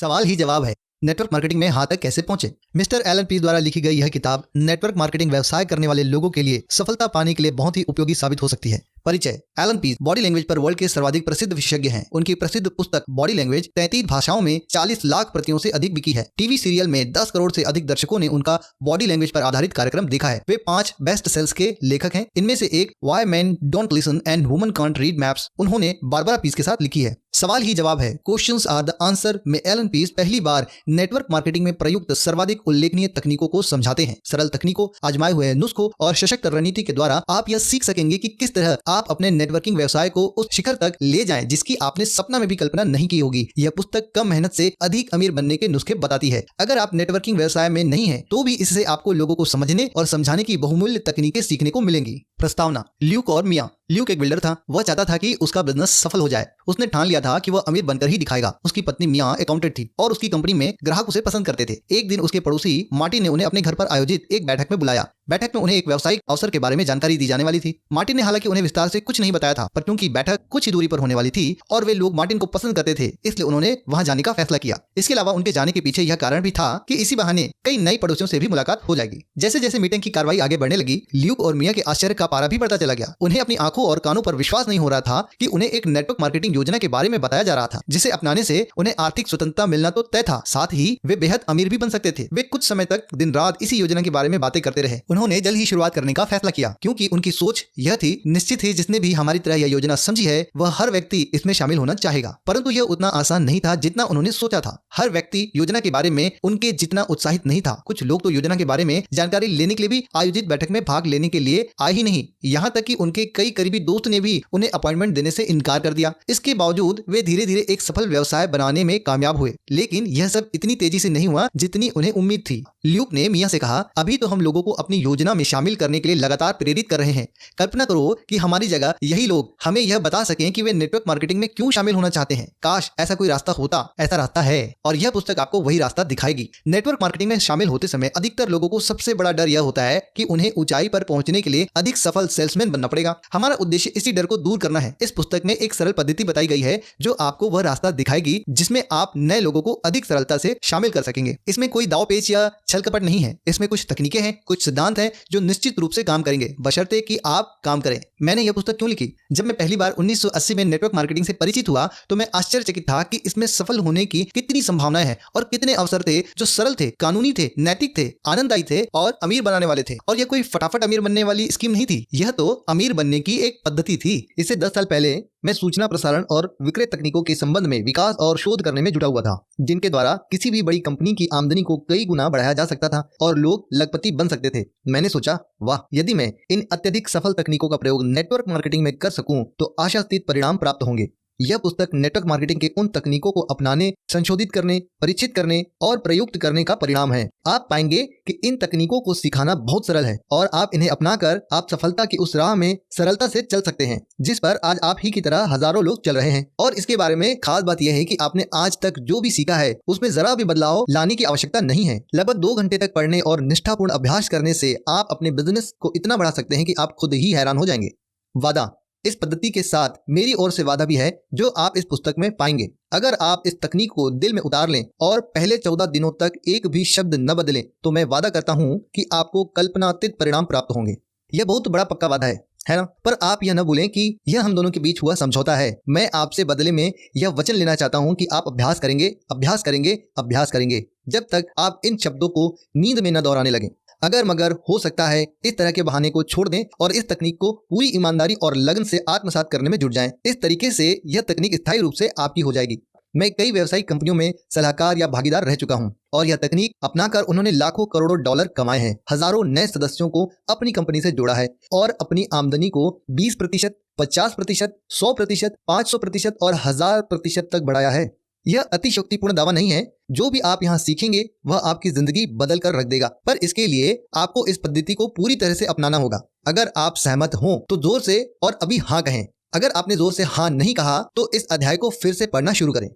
सवाल ही जवाब है, नेटवर्क मार्केटिंग में यहाँ तक कैसे पहुंचे। मिस्टर एलन पीस द्वारा लिखी गई यह किताब नेटवर्क मार्केटिंग व्यवसाय करने वाले लोगों के लिए सफलता पाने के लिए बहुत ही उपयोगी साबित हो सकती है। परिचय। एलन पीस बॉडी लैंग्वेज पर वर्ल्ड के सर्वाधिक प्रसिद्ध विशेषज्ञ हैं। उनकी प्रसिद्ध पुस्तक बॉडी लैंग्वेज 33 भाषाओं में 40 लाख प्रतियों से अधिक बिकी है। टीवी सीरियल में 10 करोड़ से अधिक दर्शकों ने उनका बॉडी लैंग्वेज पर आधारित कार्यक्रम देखा है। वे 5 बेस्ट सेल्स के लेखक हैं। इनमें से एक why man don't listen and woman can't read maps उन्होंने बारबरा पीस के साथ लिखी है। सवाल ही जवाब है, क्वेश्चंस आर द आंसर में एलन पीस पहली बार नेटवर्क मार्केटिंग में प्रयुक्त सर्वाधिक उल्लेखनीय तकनीकों को समझाते हैं। सरल तकनीकों, आजमाए हुए नुस्खों और सशक्त रणनीति के द्वारा आप यह सीख सकेंगे कि किस तरह आप अपने नेटवर्किंग व्यवसाय को उस शिखर तक ले जाएं जिसकी आपने सपना में भी कल्पना नहीं की होगी। यह पुस्तक कम मेहनत से अधिक अमीर बनने के नुस्खे बताती है। अगर आप नेटवर्किंग व्यवसाय में नहीं है तो भी इससे आपको लोगों को समझने और समझाने की बहुमूल्य तकनीकें सीखने को मिलेंगी। प्रस्तावना। ल्यूक और मिया। ल्यूक एक बिल्डर था। वह चाहता था कि उसका बिजनेस सफल हो जाए। उसने ठान लिया था कि वह अमीर बनकर ही दिखाएगा। उसकी पत्नी मिया अकाउंटेंट थी और उसकी कंपनी में ग्राहक उसे पसंद करते थे। एक दिन उसके पड़ोसी मार्टिन ने उन्हें अपने घर पर आयोजित एक बैठक में बुलाया। बैठक में उन्हें एक व्यावसायिक अवसर के बारे में जानकारी दी जाने वाली थी। मार्टिन ने हालांकि उन्हें विस्तार से कुछ नहीं बताया था, पर क्योंकि बैठक कुछ ही दूरी पर होने वाली थी और वे लोग मार्टिन को पसंद करते थे, इसलिए उन्होंने वहां जाने का फैसला किया। इसके अलावा उनके जाने के पीछे यह कारण भी था कि इसी बहाने कई नए पड़ोसियों से भी मुलाकात हो जाएगी। जैसे जैसे मीटिंग की कार्रवाई आगे बढ़ने लगी, ल्यूक और मिया के आश्चर्य का पारा भी बढ़ता चला गया। उन्हें अपनी आंखों और कानों पर विश्वास नहीं हो रहा था कि उन्हें एक नेटवर्क मार्केटिंग योजना के बारे में बताया जा रहा था, जिसे अपनाने से उन्हें आर्थिक स्वतंत्रता मिलना तो तय था, साथ ही वे बेहद अमीर भी बन सकते थे। वे कुछ समय तक दिन रात इसी योजना के बारे में बातें करते रहे। उन्होंने जल्द ही शुरुआत करने का फैसला किया, क्योंकि उनकी सोच यह थी, निश्चित ही जिसने भी हमारी तरह यह योजना समझी है वह हर व्यक्ति इसमें शामिल होना चाहेगा। परंतु यह उतना आसान नहीं था जितना उन्होंने सोचा था। हर व्यक्ति योजना के बारे में उनके जितना उत्साहित नहीं था। कुछ लोग तो योजना के बारे में जानकारी लेने के लिए भी आयोजित बैठक में भाग लेने के लिए आए ही नहीं। यहाँ तक कि उनके कई करीबी दोस्त ने भी उन्हें अपॉइंटमेंट देने से इनकार कर दिया। इसके बावजूद वे धीरे धीरे एक सफल व्यवसाय बनाने में कामयाब हुए, लेकिन यह सब इतनी तेजी से नहीं हुआ जितनी उन्हें उम्मीद थी। ल्यूक ने मिया से कहा, अभी तो हम लोगों को अपनी योजना में शामिल करने के लिए लगातार प्रेरित कर रहे हैं। कल्पना करो कि हमारी जगह यही लोग हमें यह बता सकें कि वे नेटवर्क मार्केटिंग में क्यों शामिल होना चाहते हैं। काश ऐसा कोई रास्ता होता। ऐसा रास्ता है और यह पुस्तक आपको वही रास्ता दिखाएगी। नेटवर्क मार्केटिंग में शामिल होते समय अधिकतर लोगों को सबसे बड़ा डर यह होता है कि उन्हें ऊंचाई पर पहुंचने के लिए अधिक सफल सेल्समैन बनना पड़ेगा। हमारा उद्देश्य इसी डर को दूर करना है। इस पुस्तक में एक सरल पद्धति बताई गई है जो आपको वह रास्ता दिखाएगी जिसमें आप नए लोगों को अधिक सरलता से शामिल कर सकेंगे। इसमें कोई दाव पेच या छल कपट नहीं है। इसमें कुछ तकनीकें हैं, कुछ सिद्धांत हैं जो निश्चित रूप से काम करेंगे, बशर्ते कि आप काम करें। मैंने यह पुस्तक क्यों लिखी? जब मैं पहली बार 1980 में नेटवर्क मार्केटिंग से परिचित हुआ तो मैं आश्चर्यचकित था कि इसमें सफल होने की कितनी संभावनाएं हैं और कितने अवसर थे जो सरल थे, कानूनी थे, नैतिक थे, आनंददायी थे और अमीर बनाने वाले थे। और यह कोई फटाफट अमीर बनने वाली स्कीम नहीं थी, यह तो अमीर बनने की एक पद्धति थी। इससे 10 साल पहले मैं सूचना प्रसारण और विक्रय तकनीकों के संबंध में विकास और शोध करने में जुटा हुआ था, जिनके द्वारा किसी भी बड़ी कंपनी की आमदनी को कई गुना बढ़ाया जा सकता था और लोग लखपति बन सकते थे। मैंने सोचा, वाह, यदि मैं इन अत्यधिक सफल तकनीकों का प्रयोग नेटवर्क मार्केटिंग में कर सकूं तो आशातीत परिणाम प्राप्त होंगे। यह पुस्तक नेटवर्क मार्केटिंग के उन तकनीकों को अपनाने, संशोधित करने, परीक्षित करने और प्रयुक्त करने का परिणाम है। आप पाएंगे कि इन तकनीकों को सिखाना बहुत सरल है और आप इन्हें अपनाकर आप सफलता की उस राह में सरलता से चल सकते हैं जिस पर आज आप ही की तरह हजारों लोग चल रहे हैं। और इसके बारे में खास बात यह है कि आपने आज तक जो भी सीखा है उसमें जरा भी बदलाव लाने की आवश्यकता नहीं है। लगभग 2 घंटे तक पढ़ने और निष्ठापूर्ण अभ्यास करने से आप अपने बिजनेस को इतना बढ़ा सकते हैं कि आप खुद ही हैरान हो जाएंगे। वादा। इस पद्धति के साथ मेरी ओर से वादा भी है जो आप इस पुस्तक में पाएंगे। अगर आप इस तकनीक को दिल में उतार लें और पहले 14 दिनों तक एक भी शब्द न बदलें तो मैं वादा करता हूं कि आपको कल्पनातीत परिणाम प्राप्त होंगे। यह बहुत बड़ा पक्का वादा है ना? पर आप यह न भूलें कि यह हम दोनों के बीच हुआ समझौता है। मैं आपसे बदले में यह वचन लेना चाहता हूं कि आप अभ्यास करेंगे, अभ्यास करेंगे, अभ्यास करेंगे जब तक आप इन शब्दों को नींद में न दोहराने लगें। अगर मगर हो सकता है इस तरह के बहाने को छोड़ दें और इस तकनीक को पूरी ईमानदारी और लगन से आत्मसात करने में जुट जाएं। इस तरीके से यह तकनीक स्थायी रूप से आपकी हो जाएगी। मैं कई व्यावसायिक कंपनियों में सलाहकार या भागीदार रह चुका हूं और यह तकनीक अपनाकर उन्होंने लाखों करोड़ों डॉलर कमाए हैं, हजारों नए सदस्यों को अपनी कंपनी से जोड़ा है और अपनी आमदनी को 20%, 50%, 100%, 500% और 1000% तक बढ़ाया है। यह अतिशयोक्तिपूर्ण दावा नहीं है। जो भी आप यहाँ सीखेंगे वह आपकी जिंदगी बदल कर रख देगा, पर इसके लिए आपको इस पद्धति को पूरी तरह से अपनाना होगा। अगर आप सहमत हों तो जोर से और अभी हाँ कहें। अगर आपने जोर से हाँ नहीं कहा तो इस अध्याय को फिर से पढ़ना शुरू करें।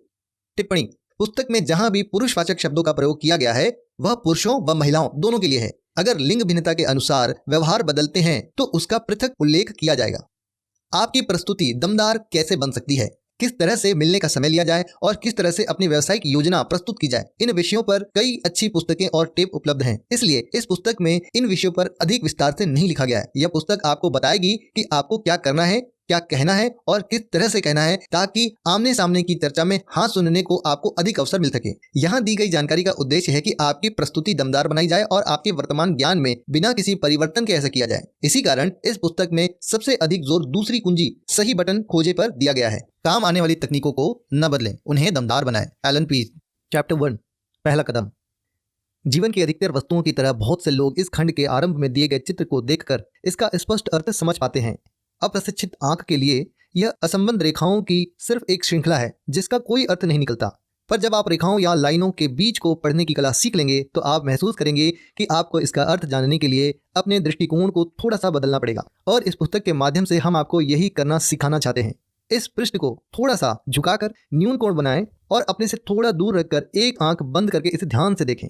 टिप्पणी। पुस्तक में जहां भी पुरुषवाचक शब्दों का प्रयोग किया गया है वह पुरुषों व महिलाओं दोनों के लिए है। अगर लिंग भिन्नता के अनुसार व्यवहार बदलते हैं तो उसका पृथक उल्लेख किया जाएगा। आपकी प्रस्तुति दमदार कैसे बन सकती है? किस तरह से मिलने का समय लिया जाए और किस तरह से अपनी व्यावसायिक योजना प्रस्तुत की जाए। इन विषयों पर कई अच्छी पुस्तकें और टिप उपलब्ध हैं, इसलिए इस पुस्तक में इन विषयों पर अधिक विस्तार से नहीं लिखा गया है। यह पुस्तक आपको बताएगी कि आपको क्या करना है, क्या कहना है और किस तरह से कहना है, ताकि आमने सामने की चर्चा में हाँ सुनने को आपको अधिक अवसर मिल सके। यहाँ दी गई जानकारी का उद्देश्य है कि आपकी प्रस्तुति दमदार बनाई जाए और आपके वर्तमान ज्ञान में बिना किसी परिवर्तन के ऐसा किया जाए। इसी कारण इस पुस्तक में सबसे अधिक जोर दूसरी कुंजी सही बटन खोजे पर दिया गया है। काम आने वाली तकनीकों को न बदलें, उन्हें दमदार बनाएं। Elon Ps. चैप्टर 1, पहला कदम। जीवन की अधिकतर वस्तुओं की तरह बहुत से लोग इस खंड के आरंभ में दिए गए चित्र को देखकर इसका स्पष्ट अर्थ समझ पाते हैं। अप्रशिक्षित आंख के लिए यह असंबद्ध रेखाओं की सिर्फ एक श्रृंखला है जिसका कोई अर्थ नहीं निकलता। पर जब आप रेखाओं या लाइनों के बीच को पढ़ने की कला सीख लेंगे तो आप महसूस करेंगे कि आपको इसका अर्थ जानने के लिए अपने दृष्टिकोण को थोड़ा सा बदलना पड़ेगा। और इस पुस्तक के माध्यम से हम आपको यही करना सिखाना चाहते हैं। इस पृष्ठ को थोड़ा सा झुकाकर न्यून कोण बनाएं और अपने से थोड़ा दूर रखकर एक आंख बंद करके इसे ध्यान से देखें।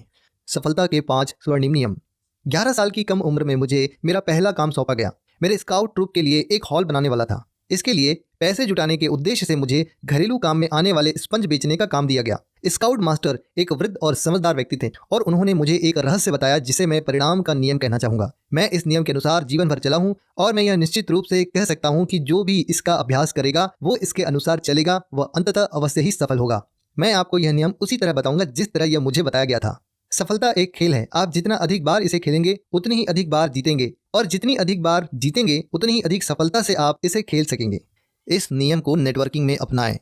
सफलता के 5 स्वर्णिम नियम। 11 साल की कम उम्र में मुझे मेरा पहला काम सौंपा गया। मेरे स्काउट ट्रूप के लिए एक हॉल बनाने वाला था। इसके लिए पैसे जुटाने के उद्देश्य से मुझे घरेलू काम में आने वाले स्पंज बेचने का काम दिया गया। स्काउट मास्टर एक वृद्ध और समझदार व्यक्ति थे और उन्होंने मुझे एक रहस्य बताया जिसे मैं परिणाम का नियम कहना चाहूंगा। मैं इस नियम के अनुसार जीवन भर चला हूं और मैं यह निश्चित रूप से कह सकता हूं कि जो भी इसका अभ्यास करेगा वो इसके अनुसार चलेगा, वह अंततः अवश्य ही सफल होगा। मैं आपको यह नियम उसी तरह बताऊंगा जिस तरह यह मुझे बताया गया था। सफलता एक खेल है। आप जितना अधिक बार इसे खेलेंगे उतनी ही अधिक बार जीतेंगे और जितनी अधिक बार जीतेंगे उतनी ही अधिक सफलता से आप इसे खेल सकेंगे। इस नियम को नेटवर्किंग में अपनाएं।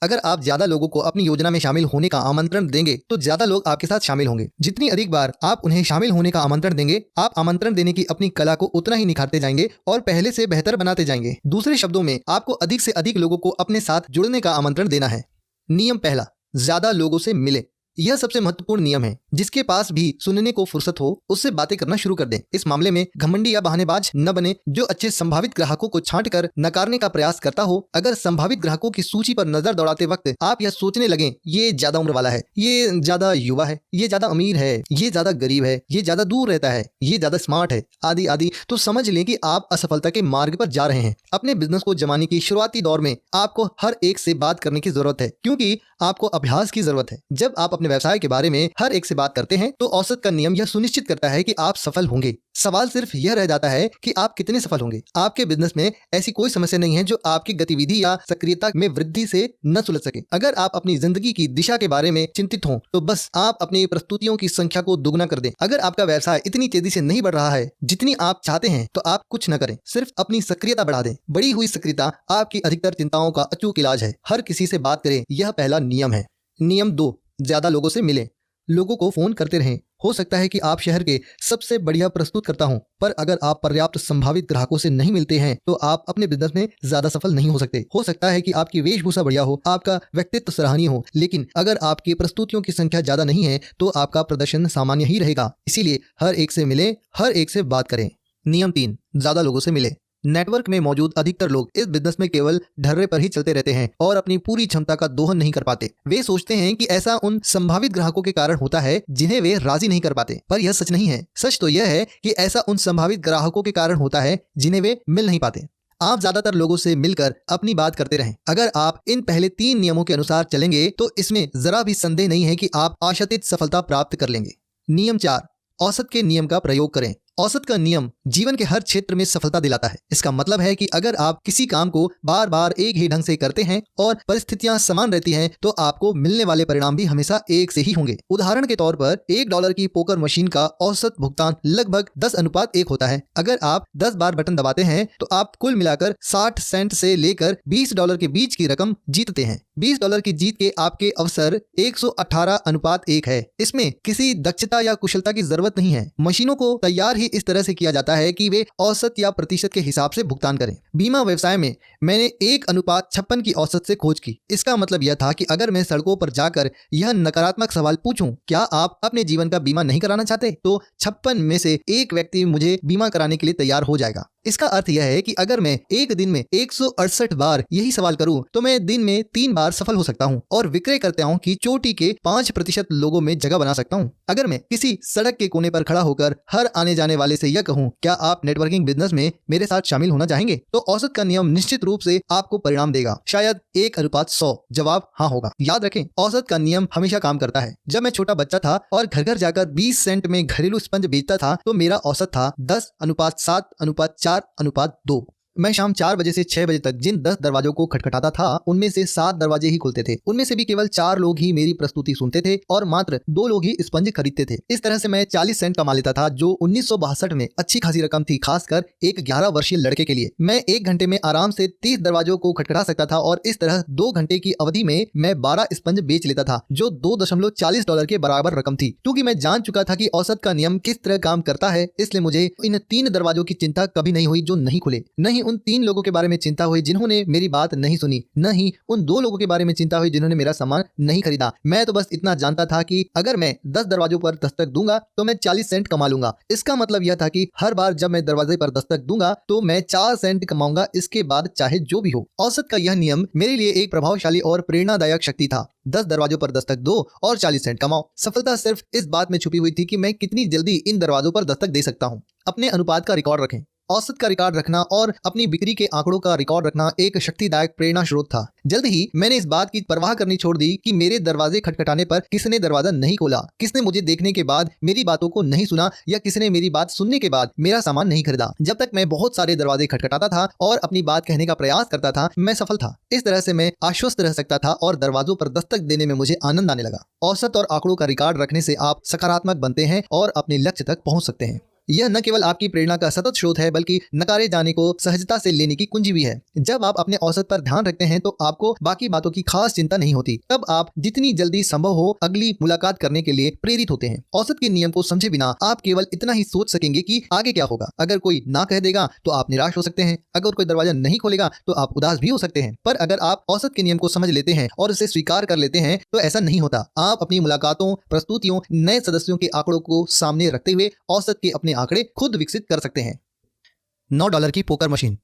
अगर आप ज्यादा लोगों को अपनी योजना में शामिल होने का आमंत्रण देंगे तो ज्यादा लोग आपके साथ शामिल होंगे। जितनी अधिक बार आप उन्हें शामिल होने का आमंत्रण देंगे, आप आमंत्रण देने की अपनी कला को उतना ही निखारते जाएंगे और पहले से बेहतर बनाते जाएंगे। दूसरे शब्दों में, आपको अधिक से अधिक लोगों को अपने साथ जुड़ने का आमंत्रण देना है। नियम पहला, ज्यादा लोगों से मिले। यह सबसे महत्वपूर्ण नियम है। जिसके पास भी सुनने को फुर्सत हो उससे बातें करना शुरू कर दें। इस मामले में घमंडी या बहानेबाज न बने जो अच्छे संभावित ग्राहकों को छांटकर नकारने का प्रयास करता हो। अगर संभावित ग्राहकों की सूची पर नजर दौड़ाते वक्त आप यह सोचने लगे ये ज्यादा उम्र वाला है, ये ज्यादा युवा है, ये ज्यादा अमीर है, ये ज्यादा गरीब है, ये ज्यादा दूर रहता है, ये ज्यादा स्मार्ट है, आदि आदि, तो समझ लें कि आप असफलता के मार्ग पर जा रहे हैं। अपने बिजनेस को जमाने की शुरुआती दौर में आपको हर एक से बात करने की जरूरत है, क्योंकि आपको अभ्यास की जरूरत है। जब आप अपने व्यवसाय के बारे में हर एक से बात करते हैं तो औसत का नियम यह सुनिश्चित करता है कि आप सफल होंगे। सवाल सिर्फ यह रह जाता है कि आप कितने सफल होंगे। आपके बिजनेस में ऐसी कोई समस्या नहीं है जो आपकी गतिविधि या सक्रियता में वृद्धि से न सुलझ सके। अगर आप अपनी जिंदगी की दिशा के बारे में चिंतित हों तो बस आप अपनी प्रस्तुतियों की संख्या को दुगना कर दें। अगर आपका व्यवसाय इतनी तेजी से नहीं बढ़ रहा है जितनी आप चाहते हैं तो आप कुछ न करें, सिर्फ अपनी सक्रियता बढ़ा दें। बढ़ी हुई सक्रियता आपकी अधिकतर चिंताओं का अचूक इलाज है। हर किसी से बात करें, यह पहला नियम है। नियम 2, ज्यादा लोगों से मिलें। लोगों को फोन करते रहें। हो सकता है कि आप शहर के सबसे बढ़िया प्रस्तुत करता हूं, पर अगर आप पर्याप्त संभावित ग्राहकों से नहीं मिलते हैं तो आप अपने बिजनेस में ज्यादा सफल नहीं हो सकते। हो सकता है कि आपकी वेशभूषा बढ़िया हो, आपका व्यक्तित्व सराहनीय हो, लेकिन अगर आपकी प्रस्तुतियों की संख्या ज्यादा नहीं है तो आपका प्रदर्शन सामान्य ही रहेगा। इसीलिए हर एक से मिले, हर एक से बात करें। नियम 3, ज्यादा लोगों से मिले। नेटवर्क में मौजूद अधिकतर लोग इस बिजनेस में केवल ढर्रे पर ही चलते रहते हैं और अपनी पूरी क्षमता का दोहन नहीं कर पाते। वे सोचते हैं कि ऐसा उन संभावित ग्राहकों के कारण होता है जिन्हें वे राजी नहीं कर पाते, पर यह सच नहीं है। सच तो यह है कि ऐसा उन संभावित ग्राहकों के कारण होता है जिन्हें वे मिल नहीं पाते। आप ज्यादातर लोगों से मिलकर अपनी बात करते रहें। अगर आप इन पहले 3 नियमों के अनुसार चलेंगे तो इसमें जरा भी संदेह नहीं है कि आप आशातीत सफलता प्राप्त कर लेंगे। नियम 4, औसत के नियम का प्रयोग करें। औसत का नियम जीवन के हर क्षेत्र में सफलता दिलाता है। इसका मतलब है कि अगर आप किसी काम को बार बार एक ही ढंग से करते हैं और परिस्थितियां समान रहती हैं तो आपको मिलने वाले परिणाम भी हमेशा एक से ही होंगे। उदाहरण के तौर पर $1 की पोकर मशीन का औसत भुगतान लगभग 10:1 होता है। अगर आप 10 बार बटन दबाते हैं तो आप कुल मिलाकर 60 सेंट से लेकर $20 के बीच की रकम जीतते हैं। $20 की जीत के आपके अवसर 118:1 है। इसमें किसी दक्षता या कुशलता की जरूरत नहीं है। मशीनों को तैयार इस तरह से किया जाता है कि वे औसत या प्रतिशत के हिसाब से भुगतान करें। बीमा व्यवसाय में मैंने 1:56 की औसत से खोज की। इसका मतलब यह था कि अगर मैं सड़कों पर जाकर यह नकारात्मक सवाल पूछूं, क्या आप अपने जीवन का बीमा नहीं कराना चाहते, तो 56 में से एक व्यक्ति मुझे बीमा कराने के लिए तैयार हो जाएगा। इसका अर्थ यह है कि अगर मैं एक दिन में 168 बार यही सवाल करूं तो मैं दिन में 3 बार सफल हो सकता हूं और विक्रयकर्ताओं की चोटी के 5% लोगों में जगह बना सकता हूं। अगर मैं किसी सड़क के कोने पर खड़ा होकर हर आने जाने करने वाले से यह कहूं, क्या आप नेटवर्किंग बिजनेस में मेरे साथ शामिल होना चाहेंगे? तो औसत का नियम निश्चित रूप से आपको परिणाम देगा, शायद 1:100। जवाब हाँ होगा। याद रखें, औसत का नियम हमेशा काम करता है। जब मैं छोटा बच्चा था और घर घर जाकर 20 सेंट में घरेलू स्पंज बेचता था तो मेरा औसत था 10:7:4:2। मैं शाम 4 बजे से 6 बजे तक जिन 10 दरवाजों को खटखटाता था उनमें से 7 दरवाजे ही खुलते थे। उनमें से भी केवल 4 लोग ही मेरी प्रस्तुति सुनते थे और मात्र 2 लोग ही स्पंज खरीदते थे। इस तरह से मैं 40 सेंट कमा लेता था, जो 1962 में अच्छी खासी रकम थी, खासकर एक 11 वर्षीय लड़के के लिए। मैं 1 घंटे में आराम से 30 दरवाजों को खटखटा सकता था और इस तरह 2 घंटे की अवधि में मैं 12 स्पंज बेच लेता था, जो $2.40 के बराबर रकम थी। क्योंकि मैं जान चुका था कि औसत का नियम किस तरह काम करता है, इसलिए मुझे इन 3 दरवाजों की चिंता कभी नहीं हुई जो नहीं खुले, नहीं उन 3 लोगों के बारे में चिंता हुई जिन्होंने मेरी बात नहीं सुनी, न ही उन 2 लोगों के बारे में चिंता हुई जिन्होंने मेरा सामान नहीं खरीदा। मैं तो बस इतना जानता था कि अगर मैं 10 दरवाजों पर दस्तक दूंगा तो मैं 40 सेंट कमा लूंगा। इसका मतलब यह था कि हर बार जब मैं दरवाजे पर दस्तक दूंगा तो मैं 4 सेंट कमाऊंगा, इसके बाद चाहे जो भी हो। औसत का यह नियम मेरे लिए एक प्रभावशाली और प्रेरणादायक शक्ति था। 10 दरवाजों पर दस्तक दो और 40 सेंट कमाओ। सफलता सिर्फ इस बात में छुपी हुई थी कि मैं कितनी जल्दी इन दरवाजों पर दस्तक दे सकता हूँ। अपने अनुपात का रिकॉर्ड रखें। औसत का रिकॉर्ड रखना और अपनी बिक्री के आंकड़ों का रिकॉर्ड रखना एक शक्तिदायक प्रेरणा स्रोत था। जल्द ही मैंने इस बात की परवाह करनी छोड़ दी कि मेरे दरवाजे खटखटाने पर किसने दरवाजा नहीं खोला, किसने मुझे देखने के बाद मेरी बातों को नहीं सुना या किसने मेरी बात सुनने के बाद मेरा सामान नहीं खरीदा। जब तक मैं बहुत सारे दरवाजे खटखटाता था और अपनी बात कहने का प्रयास करता था, मैं सफल था। इस तरह से मैं आश्वस्त रह सकता था और दरवाजों पर दस्तक देने में मुझे आनंद आने लगा। औसत और आंकड़ों का रिकॉर्ड रखने से आप सकारात्मक बनते हैं और अपने लक्ष्य तक पहुंच सकते हैं। यह न केवल आपकी प्रेरणा का सतत स्रोत है, बल्कि नकारे जाने को सहजता से लेने की कुंजी भी है। जब आप अपने औसत पर ध्यान रखते हैं तो आपको बाकी बातों की खास चिंता नहीं होती। तब आप जितनी जल्दी संभव हो अगली मुलाकात करने के लिए प्रेरित होते हैं। औसत के नियम को समझे बिना आप केवल इतना ही सोच सकेंगे कि आगे क्या होगा। अगर कोई ना कह देगा तो आप निराश हो सकते हैं, अगर कोई दरवाजा नहीं खोलेगा तो आप उदास भी हो सकते हैं। पर अगर आप औसत के नियम को समझ लेते हैं और उसे स्वीकार कर लेते हैं तो ऐसा नहीं होता। आप अपनी मुलाकातों, प्रस्तुतियों, नए सदस्यों के आंकड़ों को सामने रखते हुए औसत के अपने आंकड़े खुद विकसित कर सकते हैं। $9 की पोकर मशीन।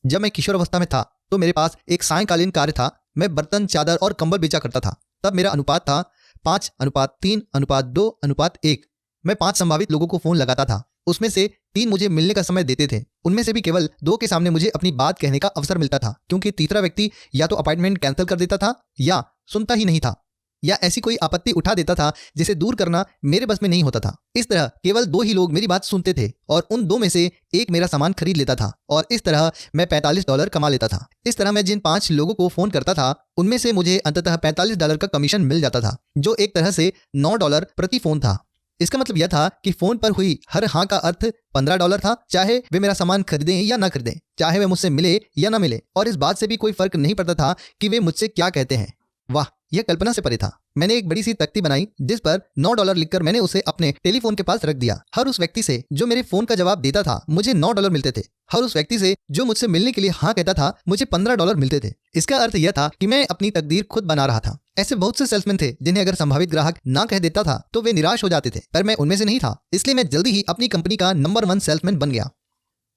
जब मैं किशोरावस्था में था तो मेरे पास एक सायंकालीन कार्य था। मैं बर्तन, चादर और कंबल बेचा करता था। तब मेरा अनुपात था 5:3:2:1। मैं 5 संभावित लोगों को फोन लगाता था। उसमें से 3 मुझे मिलने का समय देते थे। उनमें से भी केवल 2 के सामने मुझे अपनी बात कहने का अवसर मिलता था, क्योंकि तीसरा व्यक्ति या तो अपॉइंटमेंट कैंसिल कर देता था या सुनता ही नहीं था या ऐसी कोई आपत्ति उठा देता था जिसे दूर करना मेरे बस में नहीं होता था। इस तरह केवल 2 ही लोग मेरी बात सुनते थे और उन 2 में से एक मेरा सामान खरीद लेता था और इस तरह मैं $45 कमा लेता था। इस तरह मैं जिन 5 लोगों को फोन करता था उनमें से मुझे अंततः $45 का कमीशन मिल जाता था, जो एक तरह से $9 प्रति फोन था। इसका मतलब यह था कि फोन पर हुई हर हाँ का अर्थ $15 था, चाहे वे मेरा सामान खरीदें या ना खरीदें, चाहे वे मुझसे मिले या ना मिले, और इस बात से भी कोई फर्क नहीं पड़ता था कि वे मुझसे क्या कहते हैं। वाह, यह कल्पना से परे था। मैंने एक बड़ी सी तख्ती बनाई जिस पर $9 लिखकर मैंने उसे अपने टेलीफोन के पास रख दिया। हर उस व्यक्ति से जो मेरे फोन का जवाब देता था मुझे $9 मिलते थे। हर उस व्यक्ति से जो मुझसे मिलने के लिए हाँ कहता था मुझे $15 मिलते थे। इसका अर्थ यह था कि मैं अपनी तकदीर खुद बना रहा था। ऐसे बहुत से सेल्समैन थे जिन्हें अगर संभावित ग्राहक ना कह देता था तो वे निराश हो जाते थे, पर मैं उनमें से नहीं था। इसलिए मैं जल्दी ही अपनी कंपनी का नंबर 1 सेल्समैन बन गया।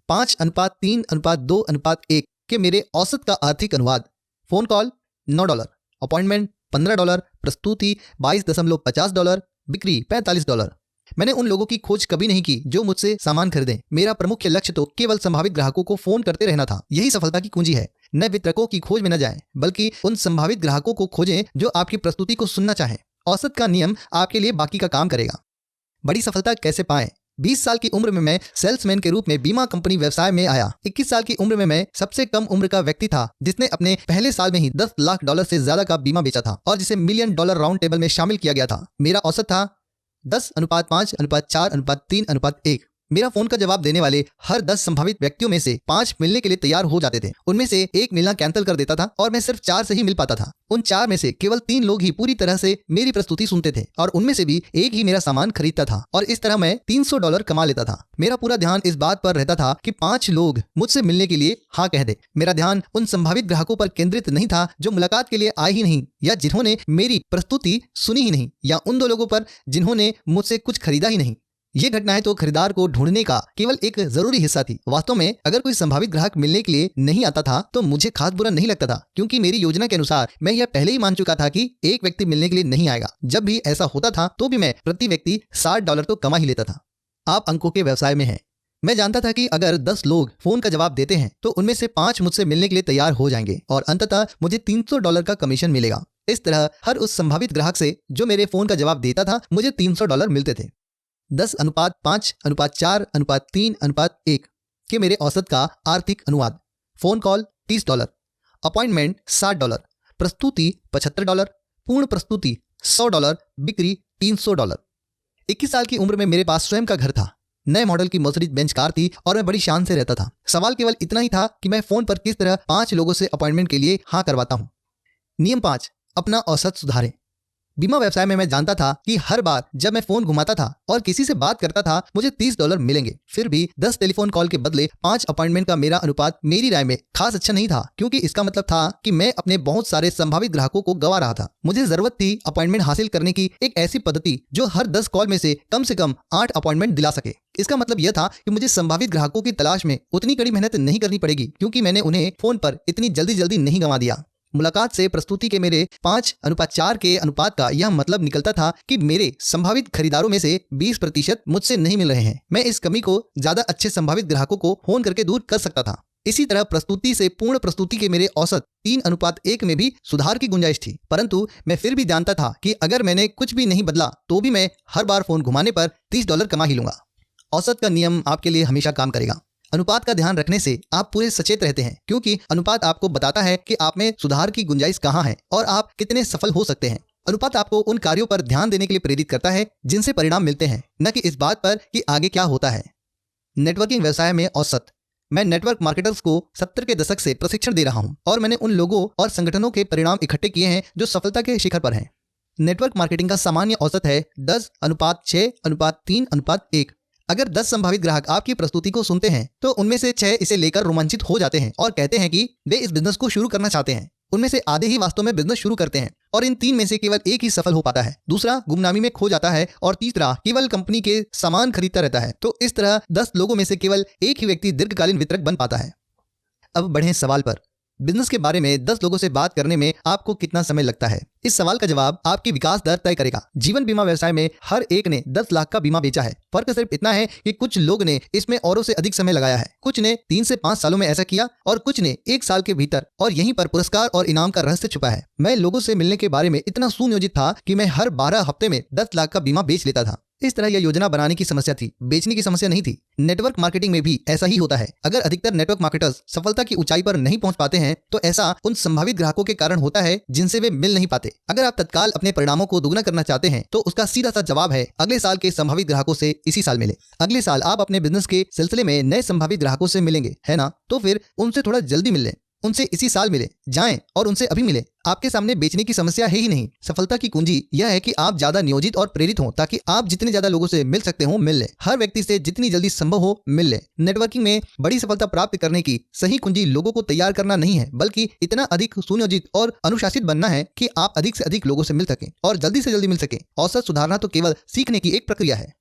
5:3:2:1 के मेरे औसत का आर्थिक अनुवाद: फोन कॉल $9, अपॉइंटमेंट $15, प्रस्तुति $22.50, बिक्री $45। मैंने उन लोगों की खोज कभी नहीं की जो मुझसे सामान खरीदें। मेरा प्रमुख लक्ष्य तो केवल संभावित ग्राहकों को फोन करते रहना था। यही सफलता की कुंजी है। न वितरकों की खोज में न जाएं, बल्कि उन संभावित ग्राहकों को खोजें जो आपकी प्रस्तुति को सुनना चाहें। औसत का नियम आपके लिए बाकी का काम करेगा। बड़ी सफलता कैसे पाएं? 20 साल की उम्र में मैं सेल्समैन के रूप में बीमा कंपनी व्यवसाय में आया। 21 साल की उम्र में मैं सबसे कम उम्र का व्यक्ति था जिसने अपने पहले साल में ही $10 लाख से ज्यादा का बीमा बेचा था और जिसे $1 मिलियन राउंड टेबल में शामिल किया गया था। मेरा औसत था 10:5:4:3:1। मेरा फोन का जवाब देने वाले हर 10 संभावित व्यक्तियों में से 5 मिलने के लिए तैयार हो जाते थे। उनमें से एक मिलना कैंसिल कर देता था और मैं सिर्फ 4 से ही मिल पाता था। उन 4 में से केवल 3 लोग ही पूरी तरह से मेरी प्रस्तुति सुनते थे और उनमें से भी एक ही मेरा सामान खरीदता था और इस तरह मैं $300 कमा लेता था। मेरा पूरा ध्यान इस बात पर रहता था कि 5 लोग मुझसे मिलने के लिए हाँ कह दे। मेरा ध्यान उन संभावित ग्राहकों पर केंद्रित नहीं था जो मुलाकात के लिए आए ही नहीं या जिन्होंने मेरी प्रस्तुति सुनी ही नहीं, या उन 2 लोगों पर जिन्होंने मुझसे कुछ खरीदा ही नहीं। ये घटनाएं तो खरीदार को ढूंढने का केवल एक जरूरी हिस्सा थी। वास्तव में अगर कोई संभावित ग्राहक मिलने के लिए नहीं आता था तो मुझे खास बुरा नहीं लगता था, क्योंकि मेरी योजना के अनुसार मैं यह पहले ही मान चुका था कि एक व्यक्ति मिलने के लिए नहीं आएगा। जब भी ऐसा होता था तो भी मैं प्रति व्यक्ति $60 तो कमा ही लेता था। आप अंकों के व्यवसाय में हैं। मैं जानता था कि अगर 10 लोग फोन का जवाब देते हैं तो उनमें से 5 मुझसे मिलने के लिए तैयार हो जाएंगे और अंततः मुझे $300 का कमीशन मिलेगा। इस तरह हर उस संभावित ग्राहक से जो मेरे फोन का जवाब देता था मुझे $300 मिलते थे। 10:5:4:3:1 के मेरे औसत का आर्थिक अनुवाद: फोन कॉल $30, अपॉइंटमेंट $60, प्रस्तुति $75, पूर्ण प्रस्तुति $100, बिक्री $300। 21 साल की उम्र में मेरे पास स्वयं का घर था, नए मॉडल की मर्सिडीज बेंच कार थी और मैं बड़ी शान से रहता था। सवाल केवल इतना ही था कि मैं फोन पर किस तरह 5 लोगों से अपॉइंटमेंट के लिए हाँ करवाता हूं। नियम 5, अपना औसत सुधारें। बीमा व्यवसाय में मैं जानता था कि हर बार जब मैं फोन घुमाता था और किसी से बात करता था मुझे $30 मिलेंगे। फिर भी 10 टेलीफोन कॉल के बदले 5 अपॉइंटमेंट का मेरा अनुपात मेरी राय में खास अच्छा नहीं था, क्योंकि इसका मतलब था कि मैं अपने बहुत सारे संभावित ग्राहकों को गंवा रहा था। मुझे जरूरत थी अपॉइंटमेंट हासिल करने की एक ऐसी पद्धति जो हर 10 कॉल में से कम 8 अपॉइंटमेंट दिला सके। इसका मतलब यह था कि मुझे संभावित ग्राहकों की तलाश में उतनी कड़ी मेहनत नहीं करनी पड़ेगी, क्योंकि मैंने उन्हें फोन पर इतनी जल्दी नहीं गंवा दिया। मुलाकात से प्रस्तुति के मेरे 5:4 के अनुपात का यह मतलब निकलता था कि मेरे संभावित खरीदारों में से 20% मुझसे नहीं मिल रहे हैं। मैं इस कमी को ज्यादा अच्छे संभावित ग्राहकों को फोन करके दूर कर सकता था। इसी तरह प्रस्तुति से पूर्ण प्रस्तुति के मेरे औसत 3:1 में भी सुधार की गुंजाइश थी, परंतु मैं फिर भी जानता था कि अगर मैंने कुछ भी नहीं बदला तो भी मैं हर बार फोन घुमाने पर $30 कमा ही लूंगा। औसत का नियम आपके लिए हमेशा काम करेगा। अनुपात का ध्यान रखने से आप पूरे सचेत रहते हैं, क्योंकि अनुपात आपको बताता है कि आप में सुधार की गुंजाइश कहाँ है और आप कितने सफल हो सकते हैं। अनुपात आपको उन कार्यों पर ध्यान देने के लिए प्रेरित करता है जिनसे परिणाम मिलते हैं, न कि इस बात पर कि आगे क्या होता है। नेटवर्किंग व्यवसाय में औसत। मैं नेटवर्क मार्केटर्स को 70 के दशक से प्रशिक्षण दे रहा हूं और मैंने उन लोगों और संगठनों के परिणाम इकट्ठे किए हैं जो सफलता के शिखर पर हैं। नेटवर्क मार्केटिंग का सामान्य औसत है 10:6:3:1। अगर 10 संभावित ग्राहक आपकी प्रस्तुति को सुनते हैं तो उनमें से 6 इसे लेकर रोमांचित हो जाते हैं और कहते हैं कि वे इस बिजनेस को शुरू करना चाहते हैं। उनमें से आधे ही वास्तव में बिजनेस शुरू करते हैं और इन 3 में से केवल एक ही सफल हो पाता है, दूसरा गुमनामी में खो जाता है और तीसरा केवल कंपनी के सामान खरीदता रहता है। तो इस तरह 10 लोगों में से केवल एक ही व्यक्ति दीर्घकालीन वितरक बन पाता है। अब बढ़ें सवाल पर। बिजनेस के बारे में 10 लोगों से बात करने में आपको कितना समय लगता है? इस सवाल का जवाब आपकी विकास दर तय करेगा। जीवन बीमा व्यवसाय में हर एक ने 10 लाख का बीमा बेचा है। फर्क सिर्फ इतना है कि कुछ लोग ने इसमें औरों से अधिक समय लगाया है, कुछ ने 3 से 5 सालों में ऐसा किया और कुछ ने 1 साल के भीतर, और यहीं पर पुरस्कार और इनाम का रहस्य छुपा है। मैं लोगों से मिलने के बारे में इतना सुनियोजित था कि मैं हर 12 हफ्ते में 10 लाख का बीमा बेच लेता था। इस तरह यह योजना बनाने की समस्या थी, बेचने की समस्या नहीं थी। नेटवर्क मार्केटिंग में भी ऐसा ही होता है। अगर अधिकतर नेटवर्क मार्केटर्स सफलता की ऊंचाई पर नहीं पहुंच पाते हैं तो ऐसा उन संभावित ग्राहकों के कारण होता है जिनसे वे मिल नहीं पाते। अगर आप तत्काल अपने परिणामों को दोगुना करना चाहते हैं तो उसका सीधा सा जवाब है अगले साल के संभावित ग्राहकों से इसी साल मिले। अगले साल आप अपने बिजनेस के सिलसिले में नए संभावित ग्राहकों से मिलेंगे, है ना? तो फिर उनसे थोड़ा जल्दी मिलें, उनसे इसी साल मिले, जाएं और उनसे अभी मिले। आपके सामने बेचने की समस्या है ही नहीं। सफलता की कुंजी यह है कि आप ज्यादा नियोजित और प्रेरित हों, ताकि आप जितने ज्यादा लोगों से मिल सकते हो मिल लें। हर व्यक्ति से जितनी जल्दी संभव हो मिल लें। नेटवर्किंग में बड़ी सफलता प्राप्त करने की सही कुंजी लोगों को तैयार करना नहीं है, बल्कि इतना अधिक सुनियोजित और अनुशासित बनना है कि आप अधिक से अधिक लोगों से मिल सकें और जल्दी से जल्दी मिल सकें। औसत सुधारना तो केवल सीखने की एक प्रक्रिया है।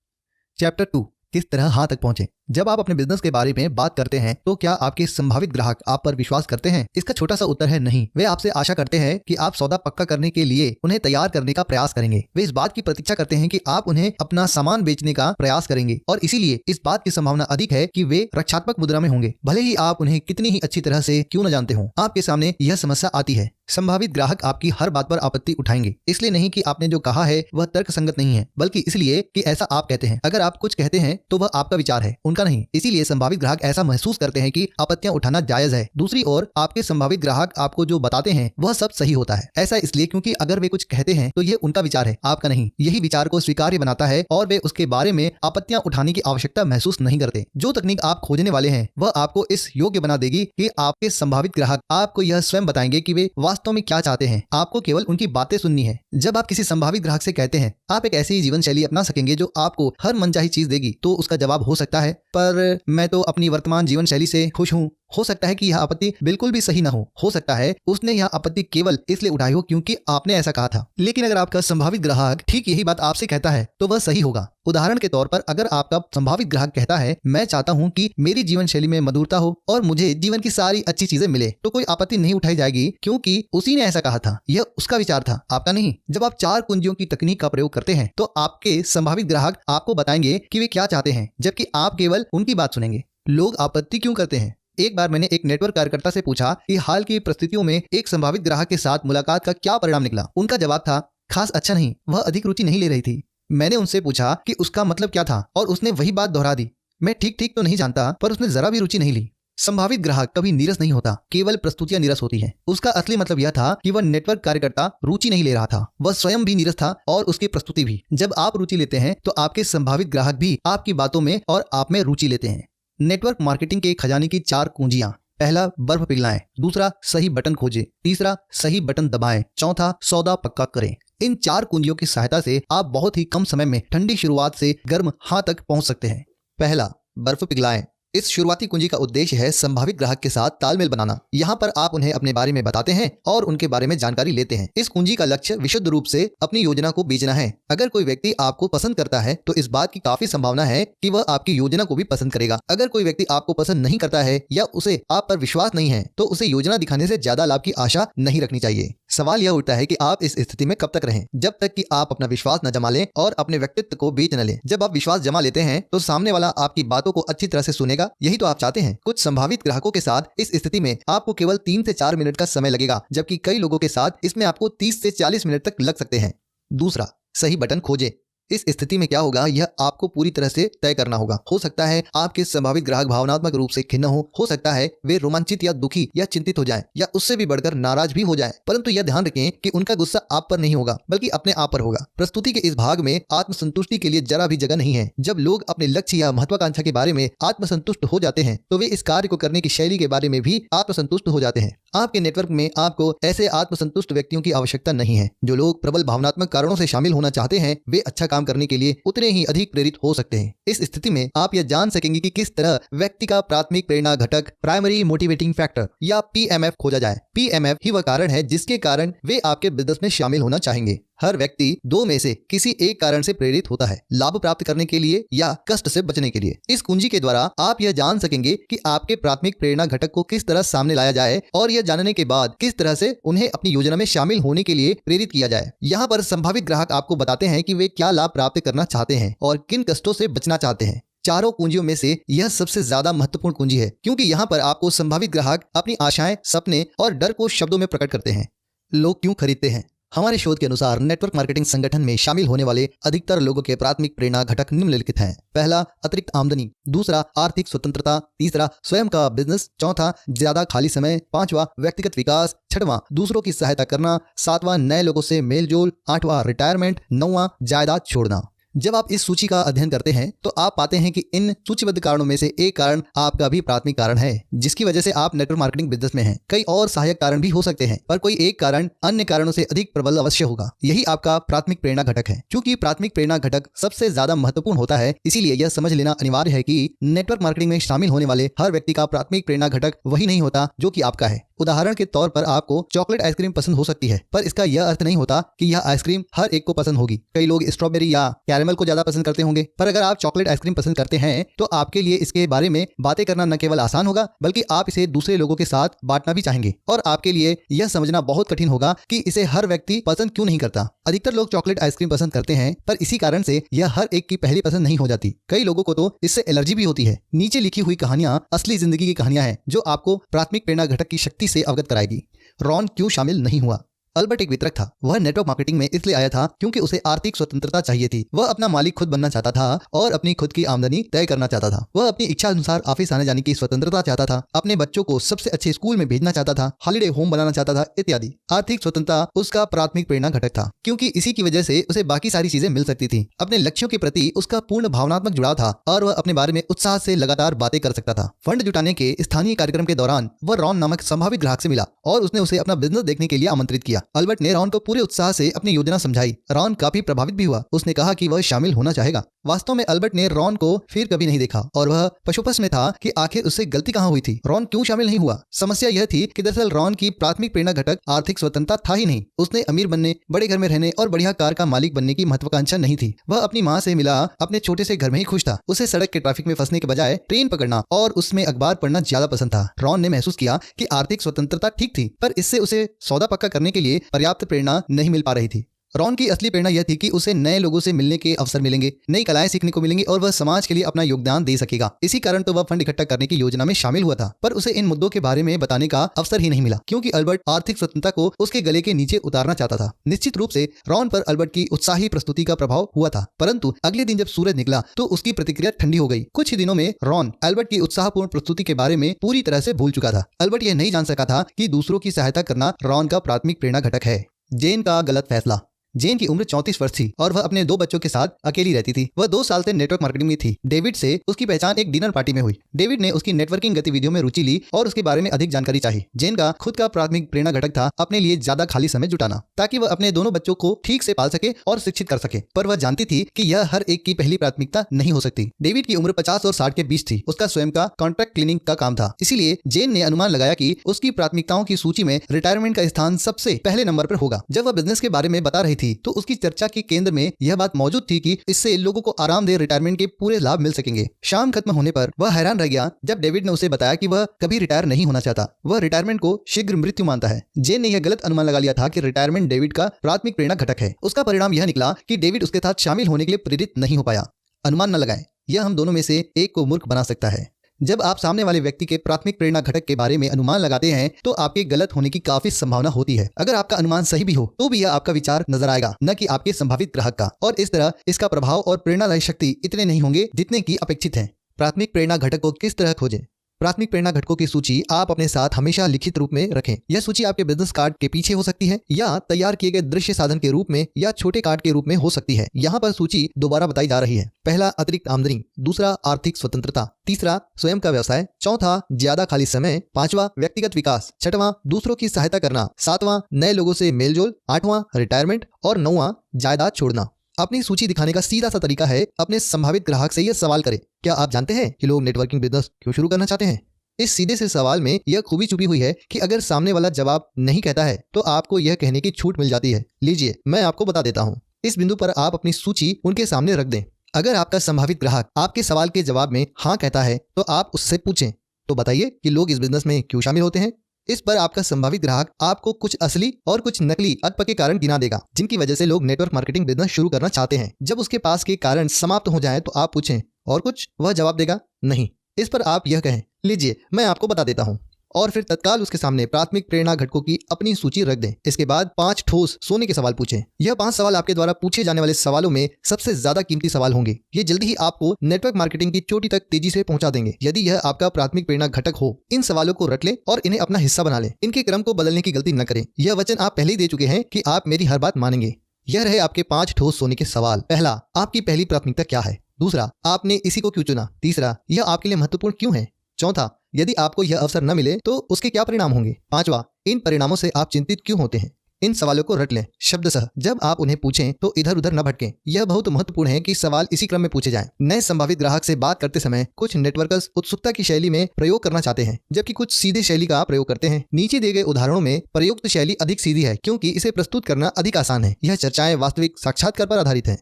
चैप्टर 2, किस तरह हाँ तक पहुंचे। जब आप अपने बिजनेस के बारे में बात करते हैं तो क्या आपके संभावित ग्राहक आप पर विश्वास करते हैं? इसका छोटा सा उत्तर है नहीं। वे आपसे आशा करते हैं कि आप सौदा पक्का करने के लिए उन्हें तैयार करने का प्रयास करेंगे। वे इस बात की प्रतीक्षा करते हैं कि आप उन्हें अपना सामान बेचने का प्रयास करेंगे और इसीलिए इस बात की संभावना अधिक है कि वे रक्षात्मक मुद्रा में होंगे, भले ही आप उन्हें कितनी ही अच्छी तरह से क्यों न जानते हो। आपके सामने यह समस्या आती है, संभावित ग्राहक आपकी हर बात पर आपत्ति उठाएंगे, इसलिए नहीं कि आपने जो कहा है वह तर्कसंगत नहीं है, बल्कि इसलिए कि ऐसा आप कहते हैं। अगर आप कुछ कहते हैं तो वह आपका विचार है, उनका नहीं। इसीलिए संभावित ग्राहक ऐसा महसूस करते हैं कि आपत्तियां उठाना जायज है। दूसरी ओर आपके संभावित ग्राहक आपको जो बताते हैं वह सब सही होता है। ऐसा इसलिए क्योंकि अगर वे कुछ कहते हैं तो ये उनका विचार है, आपका नहीं। यही विचार को स्वीकार्य बनाता है और वे उसके बारे में आपत्तियां उठाने की आवश्यकता महसूस नहीं करते। जो तकनीक आप खोजने वाले हैं वह आपको इस योग्य बना देगी कि आपके संभावित ग्राहक आपको यह स्वयं बताएंगे कि वे वास्तव में क्या चाहते हैं। आपको केवल उनकी बातें सुननी है। जब आप किसी संभावित ग्राहक से कहते हैं आप एक ऐसी जीवन शैली अपना सकेंगे जो आपको हर मनचाही चीज देगी, तो उसका जवाब हो सकता है, पर मैं तो अपनी वर्तमान जीवन शैली से खुश हूँ। हो सकता है कि यह आपत्ति बिल्कुल भी सही ना हो सकता है उसने यह आपत्ति केवल इसलिए उठाई हो क्योंकि आपने ऐसा कहा था। लेकिन अगर आपका संभावित ग्राहक ठीक यही बात आपसे कहता है तो वह सही होगा। उदाहरण के तौर पर अगर आपका संभावित ग्राहक कहता है मैं चाहता हूं कि मेरी जीवन शैली में मधुरता हो और मुझे जीवन की सारी अच्छी चीजें मिले, तो कोई आपत्ति नहीं उठाई जाएगी क्योंकि उसी ने ऐसा कहा था। यह उसका विचार था, आपका नहीं। जब आप 4 कुंजियों की तकनीक का प्रयोग करते हैं तो आपके संभावित ग्राहक आपको बताएंगे कि वे क्या चाहते हैं, जबकि आप केवल उनकी बात सुनेंगे। लोग आपत्ति क्यों करते हैं? एक बार मैंने एक नेटवर्क कार्यकर्ता से पूछा कि हाल की परिस्थितियों में एक संभावित ग्राहक के साथ मुलाकात का क्या परिणाम निकला। उनका जवाब था खास अच्छा नहीं, वह अधिक रुचि नहीं ले रही थी। मैंने उनसे पूछा कि उसका मतलब क्या था और उसने वही बात दोहरा दी। मैं ठीक ठीक तो नहीं जानता, पर उसने जरा भी रुचि नहीं ली। संभावित ग्राहक कभी नीरस नहीं होता, केवल प्रस्तुतियां नीरस होती हैं। उसका असली मतलब यह था कि वह नेटवर्क कार्यकर्ता रुचि नहीं ले रहा था, वह स्वयं भी नीरस था और उसकी प्रस्तुति भी। जब आप रुचि लेते हैं तो आपके संभावित ग्राहक भी आपकी बातों में और आप में रुचि लेते हैं। नेटवर्क मार्केटिंग के खजाने की 4 कुंजियां। पहला, बर्फ पिघलाएं। दूसरा, सही बटन खोजें। तीसरा, सही बटन दबाएं। चौथा, सौदा पक्का करें। इन 4 कुंजियों की सहायता से आप बहुत ही कम समय में ठंडी शुरुआत से गर्म हां तक पहुंच सकते हैं। पहला, बर्फ पिघलाएं। इस शुरुआती कुंजी का उद्देश्य है संभावित ग्राहक के साथ तालमेल बनाना। यहाँ पर आप उन्हें अपने बारे में बताते हैं और उनके बारे में जानकारी लेते हैं। इस कुंजी का लक्ष्य विशुद्ध रूप से अपनी योजना को बेचना है। अगर कोई व्यक्ति आपको पसंद करता है तो इस बात की काफी संभावना है कि वह आपकी योजना को भी पसंद करेगा। अगर कोई व्यक्ति आपको पसंद नहीं करता है या उसे आप पर विश्वास नहीं है तो उसे योजना दिखाने से ज्यादा लाभ की आशा नहीं रखनी चाहिए। सवाल यह उठता है कि आप इस स्थिति में कब तक रहें, जब तक कि आप अपना विश्वास न जमा लें और अपने व्यक्तित्व को बेच न लें। जब आप विश्वास जमा लेते हैं तो सामने वाला आपकी बातों को अच्छी तरह से सुनेगा। यही तो आप चाहते हैं। कुछ संभावित ग्राहकों के साथ इस स्थिति में आपको केवल 3 से 4 मिनट का समय लगेगा, जबकि कई लोगों के साथ इसमें आपको 30 से 40 मिनट तक लग सकते हैं। दूसरा, सही बटन खोजें। इस स्थिति में क्या होगा यह आपको पूरी तरह से तय करना होगा। हो सकता है आपके संभावित ग्राहक भावनात्मक रूप से खिन्न हो सकता है वे रोमांचित या दुखी या चिंतित हो जाएं या उससे भी बढ़कर नाराज भी हो जाएं। परंतु यह ध्यान रखें कि उनका गुस्सा आप पर नहीं होगा बल्कि अपने आप पर होगा। प्रस्तुति के इस भाग में आत्मसंतुष्टि के लिए जरा भी जगह नहीं है। जब लोग अपने लक्ष्य या महत्वाकांक्षा के बारे में आत्मसंतुष्ट हो जाते हैं तो वे इस कार्य को करने की शैली के बारे में भी आत्मसंतुष्ट हो जाते हैं। आपके नेटवर्क में आपको ऐसे आत्मसंतुष्ट व्यक्तियों की आवश्यकता नहीं है। जो लोग प्रबल भावनात्मक कारणों से शामिल होना चाहते हैं वे अच्छा काम करने के लिए उतने ही अधिक प्रेरित हो सकते हैं। इस स्थिति में आप यह जान सकेंगे कि किस तरह व्यक्ति का प्राथमिक प्रेरणा घटक, प्राइमरी मोटिवेटिंग फैक्टर या पीएमएफ खोजा जाए। पीएमएफ ही वह कारण है जिसके कारण वे आपके बिजनेस में शामिल होना चाहेंगे। हर व्यक्ति 2 में से किसी एक कारण से प्रेरित होता है, लाभ प्राप्त करने के लिए या कष्ट से बचने के लिए। इस कुंजी के द्वारा आप यह जान सकेंगे कि आपके प्राथमिक प्रेरणा घटक को किस तरह सामने लाया जाए और यह जानने के बाद किस तरह से उन्हें अपनी योजना में शामिल होने के लिए प्रेरित किया जाए। यहाँ पर संभावित ग्राहक आपको बताते हैं कि वे क्या लाभ प्राप्त करना चाहते हैं और किन कष्टों से बचना चाहते हैं। चारों कुंजियों में से यह सबसे ज्यादा महत्वपूर्ण कुंजी है क्योंकि यहाँ पर आपको संभावित ग्राहक अपनी आशाएं, सपने और डर को शब्दों में प्रकट करते हैं। लोग क्यों खरीदते हैं? हमारे शोध के अनुसार नेटवर्क मार्केटिंग संगठन में शामिल होने वाले अधिकतर लोगों के प्राथमिक प्रेरणा घटक निम्नलिखित हैं। पहला, अतिरिक्त आमदनी। दूसरा, आर्थिक स्वतंत्रता। तीसरा, स्वयं का बिजनेस। चौथा, ज्यादा खाली समय। पांचवा, व्यक्तिगत विकास। छठवां, दूसरों की सहायता करना। सातवां, नए लोगों से मेलजोल। आठवां, रिटायरमेंट। नौवां, जायदाद छोड़ना। जब आप इस सूची का अध्ययन करते हैं तो आप पाते हैं कि इन सूचीबद्ध कारणों में से एक कारण आपका भी प्राथमिक कारण है जिसकी वजह से आप नेटवर्क मार्केटिंग बिजनेस में हैं। कई और सहायक कारण भी हो सकते हैं पर कोई एक कारण अन्य कारणों से अधिक प्रबल अवश्य होगा। यही आपका प्राथमिक प्रेरणा घटक है। क्योंकि प्राथमिक प्रेरणा घटक सबसे ज्यादा महत्वपूर्ण होता है, इसीलिए यह समझ लेना अनिवार्य है कि नेटवर्क मार्केटिंग में शामिल होने वाले हर व्यक्ति का प्राथमिक प्रेरणा घटक वही नहीं होता जो कि आपका है। उदाहरण के तौर पर आपको चॉकलेट आइसक्रीम पसंद हो सकती है पर इसका यह अर्थ नहीं होता कि यह आइसक्रीम हर एक को पसंद होगी। कई लोग स्ट्रॉबेरी या कैरेमल को ज्यादा पसंद करते होंगे, पर अगर आप चॉकलेट आइसक्रीम पसंद करते हैं तो आपके लिए इसके बारे में बातें करना न केवल आसान होगा बल्कि आप इसे दूसरे लोगों के साथ बांटना भी चाहेंगे और आपके लिए यह समझना बहुत कठिन होगा कि इसे हर व्यक्ति पसंद क्यों नहीं करता। अधिकतर लोग चॉकलेट आइसक्रीम पसंद करते हैं पर इसी कारण से यह हर एक की पहली पसंद नहीं हो जाती। कई लोगों को तो इससे एलर्जी भी होती है। नीचे लिखी हुई कहानियां असली जिंदगी की कहानियां हैं जो आपको प्राथमिक प्रेरणा घटक की शक्ति से अवगत कराएगी। रॉन क्यों शामिल नहीं हुआ? अल्बर्ट एक वितरक था। वह नेटवर्क मार्केटिंग में इसलिए आया था क्योंकि उसे आर्थिक स्वतंत्रता चाहिए थी। वह अपना मालिक खुद बनना चाहता था और अपनी खुद की आमदनी तय करना चाहता था। वह अपनी इच्छा अनुसार ऑफिस आने जाने की स्वतंत्रता चाहता था, अपने बच्चों को सबसे अच्छे स्कूल में भेजना चाहता था, हॉलिडे होम बनाना चाहता था इत्यादि। आर्थिक स्वतंत्रता उसका प्राथमिक प्रेरणा घटक था क्योंकि इसी की वजह से उसे बाकी सारी चीजें मिल सकती थी। अपने लक्ष्यों के प्रति उसका पूर्ण भावनात्मक जुड़ाव था और वह अपने बारे में उत्साह से लगातार बातें कर सकता था। फंड जुटाने के स्थानीय कार्यक्रम के दौरान वह रॉन नामक संभावित ग्राहक से मिला और उसने उसे अपना बिजनेस देखने के लिए आमंत्रित किया। अल्बर्ट ने रॉन को पूरे उत्साह से अपनी योजना समझाई। रॉन काफी प्रभावित भी हुआ। उसने कहा कि वह शामिल होना चाहेगा। वास्तव में अल्बर्ट ने रॉन को फिर कभी नहीं देखा और वह पशुपस में था कि आखिर उससे गलती कहाँ हुई थी। रॉन क्यों शामिल नहीं हुआ? समस्या यह थी कि दरअसल रॉन की प्राथमिक प्रेरणा घटक आर्थिक स्वतंत्रता था ही नहीं। उसने अमीर बनने, बड़े घर में रहने और बढ़िया कार का मालिक बनने की महत्वाकांक्षा नहीं थी। वह अपनी माँ से मिला अपने छोटे से घर में ही खुश था। उसे सड़क के ट्रैफिक में फंसने के बजाय ट्रेन पकड़ना और उसमें अखबार पढ़ना ज्यादा पसंद था। रॉन ने महसूस किया कि आर्थिक स्वतंत्रता ठीक थी, पर इससे उसे सौदा पक्का करने के लिए पर्याप्त प्रेरणा नहीं मिल पा रही थी। रॉन की असली प्रेरणा यह थी कि उसे नए लोगों से मिलने के अवसर मिलेंगे, नई कलाएं सीखने को मिलेंगी और वह समाज के लिए अपना योगदान दे सकेगा। इसी कारण तो वह फंड इकट्ठा करने की योजना में शामिल हुआ था, पर उसे इन मुद्दों के बारे में बताने का अवसर ही नहीं मिला, क्योंकि अल्बर्ट आर्थिक स्वतंत्रता को उसके गले के नीचे उतारना चाहता था। निश्चित रूप से रॉन पर अल्बर्ट की उत्साही प्रस्तुति का प्रभाव हुआ था, परंतु अगले दिन जब सूरज निकला तो उसकी प्रतिक्रिया ठंडी हो गई। कुछ ही दिनों में रॉन अल्बर्ट की उत्साहपूर्ण प्रस्तुति के बारे में पूरी तरह से भूल चुका था। अल्बर्ट यह नहीं जान सका था कि दूसरों की सहायता करना रॉन का प्राथमिक प्रेरणा घटक है। जेन का गलत फैसला। जेन की उम्र 34 वर्ष थी और वह अपने 2 बच्चों के साथ अकेली रहती थी। वह 2 साल से नेटवर्क मार्केटिंग में थी। डेविड से उसकी पहचान एक डिनर पार्टी में हुई। डेविड ने उसकी नेटवर्किंग गतिविधियों में रुचि ली और उसके बारे में अधिक जानकारी चाहिए। जेन का खुद का प्राथमिक प्रेरणा घटक था अपने लिए ज्यादा खाली समय जुटाना, ताकि वह अपने दोनों बच्चों को ठीक से पाल सके और शिक्षित कर सके। पर वह जानती थी कि यह हर एक की पहली प्राथमिकता नहीं हो सकती। डेविड की उम्र 50 और 60 के बीच थी। उसका स्वयं का कॉन्ट्रैक्ट क्लीनिंग का काम था। इसीलिए जेन ने अनुमान लगाया कि उसकी प्राथमिकताओं की सूची में रिटायरमेंट का स्थान सबसे पहले नंबर पर होगा। जब वह बिजनेस के बारे में बता रही थी तो उसकी चर्चा के केंद्र में यह बात मौजूद थी कि इससे लोगों को आरामदेह रिटायरमेंट के पूरे लाभ मिल सकेंगे। शाम खत्म होने पर वह हैरान रह गया जब डेविड ने उसे बताया कि वह कभी रिटायर नहीं होना चाहता। वह रिटायरमेंट को शीघ्र मृत्यु मानता है। जेन ने यह गलत अनुमान लगा लिया था कि रिटायरमेंट डेविड का प्राथमिक प्रेरणा घटक है। उसका परिणाम यह निकला कि डेविड उसके साथ शामिल होने के लिए प्रेरित नहीं हो पाया। अनुमान न लगाएं, यह हम दोनों में से एक को मूर्ख बना सकता है। जब आप सामने वाले व्यक्ति के प्राथमिक प्रेरणा घटक के बारे में अनुमान लगाते हैं तो आपके गलत होने की काफी संभावना होती है। अगर आपका अनुमान सही भी हो तो भी यह आपका विचार नजर आएगा, न कि आपके संभावित ग्राहक का, और इस तरह इसका प्रभाव और प्रेरणादायी शक्ति इतने नहीं होंगे जितने की अपेक्षित है। प्राथमिक प्रेरणा घटक को किस तरह खोजें? प्राथमिक प्रेरणा घटकों की सूची आप अपने साथ हमेशा लिखित रूप में रखें। यह सूची आपके बिजनेस कार्ड के पीछे हो सकती है या तैयार किए गए दृश्य साधन के रूप में या छोटे कार्ड के रूप में हो सकती है। यहाँ पर सूची दोबारा बताई जा रही है। पहला, अतिरिक्त आमदनी। दूसरा, आर्थिक स्वतंत्रता। तीसरा, स्वयं का व्यवसाय। चौथा, ज्यादा खाली समय। पांचवा, व्यक्तिगत विकास। छठवां, दूसरों की सहायता करना। सातवां, नए लोगों से मेलजोल। आठवां, रिटायरमेंट। और नौवां, जायदाद छोड़ना। अपनी सूची दिखाने का सीधा सा तरीका है अपने संभावित ग्राहक से यह सवाल करें, क्या आप जानते हैं कि लोग नेटवर्किंग बिजनेस क्यों शुरू करना चाहते हैं? इस सीधे से सवाल में यह खूबी छुपी हुई है कि अगर सामने वाला जवाब नहीं कहता है तो आपको यह कहने की छूट मिल जाती है, लीजिए मैं आपको बता देता हूँ। इस बिंदु पर आप अपनी सूची उनके सामने रख दें। अगर आपका संभावित ग्राहक आपके सवाल के जवाब में हाँ कहता है तो आप उससे पूछें, तो बताइए कि लोग इस बिजनेस में क्यों शामिल होते हैं। इस पर आपका संभावित ग्राहक आपको कुछ असली और कुछ नकली अटपटे कारण गिना देगा जिनकी वजह से लोग नेटवर्क मार्केटिंग बिजनेस शुरू करना चाहते हैं। जब उसके पास के कारण समाप्त हो जाएं तो आप पूछें और कुछ, वह जवाब देगा नहीं। इस पर आप यह कहें, लीजिए मैं आपको बता देता हूँ, और फिर तत्काल उसके सामने प्राथमिक प्रेरणा घटकों की अपनी सूची रख दें। इसके बाद 5 ठोस सोने के सवाल पूछें। यह 5 सवाल आपके द्वारा पूछे जाने वाले सवालों में सबसे ज्यादा कीमती सवाल होंगे। ये जल्दी ही आपको नेटवर्क मार्केटिंग की चोटी तक तेजी से पहुंचा देंगे। यदि यह आपका प्राथमिक प्रेरणा घटक हो, इन सवालों को रट लें और इन्हें अपना हिस्सा बना लें। इनके क्रम को बदलने की गलती न करें। यह वचन आप पहले ही दे चुके हैं कि आप मेरी हर बात मानेंगे। यह रहे आपके 5 ठोस सोने के सवाल। पहला, आपकी पहली प्राथमिकता क्या है? दूसरा, आपने इसी को क्यों चुना? तीसरा, यह आपके लिए महत्वपूर्ण क्यों है? चौथा, यदि आपको यह अवसर न मिले तो उसके क्या परिणाम होंगे? पांचवा, इन परिणामों से आप चिंतित क्यों होते हैं? इन सवालों को रट लें शब्दशः। जब आप उन्हें पूछें तो इधर उधर न भटकें। यह बहुत महत्वपूर्ण है कि सवाल इसी क्रम में पूछे जाएं। नए संभावित ग्राहक से बात करते समय कुछ नेटवर्कर्स उत्सुकता की शैली में प्रयोग करना चाहते हैं, जबकि कुछ सीधे शैली का प्रयोग करते हैं। नीचे दिए गए उदाहरणों में प्रयुक्त शैली अधिक सीधी है क्योंकि इसे प्रस्तुत करना अधिक आसान है। यह चर्चाएं वास्तविक साक्षात्कार पर आधारित है।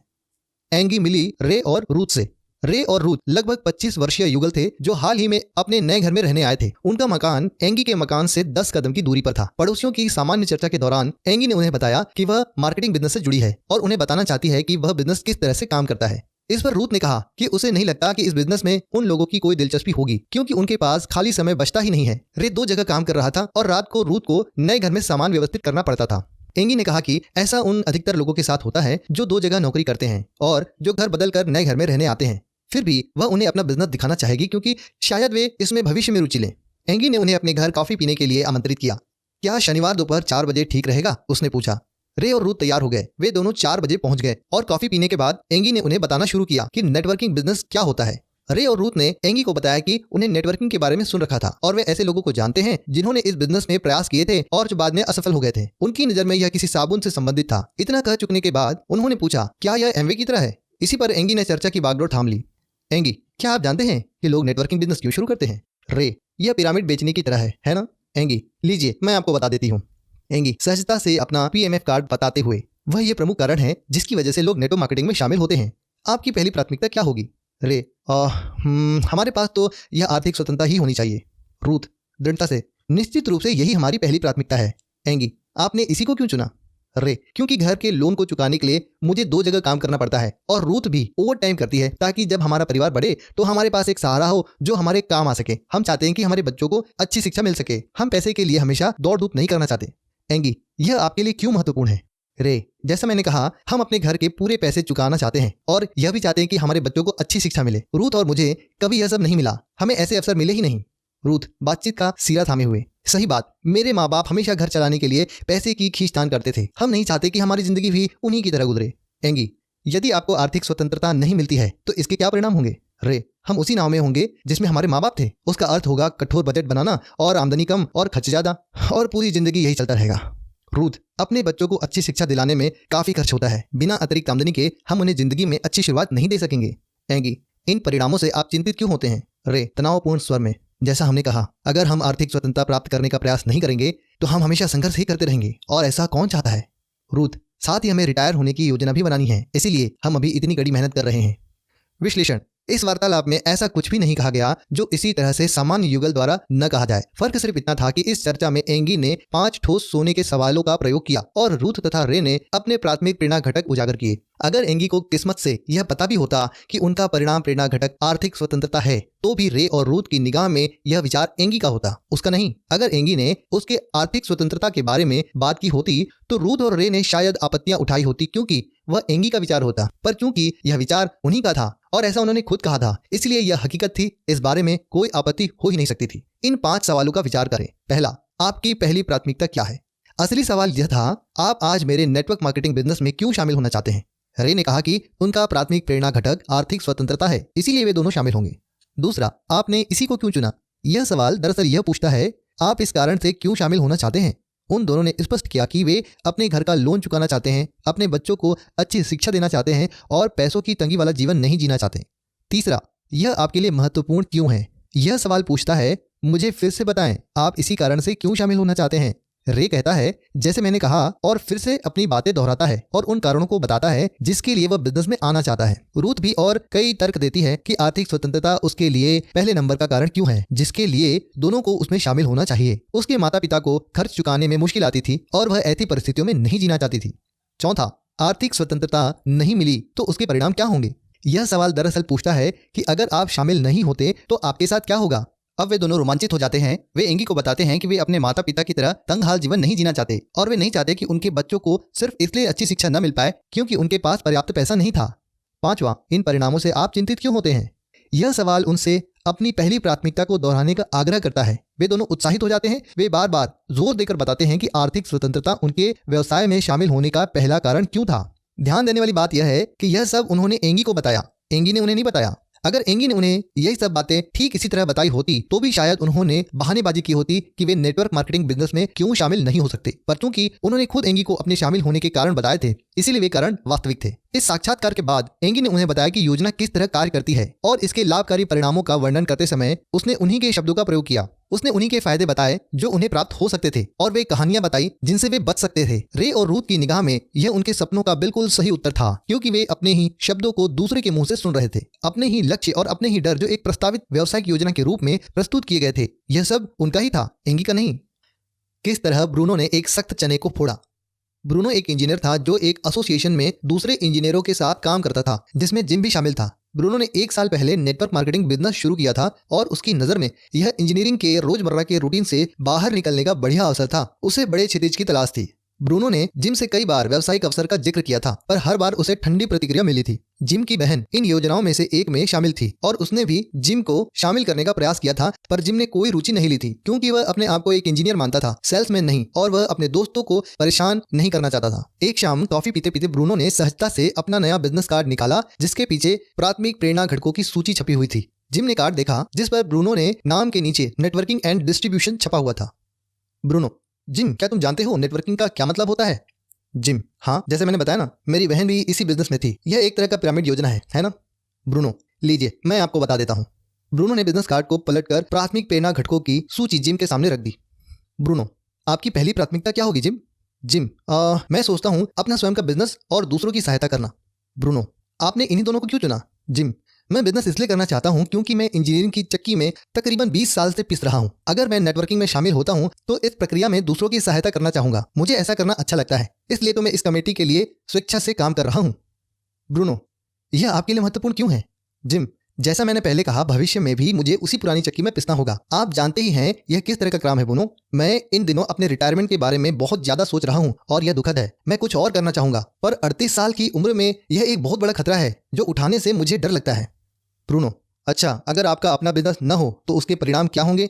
एंगी मिली रे और रूथ से। रे और रूथ लगभग 25 वर्षीय युगल थे जो हाल ही में अपने नए घर में रहने आए थे। उनका मकान एंगी के मकान से 10 कदम की दूरी पर था। पड़ोसियों की सामान्य चर्चा के दौरान एंगी ने उन्हें बताया कि वह मार्केटिंग बिजनेस से जुड़ी है और उन्हें बताना चाहती है कि वह बिजनेस किस तरह से काम करता है। इस पर रूथ ने कहा कि उसे नहीं लगता कि इस बिजनेस में उन लोगों की कोई दिलचस्पी होगी क्योंकि उनके पास खाली समय बचता ही नहीं है। रे 2 जगह काम कर रहा था और रात को रूथ को नए घर में सामान व्यवस्थित करना पड़ता था। एंगी ने कहा कि ऐसा उन अधिकतर लोगों के साथ होता है जो 2 जगह नौकरी करते हैं और जो घर बदल कर नए घर में रहने आते हैं। फिर भी वह उन्हें अपना बिजनेस दिखाना चाहेगी क्योंकि शायद वे इसमें भविष्य में रुचि लें। एंगी ने उन्हें अपने घर कॉफी पीने के लिए आमंत्रित किया। क्या शनिवार दोपहर 4 बजे ठीक रहेगा? उसने पूछा। रे और रूथ तैयार हो गए। वे दोनों 4 बजे पहुंच गए और कॉफी पीने के बाद एंगी ने उन्हें बताना शुरू किया कि नेटवर्किंग बिजनेस क्या होता है। रे और रूथ ने एंगी को बताया कि उन्हें नेटवर्किंग के बारे में सुन रखा था और वे ऐसे लोगों को जानते हैं जिन्होंने इस बिजनेस में प्रयास किए थे और जो बाद में असफल हो गए थे। उनकी नजर में यह किसी साबुन से संबंधित था। इतना कह चुकने के बाद उन्होंने पूछा, क्या यह एमवे की तरह है? इसी पर एंगी ने चर्चा की बागडोर थाम ली। एंगी, क्या आप जानते हैं कि लोग नेटवर्किंग बिजनेस क्यों शुरू करते हैं? रे, यह पिरामिड बेचने की तरह है ना? एंगी, लीजिए मैं आपको बता देती हूँ। एंगी सहजता से अपना PMF कार्ड बताते हुए, वह ये प्रमुख कारण है जिसकी वजह से लोग नेटवर्क मार्केटिंग में शामिल होते हैं। आपकी पहली प्राथमिकता क्या होगी? रे, हमारे पास तो यह आर्थिक स्वतंत्रता ही होनी चाहिए। रूथ दृढ़ता से, निश्चित रूप से यही हमारी पहली प्राथमिकता है। एंगी, आपने इसी को क्यों चुना? रे, क्योंकि घर के लोन को चुकाने के लिए मुझे 2 जगह काम करना पड़ता है और रूथ भी ओवर टाइम करती है ताकि जब हमारा परिवार बढ़े तो हमारे पास एक सहारा हो जो हमारे काम आ सके। हम चाहते हैं कि हमारे बच्चों को अच्छी शिक्षा मिल सके। हम पैसे के लिए हमेशा दौड़ धूप नहीं करना चाहते। एंगी, यह आपके लिए क्यों महत्वपूर्ण है? रे, जैसा मैंने कहा, हम अपने घर के पूरे पैसे चुकाना चाहते हैं और यह भी चाहते हैं कि हमारे बच्चों को अच्छी शिक्षा मिले। रूथ और मुझे कभी यह सब नहीं मिला, हमें ऐसे अवसर मिले ही नहीं। रूथ बातचीत का सिरा थामे हुए, सही बात, मेरे माँ बाप हमेशा घर चलाने के लिए पैसे की खींचतान करते थे। हम नहीं चाहते कि हमारी जिंदगी भी उन्हीं की तरह गुजरे। एंगी, यदि आपको आर्थिक स्वतंत्रता नहीं मिलती है तो इसके क्या परिणाम होंगे? रे, हम उसी नाव में होंगे जिसमें हमारे माँ बाप थे। उसका अर्थ होगा कठोर बजट बनाना और आमदनी कम और खर्च ज्यादा, और पूरी जिंदगी यही चलता रहेगा। रूथ, अपने बच्चों को अच्छी शिक्षा दिलाने में काफी खर्च होता है। बिना अतिरिक्त आमदनी के हम उन्हें जिंदगी में अच्छी शुरुआत नहीं दे सकेंगे। एंगी, इन परिणामों से आप चिंतित क्यों होते हैं? रे, तनावपूर्ण स्वर में, जैसा हमने कहा, अगर हम आर्थिक स्वतंत्रता प्राप्त करने का प्रयास नहीं करेंगे तो हम हमेशा संघर्ष ही करते रहेंगे और ऐसा कौन चाहता है? रूथ, साथ ही हमें रिटायर होने की योजना भी बनानी है, इसीलिए हम अभी इतनी कड़ी मेहनत कर रहे हैं। विश्लेषण, इस वार्तालाप में ऐसा कुछ भी नहीं कहा गया जो इसी तरह से सामान्य युगल द्वारा न कहा जाए। फर्क सिर्फ इतना था कि इस चर्चा में एंगी ने 5 ठोस सोने के सवालों का प्रयोग किया और रूथ तथा रे ने अपने प्राथमिक प्रेरणा घटक उजागर किए। अगर एंगी को किस्मत से यह पता भी होता कि उनका परिणाम प्रेरणा घटक आर्थिक स्वतंत्रता है तो भी रे और रूथ की निगाह में यह विचार एंगी का होता, उसका नहीं। अगर एंगी ने उसके आर्थिक स्वतंत्रता के बारे में बात की होती तो रूथ और रे ने शायद आपत्तियां उठाई होती क्योंकि वह एंगी का विचार होता, पर क्योंकि यह विचार उन्हीं का था और ऐसा उन्होंने खुद कहा था, इसलिए यह हकीकत थी, इस बारे में कोई आपत्ति हो ही नहीं सकती थी। इन 5 सवालों का विचार करें। पहला, आपकी पहली प्राथमिकता क्या है? असली सवाल यह था, आप आज मेरे नेटवर्क मार्केटिंग बिजनेस में क्यों शामिल होना चाहते हैं? रे ने कहा कि उनका प्राथमिक प्रेरणा घटक आर्थिक स्वतंत्रता है, इसीलिए वे दोनों शामिल होंगे। दूसरा, आपने इसी को क्यों चुना? यह सवाल दरअसल यह पूछता है, आप इस कारण से क्यों शामिल होना चाहते हैं? उन दोनों ने स्पष्ट किया कि वे अपने घर का लोन चुकाना चाहते हैं, अपने बच्चों को अच्छी शिक्षा देना चाहते हैं और पैसों की तंगी वाला जीवन नहीं जीना चाहते। तीसरा, यह आपके लिए महत्वपूर्ण क्यों है? यह सवाल पूछता है, मुझे फिर से बताएं, आप इसी कारण से क्यों शामिल होना चाहते हैं? रे कहता है, जैसे मैंने कहा, और फिर से अपनी बातें दोहराता है और उन कारणों को बताता है जिसके लिए वह बिजनेस में आना चाहता है। रूथ भी और कई तर्क देती है कि आर्थिक स्वतंत्रता उसके लिए पहले नंबर का कारण क्यों है, जिसके लिए दोनों को उसमें शामिल होना चाहिए। उसके माता पिता को खर्च चुकाने में मुश्किल आती थी और वह ऐसी परिस्थितियों में नहीं जीना चाहती थी। चौथा, आर्थिक स्वतंत्रता नहीं मिली तो उसके परिणाम क्या होंगे? यह सवाल दरअसल पूछता है कि अगर आप शामिल नहीं होते तो आपके साथ क्या होगा? अब वे दोनों रोमांचित हो जाते हैं। वे एंगी को बताते हैं कि वे अपने माता पिता की तरह तंगहाल जीवन नहीं जीना चाहते और वे नहीं चाहते कि उनके बच्चों को सिर्फ इसलिए अच्छी शिक्षा न मिल पाए क्योंकि उनके पास पर्याप्त पैसा नहीं था। पांचवा, इन परिणामों से आप चिंतित क्यों होते हैं? यह सवाल उनसे अपनी पहली प्राथमिकता को दोहराने का आग्रह करता है। वे दोनों उत्साहित हो जाते हैं। वे बार बार जोर देकर बताते हैं कि आर्थिक स्वतंत्रता उनके व्यवसाय में शामिल होने का पहला कारण क्यों था। ध्यान देने वाली बात यह है कि यह सब उन्होंने एंगी को बताया, एंगी ने उन्हें नहीं बताया। अगर एंगी ने उन्हें यही सब बातें ठीक इसी तरह बताई होती तो भी शायद उन्होंने बहानेबाजी की होती कि वे नेटवर्क मार्केटिंग बिजनेस में क्यों शामिल नहीं हो सकते, पर क्योंकि उन्होंने खुद एंगी को अपने शामिल होने के कारण बताए थे, इसीलिए वे कारण वास्तविक थे। इस साक्षात्कार के बाद एंगी ने उन्हें बताया कि योजना किस तरह कार्य करती है और इसके लाभकारी परिणामों का वर्णन करते समय उसने उन्हीं के शब्दों का प्रयोग किया। उसने उन्हीं के फायदे बताए जो उन्हें प्राप्त हो सकते थे और वे कहानियां बताई जिनसे वे बच सकते थे। रे और रूथ की निगाह में यह उनके सपनों का बिल्कुल सही उत्तर था क्योंकि वे अपने ही शब्दों को दूसरे के मुंह से सुन रहे थे। अपने ही लक्ष्य और अपने ही डर जो एक प्रस्तावित व्यावसायिक योजना के रूप में प्रस्तुत किए गए थे, यह सब उनका ही था, एंगी का नहीं। किस तरह ब्रूनो ने एक सख्त चने को फोड़ा। ब्रूनो एक इंजीनियर था जो एक एसोसिएशन में दूसरे इंजीनियरों के साथ काम करता था जिसमें जिम भी शामिल था। ब्रूनो ने 1 साल पहले नेटवर्क मार्केटिंग बिजनेस शुरू किया था और उसकी नजर में यह इंजीनियरिंग के रोजमर्रा के रूटीन से बाहर निकलने का बढ़िया अवसर था। उसे बड़े क्षितिज की तलाश थी। ब्रूनो ने जिम से कई बार व्यावसायिक अवसर का जिक्र किया था पर हर बार उसे ठंडी प्रतिक्रिया मिली थी। जिम की बहन इन योजनाओं में से एक में शामिल थी और उसने भी जिम को शामिल करने का प्रयास किया था पर जिम ने कोई रुचि नहीं ली थी क्योंकि वह अपने आप को एक इंजीनियर मानता था, सेल्समैन नहीं, और वह अपने दोस्तों को परेशान नहीं करना चाहता था। एक शाम कॉफी पीते पीते ब्रूनो ने सहजता से अपना नया बिजनेस कार्ड निकाला जिसके पीछे प्राथमिक प्रेरणा घटकों की सूची छपी हुई थी। जिम ने कार्ड देखा जिस पर ब्रूनो ने नाम के नीचे नेटवर्किंग एंड डिस्ट्रीब्यूशन छपा हुआ था। ब्रूनो, जिम, क्या तुम जानते हो नेटवर्किंग का क्या मतलब होता है? जिम, हाँ, जैसे मैंने बताया ना, मेरी बहन भी इसी बिजनेस में थी। यह एक तरह का पिरामिड योजना है ना? ब्रूनो, लीजिए मैं आपको बता देता हूँ। ब्रूनो ने बिजनेस कार्ड को पलटकर प्राथमिक प्रेरणा घटकों की सूची जिम के सामने रख दी। ब्रूनो, आपकी पहली प्राथमिकता क्या होगी जिम? जिम, मैं सोचता हूँ अपना स्वयं का बिजनेस और दूसरों की सहायता करना। ब्रूनो, आपने इन्हीं दोनों को क्यों चुना? जिम, मैं बिजनेस इसलिए करना चाहता हूं क्योंकि मैं इंजीनियरिंग की चक्की में तकरीबन 20 साल से पिस रहा हूं। अगर मैं नेटवर्किंग में शामिल होता हूं तो इस प्रक्रिया में दूसरों की सहायता करना चाहूंगा। मुझे ऐसा करना अच्छा लगता है, इसलिए तो मैं इस कमेटी के लिए स्वेच्छा से काम कर रहा हूं। ब्रूनो, यह आपके लिए महत्वपूर्ण क्यों है? जिम, जैसा मैंने पहले कहा, भविष्य में भी मुझे उसी पुरानी चक्की में पिसना होगा। आप जानते ही हैं यह किस तरह का काम है ब्रूनो। मैं इन दिनों अपने रिटायरमेंट के बारे में बहुत ज्यादा सोच रहा हूं और यह दुखद है। मैं कुछ और करना चाहूंगा, पर 38 साल की उम्र में यह एक बहुत बड़ा खतरा है जो उठाने से मुझे डर लगता है। ब्रूनो, अच्छा, अगर आपका अपना बिजनेस न हो तो उसके परिणाम क्या होंगे?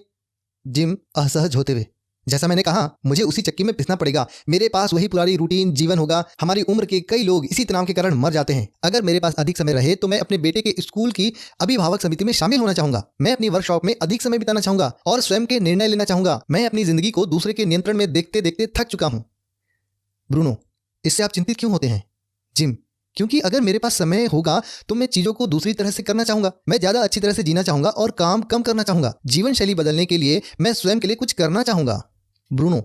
जिम, असहज होते हुए, जैसा मैंने कहा, मुझे उसी चक्की में पिसना पड़ेगा। मेरे पास वही पुरानी रूटीन जीवन होगा। हमारी उम्र के कई लोग इसी तनाव के कारण मर जाते हैं। अगर मेरे पास अधिक समय रहे तो मैं अपने बेटे के स्कूल की अभिभावक समिति में शामिल होना चाहूंगा। मैं अपनी वर्कशॉप में अधिक समय बिताना चाहूंगा और स्वयं के निर्णय लेना चाहूंगा। मैं अपनी जिंदगी को दूसरे के नियंत्रण में देखते देखते थक चुका हूं। ब्रूनो, इससे आप चिंतित क्यों होते हैं? जिम, क्योंकि अगर मेरे पास समय होगा तो मैं चीजों को दूसरी तरह से करना चाहूंगा। मैं ज्यादा अच्छी तरह से जीना चाहूंगा और काम कम करना चाहूंगा। जीवन शैली बदलने के लिए मैं स्वयं के लिए कुछ करना चाहूंगा। ब्रूनो,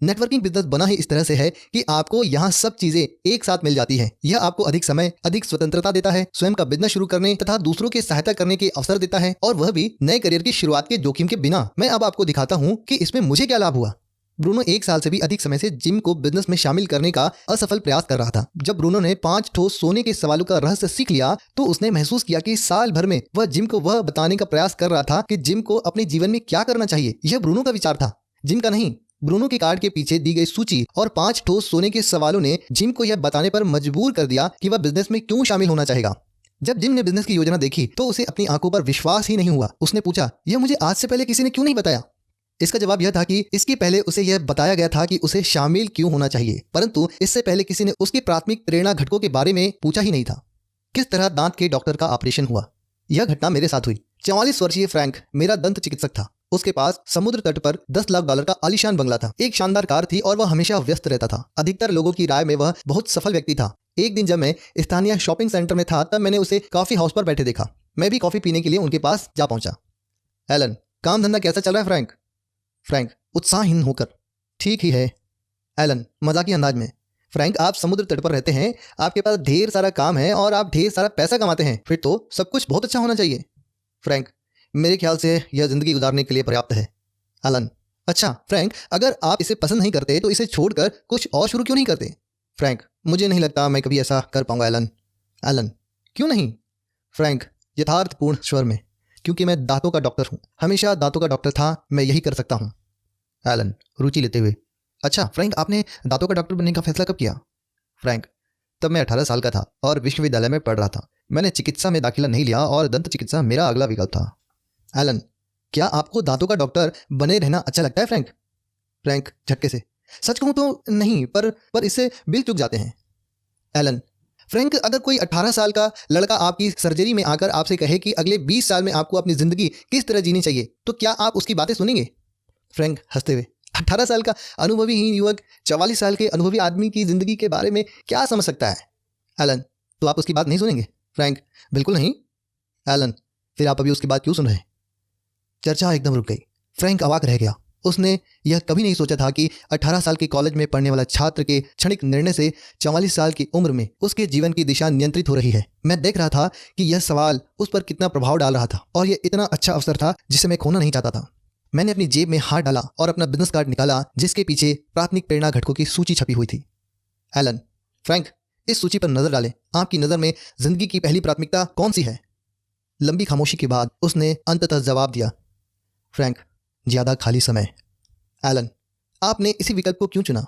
नेटवर्किंग बिजनेस बना ही इस तरह से है कि आपको यहाँ सब चीजें एक साथ मिल जाती है। यह आपको अधिक समय, अधिक स्वतंत्रता देता है, स्वयं का बिजनेस शुरू करने तथा दूसरों की सहायता करने के अवसर देता है, और वह भी नए करियर की शुरुआत के जोखिम के बिना। मैं अब आपको दिखाता हूँ कि इसमें मुझे क्या लाभ हुआ। ब्रूनो 1 साल से भी अधिक समय से जिम को बिजनेस में शामिल करने का असफल प्रयास कर रहा था। जब ब्रूनो ने 5 ठोस सोने के सवालों का रहस्य सीख लिया तो उसने महसूस किया कि साल भर में वह जिम को वह बताने का प्रयास कर रहा था कि जिम को अपने जीवन में क्या करना चाहिए। यह ब्रूनो का विचार था, जिम का नहीं। ब्रूनो के कार्ड के पीछे दी गई सूची और 5 ठोस सोने के सवालों ने जिम को यह बताने पर मजबूर कर दिया कि वह बिजनेस में क्यों शामिल होना चाहेगा। जब जिम ने बिजनेस की योजना देखी तो उसे अपनी आंखों पर विश्वास ही नहीं हुआ। उसने पूछा, यह मुझे आज से पहले किसी ने क्यों नहीं बताया? इसका जवाब यह था कि इसके पहले उसे यह बताया गया था कि उसे शामिल क्यों होना चाहिए, परंतु इससे पहले किसी ने उसकी प्राथमिक प्रेरणा घटकों के बारे में पूछा ही नहीं था। किस तरह दांत के डॉक्टर का ऑपरेशन हुआ? यह घटना मेरे साथ हुई। 44 वर्षीय फ्रैंक मेरा दंत चिकित्सक था। उसके पास समुद्र तट पर $10 लाख का आलीशान बंगला था, एक शानदार कार थी और वह हमेशा व्यस्त रहता था। अधिकतर लोगों की राय में वह बहुत सफल व्यक्ति था। एक दिन जब मैं स्थानीय शॉपिंग सेंटर में था तब मैंने उसे कॉफी हाउस पर बैठे देखा। मैं भी कॉफी पीने के लिए उनके पास जा पहुंचा। एलन, काम धंधा कैसा चल रहा है फ्रैंक? फ्रैंक उत्साहहीन होकर, ठीक ही है। एलन मजाकी अंदाज में, फ्रैंक आप समुद्र तट पर रहते हैं, आपके पास ढेर सारा काम है और आप ढेर सारा पैसा कमाते हैं, फिर तो सब कुछ बहुत अच्छा होना चाहिए। फ्रैंक, मेरे ख्याल से यह जिंदगी गुजारने के लिए पर्याप्त है। एलन, अच्छा फ्रैंक, अगर आप इसे पसंद नहीं करते तो इसे छोड़कर कुछ और शुरू क्यों नहीं करते? फ्रैंक, मुझे नहीं लगता मैं कभी ऐसा कर पाऊंगा एलन। एलन, क्यों नहीं? फ्रैंक यथार्थपूर्ण स्वर में, क्योंकि मैं दांतों का डॉक्टर हूं, हमेशा दांतों का डॉक्टर था, मैं यही कर सकता हूं। एलन रुचि लेते हुए, अच्छा फ्रैंक, आपने दांतों का डॉक्टर बनने का फैसला कब किया? फ्रैंक, तब मैं 18 साल का था और विश्वविद्यालय में पढ़ रहा था। मैंने चिकित्सा में दाखिला नहीं लिया और दंत चिकित्सा मेरा अगला विकल्प था। एलन, क्या आपको दांतों का डॉक्टर बने रहना अच्छा लगता है फ्रैंक? फ्रैंक झटके से, सच कहूं तो नहीं, पर इससे बिल चुक जाते हैं। एलन, फ्रैंक, अगर कोई 18 साल का लड़का आपकी सर्जरी में आकर आपसे कहे कि अगले 20 साल में आपको अपनी जिंदगी किस तरह जीनी चाहिए, तो क्या आप उसकी बातें सुनेंगे? फ्रैंक हंसते हुए, 18 साल का अनुभवीहीन युवक 44 साल के अनुभवी आदमी की जिंदगी के बारे में क्या समझ सकता है? एलन, तो आप उसकी बात नहीं सुनेंगे? फ्रैंक, बिल्कुल नहीं। एलन, फिर आप अभी उसकी बात क्यों सुन रहे हैं? चर्चा एकदम रुक गई। फ्रैंक अवाक रह गया। उसने यह कभी नहीं सोचा था कि 18 साल के कॉलेज में पढ़ने वाला छात्र के क्षणिक निर्णय से 44 साल की उम्र में उसके जीवन की दिशा नियंत्रित हो रही है। मैं देख रहा था कि यह सवाल उस पर कितना प्रभाव डाल रहा था और यह इतना अच्छा अवसर था जिसे मैं खोना नहीं चाहता था। मैंने अपनी जेब में हाथ डाला और अपना बिजनेस कार्ड निकाला जिसके पीछे प्राथमिक प्रेरणा घटकों की सूची छपी हुई थी। एलन, फ्रैंक, इस सूची पर नजर डालें। आपकी नजर में जिंदगी की पहली प्राथमिकता कौन सी है? लंबी खामोशी के बाद उसने अंततः जवाब दिया, फ्रैंक, ज्यादा खाली समय। एलन, आपने इसी विकल्प को क्यों चुना?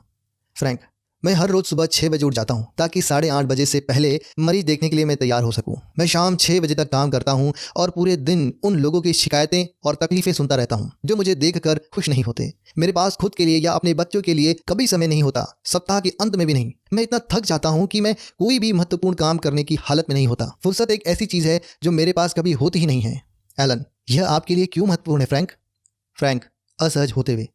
फ्रैंक, मैं हर रोज सुबह 6 बजे उठ जाता हूं ताकि 8:30 बजे से पहले मरीज देखने के लिए मैं तैयार हो सकूं। मैं शाम 6 बजे तक काम करता हूं और पूरे दिन उन लोगों की शिकायतें और तकलीफें सुनता रहता हूं जो मुझे देखकर खुश नहीं होते। मेरे पास खुद के लिए या अपने बच्चों के लिए कभी समय नहीं होता, सप्ताह के अंत में भी नहीं। मैं इतना थक जाता हूं कि मैं कोई भी महत्वपूर्ण काम करने की हालत में नहीं होता। फुर्सत एक ऐसी चीज है जो मेरे पास कभी होती ही नहीं है। एलन, यह आपके लिए क्यों महत्वपूर्ण है फ्रैंक? फ्रैंक असहज होते हुए,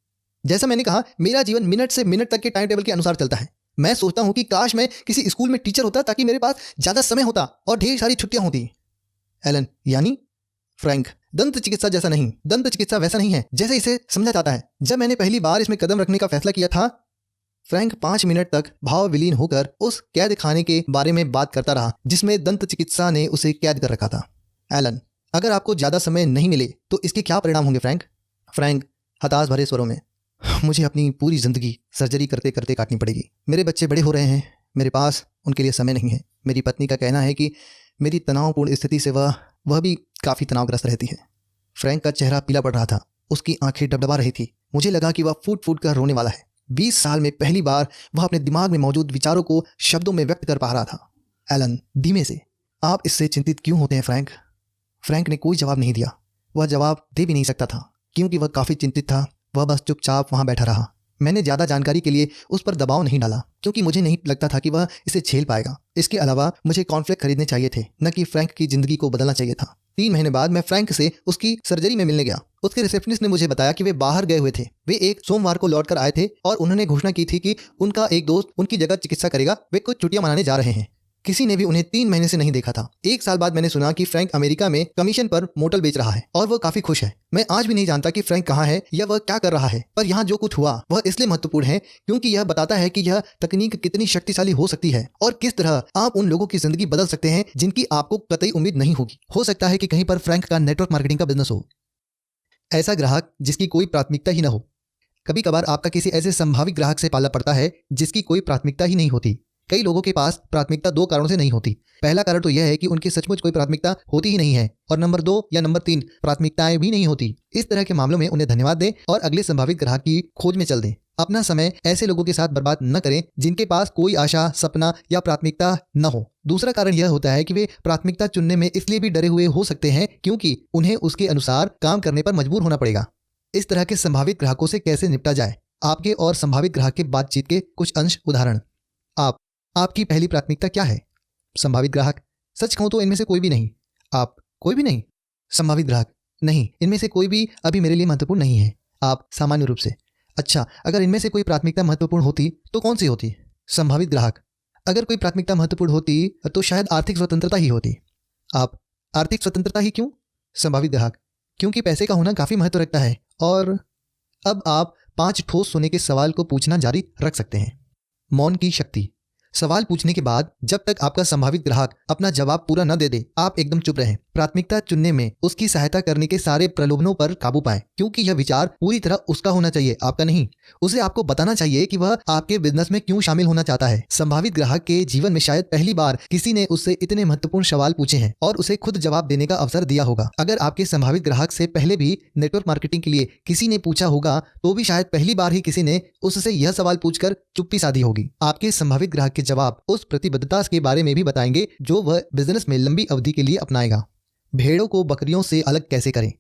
जैसा मैंने कहा, मेरा जीवन मिनट से मिनट तक के टाइम टेबल के अनुसार चलता है। मैं सोचता हूँ कि काश मैं किसी स्कूल में टीचर होता ताकि मेरे पास ज्यादा समय होता और ढेर सारी छुट्टियां होती। एलन, यानी? फ्रैंक, दंत चिकित्सा जैसा नहीं। दंत चिकित्सा वैसा नहीं है जैसे इसे समझा जाता है। जब मैंने पहली बार इसमें कदम रखने का फैसला किया था, फ्रैंक 5 मिनट तक भाव विलीन होकर उस कैद खाने के बारे में बात करता रहा जिसमें दंत चिकित्सा ने उसे कैद कर रखा था। एलन, अगर आपको ज्यादा समय नहीं मिले तो इसके क्या परिणाम होंगे फ्रैंक? फ्रैंक हताश भरे स्वरों में, मुझे अपनी पूरी जिंदगी सर्जरी करते करते काटनी पड़ेगी। मेरे बच्चे बड़े हो रहे हैं, मेरे पास उनके लिए समय नहीं है। मेरी पत्नी का कहना है कि मेरी तनावपूर्ण स्थिति से वह भी काफ़ी तनावग्रस्त रहती है। फ्रैंक का चेहरा पीला पड़ रहा था, उसकी आंखें डबडबा रही थी। मुझे लगा कि वह फूट फूट कर रोने वाला है। 20 साल में पहली बार वह अपने दिमाग में मौजूद विचारों को शब्दों में व्यक्त कर पा रहा था। एलन धीमे से, आप इससे चिंतित क्यों होते हैं फ्रैंक? फ्रैंक ने कोई जवाब नहीं दिया। वह जवाब दे भी नहीं सकता था क्योंकि वह काफ़ी चिंतित था। वह बस चुपचाप वहां बैठा रहा। मैंने ज़्यादा जानकारी के लिए उस पर दबाव नहीं डाला क्योंकि मुझे नहीं लगता था कि वह इसे झेल पाएगा। इसके अलावा मुझे कॉर्नफ्लेक्स खरीदने चाहिए थे, न कि फ्रैंक की जिंदगी को बदलना चाहिए था। 3 महीने बाद मैं फ्रैंक से उसकी सर्जरी में मिलने गया। उसके रिसेप्शनिस्ट ने मुझे बताया कि वे बाहर गए हुए थे। वे एक सोमवार को लौट कर आए थे और उन्होंने घोषणा की थी कि उनका एक दोस्त उनकी जगह चिकित्सा करेगा। वे कुछ छुट्टियां मनाने जा रहे हैं। किसी ने भी उन्हें 3 महीने से नहीं देखा था। 1 साल बाद मैंने सुना कि फ्रैंक अमेरिका में कमीशन पर मोटल बेच रहा है और वह काफी खुश है। मैं आज भी नहीं जानता कि फ्रैंक कहाँ है या वह क्या कर रहा है, पर यहाँ जो कुछ हुआ वह इसलिए महत्वपूर्ण है क्योंकि यह बताता है कि यह तकनीक कितनी शक्तिशाली हो सकती है और किस तरह आप उन लोगों की जिंदगी बदल सकते हैं जिनकी आपको कतई उम्मीद नहीं होगी। हो सकता है कि कहीं पर फ्रैंक का नेटवर्क मार्केटिंग का बिजनेस हो, ऐसा ग्राहक जिसकी कोई प्राथमिकता ही न हो। कभी कभार आपका किसी ऐसे संभावित ग्राहक से पाला पड़ता है जिसकी कोई प्राथमिकता ही नहीं होती। कई लोगों के पास प्राथमिकता 2 कारणों से नहीं होती। पहला कारण तो यह है कि उनकी सचमुच कोई प्राथमिकता होती ही नहीं है, और नंबर 2 या नंबर 3 प्राथमिकताएं भी नहीं होती। इस तरह के मामलों में उन्हें धन्यवाद दें और अगले संभावित ग्राहक की खोज में चल दें। अपना समय ऐसे लोगों के साथ बर्बाद न करें जिनके पास कोई आशा, सपना या प्राथमिकता न हो। दूसरा कारण यह होता है कि वे प्राथमिकता चुनने में इसलिए भी डरे हुए हो सकते हैं क्योंकि उन्हें उसके अनुसार काम करने पर मजबूर होना पड़ेगा। इस तरह के संभावित ग्राहकों से कैसे निपटा जाए? आपके और संभावित ग्राहक के बातचीत के कुछ अंश उदाहरण। आपकी पहली प्राथमिकता क्या है? संभावित ग्राहक, सच कहूं तो इनमें से कोई भी नहीं। आप, कोई भी नहीं? संभावित ग्राहक, नहीं, इनमें से कोई भी अभी मेरे लिए महत्वपूर्ण नहीं है। आप, सामान्य रूप से। अच्छा, अगर इनमें से कोई प्राथमिकता महत्वपूर्ण होती तो कौन सी होती? संभावित ग्राहक, अगर कोई प्राथमिकता महत्वपूर्ण होती तो शायद आर्थिक स्वतंत्रता ही होती। आप, आर्थिक स्वतंत्रता ही क्यों? संभावित ग्राहक, क्योंकि पैसे का होना काफी महत्व रखता है। और अब आप 5 ठोस सोने के सवाल को पूछना जारी रख सकते हैं। मौन की शक्ति। सवाल पूछने के बाद जब तक आपका संभावित ग्राहक अपना जवाब पूरा न दे दे, आप एकदम चुप रहें। प्राथमिकता चुनने में उसकी सहायता करने के सारे प्रलोभनों पर काबू पाएं, क्योंकि यह विचार पूरी तरह उसका होना चाहिए, आपका नहीं। उसे आपको बताना चाहिए कि वह आपके बिजनेस में क्यों शामिल होना चाहता है। संभावित ग्राहक के जीवन में शायद पहली बार किसी ने उससे इतने महत्वपूर्ण सवाल पूछे हैं और उसे खुद जवाब देने का अवसर दिया होगा। अगर आपके संभावित ग्राहक से पहले भी नेटवर्क मार्केटिंग के लिए किसी ने पूछा होगा तो भी शायद पहली बार ही किसी ने उससे यह सवाल पूछकर चुप्पी साधी होगी। आपके संभावित ग्राहक के जवाब उस प्रतिबद्धता के बारे में भी बताएंगे जो वह बिजनेस में लंबी अवधि के लिए अपनाएगा। भेड़ों को बकरियों से अलग कैसे करें?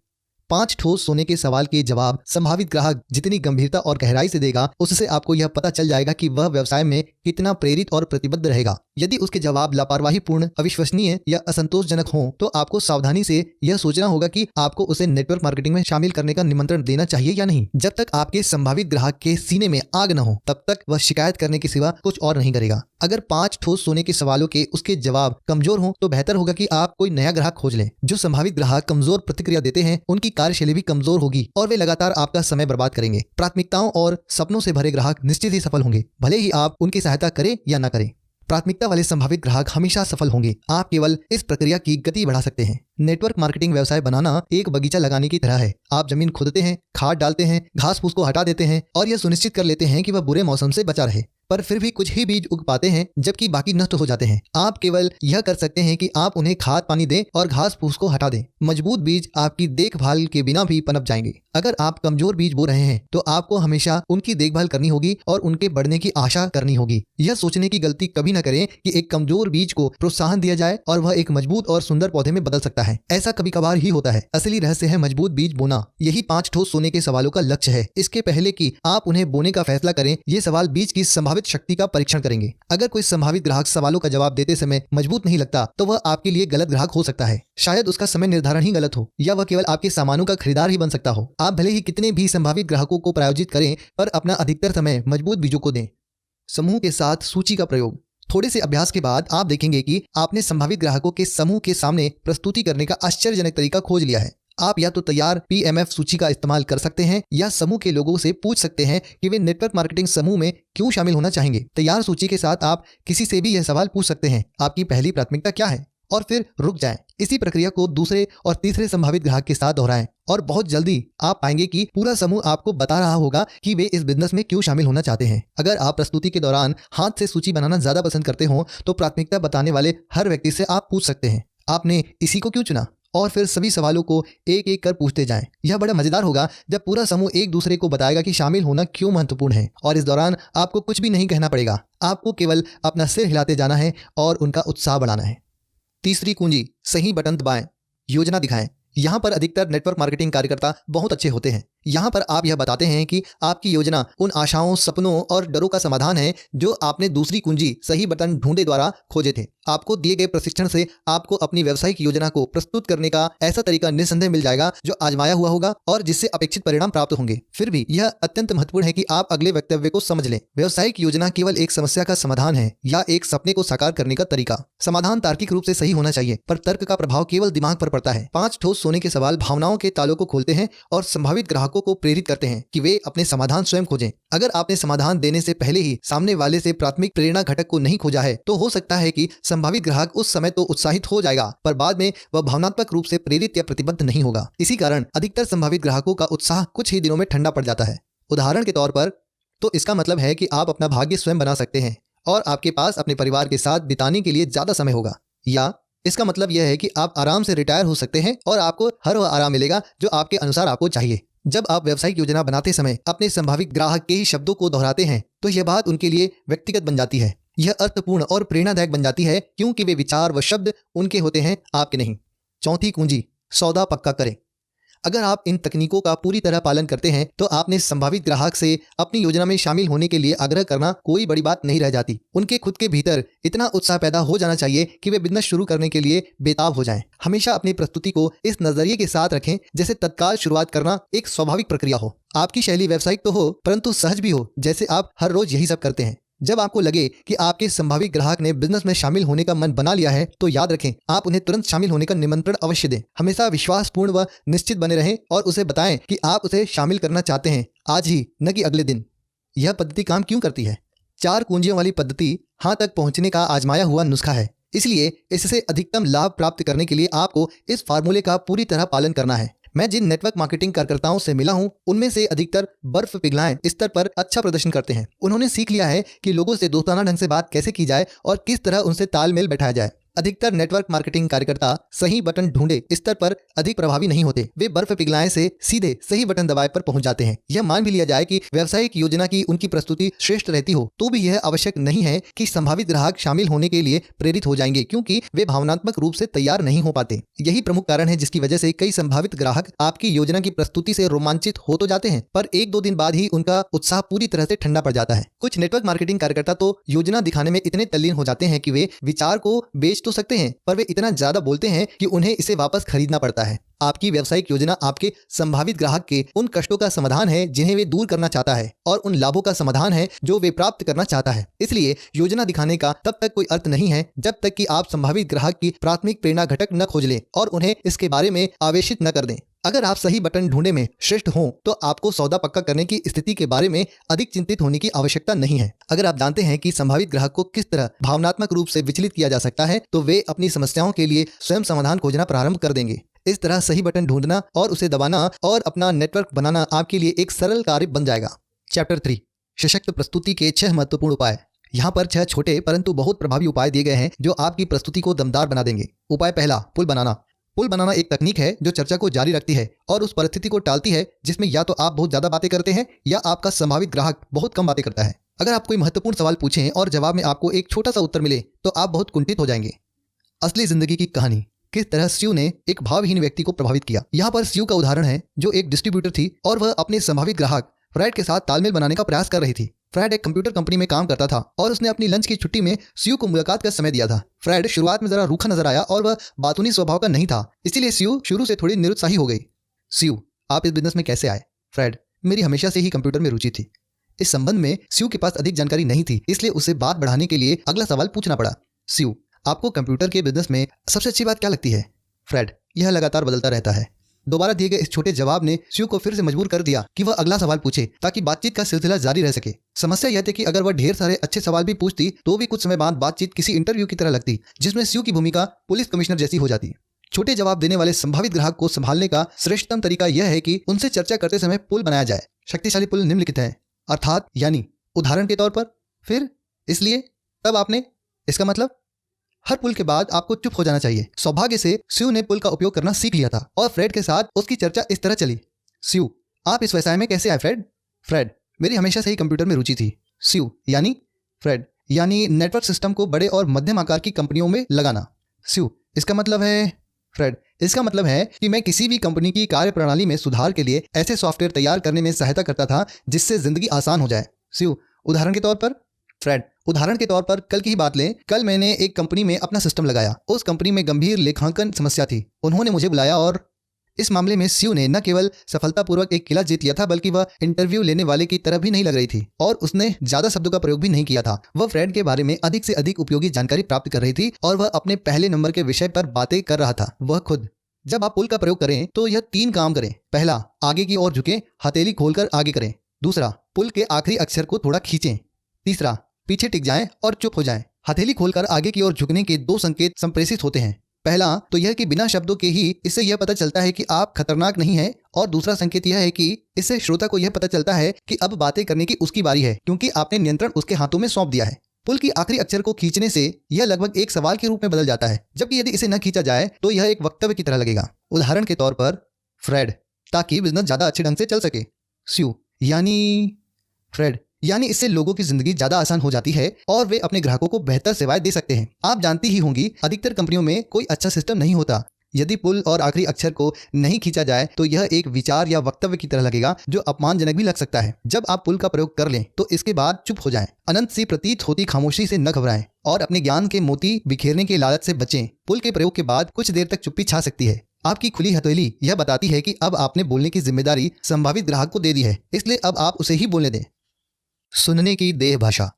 5 ठोस सोने के सवाल के जवाब संभावित ग्राहक जितनी गंभीरता और गहराई से देगा, उससे आपको यह पता चल जाएगा कि वह व्यवसाय में कितना प्रेरित और प्रतिबद्ध रहेगा। यदि उसके जवाब लापरवाहीपूर्ण, अविश्वसनीय या असंतोषजनक हों, तो आपको सावधानी से यह सोचना होगा कि आपको उसे नेटवर्क मार्केटिंग में शामिल करने का निमंत्रण देना चाहिए या नहीं। जब तक आपके संभावित ग्राहक के सीने में आग न हो, तब तक वह शिकायत करने के सिवा कुछ और नहीं करेगा। अगर 5 ठोस सोने के सवालों के उसके जवाब कमजोर हों, तो बेहतर होगा कि आप कोई नया ग्राहक खोज लें। जो संभावित ग्राहक कमजोर प्रतिक्रिया देते हैं, उनकी कार्यशैली भी कमजोर होगी और वे लगातार आपका समय बर्बाद करेंगे। प्राथमिकताओं और सपनों से भरे ग्राहक निश्चित ही सफल होंगे, भले ही आप उनकी सहायता करें या न करें। प्राथमिकता वाले संभावित ग्राहक हमेशा सफल होंगे। आप केवल इस प्रक्रिया की गति बढ़ा सकते हैं। नेटवर्क मार्केटिंग व्यवसाय बनाना एक बगीचा लगाने की तरह है। आप जमीन खोदते हैं, खाद डालते हैं, घास फूस को हटा देते हैं और यह सुनिश्चित कर लेते हैं कि वह बुरे मौसम से बचा रहे, पर फिर भी कुछ ही बीज उग पाते हैं जबकि बाकी नष्ट हो जाते हैं। आप केवल यह कर सकते हैं कि आप उन्हें खाद पानी दें और घास फूस को हटा दें। मजबूत बीज आपकी देखभाल के बिना भी पनप जाएंगे। अगर आप कमजोर बीज बो रहे हैं तो आपको हमेशा उनकी देखभाल करनी होगी और उनके बढ़ने की आशा करनी होगी। यह सोचने की गलती कभी न करें कि एक कमजोर बीज को प्रोत्साहन दिया जाए और वह एक मजबूत और सुंदर पौधे में बदल सकता है। ऐसा कभी कभार ही होता है। असली रहस्य है मजबूत बीज बोना। यही 5 ठोस सोने के सवालों का लक्ष्य है। इसके पहले कि आप उन्हें बोने का फैसला करें, ये सवाल बीज की संभावना संभावित शक्ति का परीक्षण करेंगे। अगर कोई संभावित ग्राहक सवालों का जवाब देते समय मजबूत नहीं लगता तो वह आपके लिए गलत ग्राहक हो सकता है। शायद उसका समय निर्धारण ही गलत हो या वह केवल आपके सामानों का खरीदार ही बन सकता हो। आप भले ही कितने भी संभावित ग्राहकों को प्रायोजित करें पर अपना अधिकतर समय मजबूत बीजों को दें। समूह के साथ सूची का प्रयोग। थोड़े से अभ्यास के बाद आप देखेंगे कि आपने संभावित ग्राहकों के समूह के सामने प्रस्तुति करने का आश्चर्यजनक तरीका खोज लिया है। आप या तो तैयार PMF सूची का इस्तेमाल कर सकते हैं या समूह के लोगों से पूछ सकते हैं कि वे नेटवर्क मार्केटिंग समूह में क्यों शामिल होना चाहेंगे। तैयार सूची के साथ आप किसी से भी यह सवाल पूछ सकते हैं, आपकी पहली प्राथमिकता क्या है, और फिर रुक जाएं। इसी प्रक्रिया को दूसरे और तीसरे संभावित ग्राहक के साथ दोहराएं और बहुत जल्दी आप पाएंगे कि पूरा समूह आपको बता रहा होगा कि वे इस बिजनेस में क्यों शामिल होना चाहते हैं। अगर आप प्रस्तुति के दौरान हाथ से सूची बनाना ज्यादा पसंद करते हो तो प्राथमिकता बताने वाले हर व्यक्ति से आप पूछ सकते हैं, आपने इसी को क्यों चुना, और फिर सभी सवालों को एक एक कर पूछते जाएं। यह बड़ा मजेदार होगा जब पूरा समूह एक दूसरे को बताएगा कि शामिल होना क्यों महत्वपूर्ण है, और इस दौरान आपको कुछ भी नहीं कहना पड़ेगा, आपको केवल अपना सिर हिलाते जाना है और उनका उत्साह बढ़ाना है। तीसरी कुंजी, सही बटन दबाएं, योजना दिखाएं। यहाँ पर अधिकतर नेटवर्क मार्केटिंग कार्यकर्ता बहुत अच्छे होते हैं। यहाँ पर आप यह बताते हैं कि आपकी योजना उन आशाओं, सपनों और डरों का समाधान है जो आपने दूसरी कुंजी सही बटन ढूंढे द्वारा खोजे थे। आपको दिए गए प्रशिक्षण से आपको अपनी व्यावसायिक योजना को प्रस्तुत करने का ऐसा तरीका निस्संदेह मिल जाएगा जो आजमाया हुआ होगा और जिससे अपेक्षित परिणाम प्राप्त होंगे। फिर भी यह अत्यंत महत्वपूर्ण है कि आप अगले वक्तव्य को समझ लें। व्यावसायिक योजना केवल एक समस्या का समाधान है या एक सपने को साकार करने का तरीका। समाधान तार्किक रूप से सही होना चाहिए पर तर्क का प्रभाव केवल दिमाग पर पड़ता है। 5 ठोस सोने के सवाल भावनाओं के तालों को खोलते हैं और संभावित ग्राहकों को प्रेरित करते हैं कि वे अपने समाधान स्वयं खोजें। अगर आपने समाधान देने से पहले ही सामने वाले से प्राथमिक प्रेरणा घटक को नहीं खोजा है तो हो सकता है कि संभावित ग्राहक उस समय तो उत्साहित हो जाएगा पर बाद में वह भावनात्मक रूप से प्रेरित या प्रतिबद्ध नहीं होगा। इसी कारण अधिकतर संभावित ग्राहकों का उत्साह कुछ ही दिनों में ठंडा पड़ जाता है। उदाहरण के तौर पर तो इसका मतलब है कि आप अपना भाग्य स्वयं बना सकते हैं और आपके पास अपने परिवार के साथ बिताने के लिए ज्यादा समय होगा, या इसका मतलब यह है कि आप आराम से रिटायर हो सकते हैं और आपको हर वह आराम मिलेगा जो आपके अनुसार आपको चाहिए। जब आप व्यावसायिक योजना बनाते समय अपने संभावित ग्राहक के ही शब्दों को दोहराते हैं तो यह बात उनके लिए व्यक्तिगत बन जाती है। यह अर्थपूर्ण और प्रेरणादायक बन जाती है क्योंकि वे विचार व शब्द उनके होते हैं, आपके नहीं। चौथी कुंजी, सौदा पक्का करें। अगर आप इन तकनीकों का पूरी तरह पालन करते हैं तो आपने संभावित ग्राहक से अपनी योजना में शामिल होने के लिए आग्रह करना कोई बड़ी बात नहीं रह जाती। उनके खुद के भीतर इतना उत्साह पैदा हो जाना चाहिए कि वे बिजनेस शुरू करने के लिए बेताब हो जाएं। हमेशा अपनी प्रस्तुति को इस नजरिए के साथ रखें जैसे तत्काल शुरुआत करना एक स्वाभाविक प्रक्रिया हो। आपकी शैली व्यावसायिक तो हो परंतु सहज भी हो, जैसे आप हर रोज यही सब करते हैं। जब आपको लगे कि आपके संभावित ग्राहक ने बिजनेस में शामिल होने का मन बना लिया है तो याद रखें, आप उन्हें तुरंत शामिल होने का निमंत्रण अवश्य दें। हमेशा विश्वासपूर्ण व निश्चित बने रहें और उसे बताएं कि आप उसे शामिल करना चाहते हैं आज ही, न कि अगले दिन। यह पद्धति काम क्यों करती है? 4 कुंजियों वाली पद्धति हां तक पहुंचने का आजमाया हुआ नुस्खा है, इसलिए इससे अधिकतम लाभ प्राप्त करने के लिए आपको इस फार्मूले का पूरी तरह पालन करना है। मैं जिन नेटवर्क मार्केटिंग कार्यकर्ताओं से मिला हूं उनमें से अधिकतर बर्फ पिघलाएं स्तर पर अच्छा प्रदर्शन करते हैं। उन्होंने सीख लिया है कि लोगों से दोस्ताना ढंग से बात कैसे की जाए और किस तरह उनसे तालमेल बैठाया जाए। अधिकतर नेटवर्क मार्केटिंग कार्यकर्ता सही बटन ढूंढे स्तर पर अधिक प्रभावी नहीं होते। वे बर्फ पिघलाएं से सीधे सही बटन दबाए पर पहुंच जाते हैं। यह मान भी लिया जाए कि व्यावसायिक योजना की उनकी प्रस्तुति श्रेष्ठ रहती हो तो भी यह आवश्यक नहीं है कि संभावित ग्राहक शामिल होने के लिए प्रेरित हो जाएंगे क्योंकि वे भावनात्मक रूप से तैयार नहीं हो पाते। यही प्रमुख कारण है जिसकी वजह से कई संभावित ग्राहक आपकी योजना की प्रस्तुति से रोमांचित हो तो जाते हैं पर 1-2 दिन बाद ही उनका उत्साह पूरी तरह से ठंडा पड़ जाता है। कुछ नेटवर्क मार्केटिंग कार्यकर्ता तो योजना दिखाने में इतने तल्लीन हो जाते हैं कि वे विचार को बेच तो सकते हैं पर वे इतना ज्यादा बोलते हैं कि उन्हें इसे वापस खरीदना पड़ता है। आपकी व्यावसायिक योजना आपके संभावित ग्राहक के उन कष्टों का समाधान है जिन्हें वे दूर करना चाहता है और उन लाभों का समाधान है जो वे प्राप्त करना चाहता है। इसलिए योजना दिखाने का तब तक कोई अर्थ नहीं है जब तक कि आप संभावित ग्राहक की प्राथमिक प्रेरणा घटक न खोज लें और उन्हें इसके बारे में आवेशित न कर दें। अगर आप सही बटन ढूंढने में श्रेष्ठ हों तो आपको सौदा पक्का करने की स्थिति के बारे में अधिक चिंतित होने की आवश्यकता नहीं है। अगर आप जानते हैं कि संभावित ग्राहक को किस तरह भावनात्मक रूप से विचलित किया जा सकता है तो वे अपनी समस्याओं के लिए स्वयं समाधान खोजना प्रारंभ कर देंगे। इस तरह सही बटन ढूंढना और उसे दबाना और अपना नेटवर्क बनाना आपके लिए एक सरल कार्य बन जाएगा। चैप्टर 3, सशक्त प्रस्तुति के 6 महत्वपूर्ण उपाय। यहाँ पर 6 छोटे परंतु बहुत प्रभावी उपाय दिए गए हैं जो आपकी प्रस्तुति को दमदार बना देंगे। उपाय पहला, पुल बनाना। पुल बनाना एक तकनीक है जो चर्चा को जारी रखती है और उस परिस्थिति को टालती है जिसमें या तो आप बहुत ज्यादा बातें करते हैं या आपका संभावित ग्राहक बहुत कम बातें करता है। अगर आप कोई महत्वपूर्ण सवाल पूछें और जवाब में आपको एक छोटा सा उत्तर मिले तो आप बहुत कुंठित हो जाएंगे। असली जिंदगी की कहानी, किस तरह स्यू ने एक भावहीन व्यक्ति को प्रभावित किया। यहाँ पर स्यू का उदाहरण है जो एक डिस्ट्रीब्यूटर थी और वह अपने संभावित ग्राहक फ्रेड के साथ तालमेल बनाने का प्रयास कर रही थी। फ्रेड एक कंप्यूटर कंपनी में काम करता था और उसने अपनी लंच की छुट्टी में स्यू को मुलाकात का समय दिया था। फ्रेड शुरुआत में जरा रूखा नजर आया और वह बातूनी स्वभाव का नहीं था, इसीलिए स्यू शुरू से थोड़ी निरुत्साही हो गई। स्यू, आप इस बिजनेस में कैसे आए? फ्रेड, मेरी हमेशा से ही कंप्यूटर में रुचि थी। इस संबंध में स्यू के पास अधिक जानकारी नहीं थी, इसलिए उसे बात बढ़ाने के लिए अगला सवाल पूछना पड़ा। स्यू, आपको कंप्यूटर के बिजनेस में सबसे अच्छी बात क्या लगती है? फ्रेड, यह लगातार बदलता रहता है। दोबारा दिए गए इस छोटे जवाब ने स्यू को फिर से मजबूर कर दिया कि वह अगला सवाल पूछे ताकि बातचीत का सिलसिला जारी रह सके। समस्या यह थी कि अगर वह ढेर सारे अच्छे सवाल भी पूछती तो भी कुछ समय बाद बातचीत किसी इंटरव्यू की तरह लगती, जिसमें स्यू की भूमिका पुलिस कमिश्नर जैसी हो जाती। छोटे जवाब देने वाले संभावित ग्राहक को संभालने का श्रेष्ठतम तरीका यह है कि उनसे चर्चा करते समय पुल बनाया जाए। शक्तिशाली पुल निम्नलिखित है, अर्थात यानी, उदाहरण के तौर पर, फिर, इसलिए, तब आपने, इसका मतलब। हर पुल के बाद आपको चुप हो जाना चाहिए। सौभाग्य से स्यू ने पुल का उपयोग करना सीख लिया था और फ्रेड के साथ उसकी चर्चा इस तरह चली। स्यू, आप इस व्यवसाय में कैसे आए? फ्रेड, मेरी हमेशा से ही कंप्यूटर में रुचि थी। स्यू, यानी? फ्रेड, यानी नेटवर्क सिस्टम को बड़े और मध्यम आकार की कंपनियों में लगाना। स्यू, इसका मतलब है? फ्रेड, इसका मतलब है कि मैं किसी भी कंपनी की कार्यप्रणाली में सुधार के लिए ऐसे सॉफ्टवेयर तैयार करने में सहायता करता था जिससे जिंदगी आसान हो जाए। स्यू, उदाहरण के तौर पर? फ्रेड, उदाहरण के तौर पर कल की ही बात लें। कल मैंने एक कंपनी में अपना सिस्टम लगाया। उस कंपनी में गंभीर लेखांकन समस्या थी। उन्होंने मुझे बुलाया और इस मामले में स्यू ने न केवल सफलतापूर्वक एक किला जीत लिया था, बल्कि वह इंटरव्यू लेने वाले की तरह भी नहीं लग रही थी और उसने ज्यादा शब्दों का प्रयोग भी नहीं किया था। वह फ्रेड के बारे में अधिक से अधिक उपयोगी जानकारी प्राप्त कर रही थी और वह अपने पहले नंबर के विषय पर बातें कर रहा था। वह खुद। जब आप पुल का प्रयोग करें तो यह 3 काम करें। पहला, आगे की ओर झुकें, हथेली खोलकर आगे करें। दूसरा, पुल के आखिरी अक्षर को थोड़ा खींचें। तीसरा, पीछे टिक जाएं और चुप हो जाएं। हथेली खोलकर आगे की ओर झुकने के 2 संकेत संप्रेषित होते हैं। पहला तो यह कि बिना शब्दों के ही इससे यह पता चलता है कि आप खतरनाक नहीं हैं, और दूसरा संकेत यह है कि इससे श्रोता को यह पता चलता है कि अब बातें करने की उसकी बारी है, क्योंकि आपने नियंत्रण उसके हाथों में सौंप दिया है। पुल की आखिरी अक्षर को खींचने से यह लगभग एक सवाल के रूप में बदल जाता है, जबकि यदि इसे न खींचा जाए तो यह एक वक्तव्य की तरह लगेगा। उदाहरण के तौर पर, फ्रेड, ताकि बिजनेस ज्यादा अच्छे ढंग से चल सके। स्यू, यानी? फ्रेड, यानी इससे लोगों की जिंदगी ज्यादा आसान हो जाती है और वे अपने ग्राहकों को बेहतर सेवाएं दे सकते हैं। आप जानती ही होंगी, अधिकतर कंपनियों में कोई अच्छा सिस्टम नहीं होता। यदि पुल और आखिरी अक्षर को नहीं खींचा जाए तो यह एक विचार या वक्तव्य की तरह लगेगा, जो अपमानजनक भी लग सकता है। जब आप पुल का प्रयोग कर लें तो इसके बाद चुप हो जाएं। अनंत सी प्रतीत होती खामोशी से न घबराएं और अपने ज्ञान के मोती बिखेरने के लालच से बचें। पुल के प्रयोग के बाद कुछ देर तक चुप्पी छा सकती है। आपकी खुली हथेली यह बताती है कि अब आपने बोलने की जिम्मेदारी संभावित ग्राहक को दे दी है, इसलिए अब आप उसे ही बोलने दें। सुनने की देह भाषा।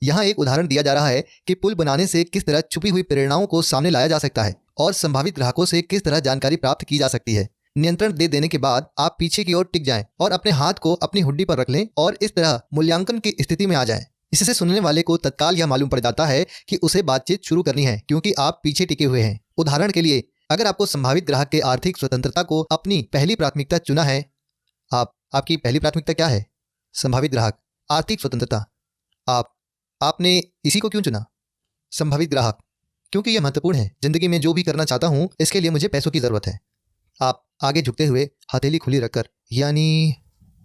यहाँ एक उदाहरण दिया जा रहा है कि पुल बनाने से किस तरह छुपी हुई प्रेरणाओं को सामने लाया जा सकता है और संभावित ग्राहकों से किस तरह जानकारी प्राप्त की जा सकती है। नियंत्रण दे देने के बाद आप पीछे की ओर टिक जाएं और अपने हाथ को अपनी हुड्डी पर रख लें और इस तरह मूल्यांकन की स्थिति में आ जाएं। इससे सुनने वाले को तत्काल यह मालूम पड़ जाता है कि उसे बातचीत शुरू करनी है, क्योंकि आप पीछे टिके हुए हैं। उदाहरण के लिए, अगर आपको संभावित ग्राहक के आर्थिक स्वतंत्रता को अपनी पहली प्राथमिकता चुना है। आपकी पहली प्राथमिकता क्या है? संभावित ग्राहक, आर्थिक स्वतंत्रता। आपने इसी को क्यों चुना? संभावित ग्राहक, क्योंकि यह महत्वपूर्ण है। जिंदगी में जो भी करना चाहता हूं, इसके लिए मुझे पैसों की जरूरत है। आप आगे झुकते हुए हथेली खुली रखकर, यानी?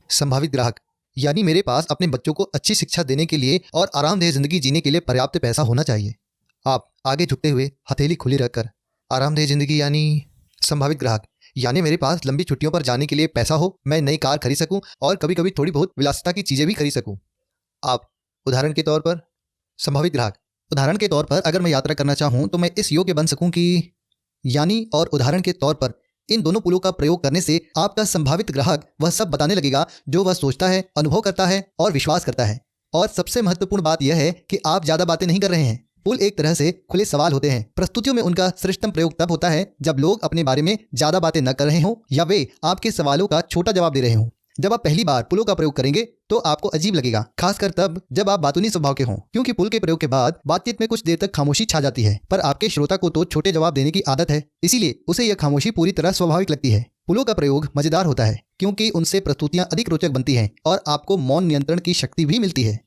संभावित ग्राहक, यानी मेरे पास अपने बच्चों को अच्छी शिक्षा देने के लिए और आरामदेह जिंदगी जीने के लिए पर्याप्त पैसा होना चाहिए। आप आगे झुकते हुए हथेली खुली रखकर, आरामदेह जिंदगी, यानी? संभावित ग्राहक, यानी मेरे पास लंबी छुट्टियों पर जाने के लिए पैसा हो, मैं नई कार खरीद सकूं और कभी कभी थोड़ी बहुत विलासिता की चीजें भी खरीद सकूं। आप उदाहरण के तौर पर? संभावित ग्राहक, उदाहरण के तौर पर अगर मैं यात्रा करना चाहूं तो मैं इस योग्य बन सकूं कि? यानी? और उदाहरण के तौर पर इन दोनों पुलों का प्रयोग करने से आपका संभावित ग्राहक वह सब बताने लगेगा जो वह सोचता है, अनुभव करता है और विश्वास करता है। और सबसे महत्वपूर्ण बात यह है कि आप ज्यादा बातें नहीं कर रहे हैं। पुल एक तरह से खुले सवाल होते हैं। प्रस्तुतियों में उनका श्रेष्ठतम प्रयोग तब होता है जब लोग अपने बारे में ज्यादा बातें न कर रहे हों या वे आपके सवालों का छोटा जवाब दे रहे हों। जब आप पहली बार पुलों का प्रयोग करेंगे तो आपको अजीब लगेगा, खासकर तब जब आप बातूनी स्वभाव के हों, क्योंकि पुल के प्रयोग के बाद बातचीत में कुछ देर तक खामोशी छा जाती है। पर आपके श्रोता को तो छोटे जवाब देने की आदत है, इसीलिए उसे यह खामोशी पूरी तरह स्वाभाविक लगती है। पुलों का प्रयोग मजेदार होता है क्योंकि उनसे प्रस्तुतियां अधिक रोचक बनती हैं और आपको मौन नियंत्रण की शक्ति भी मिलती है।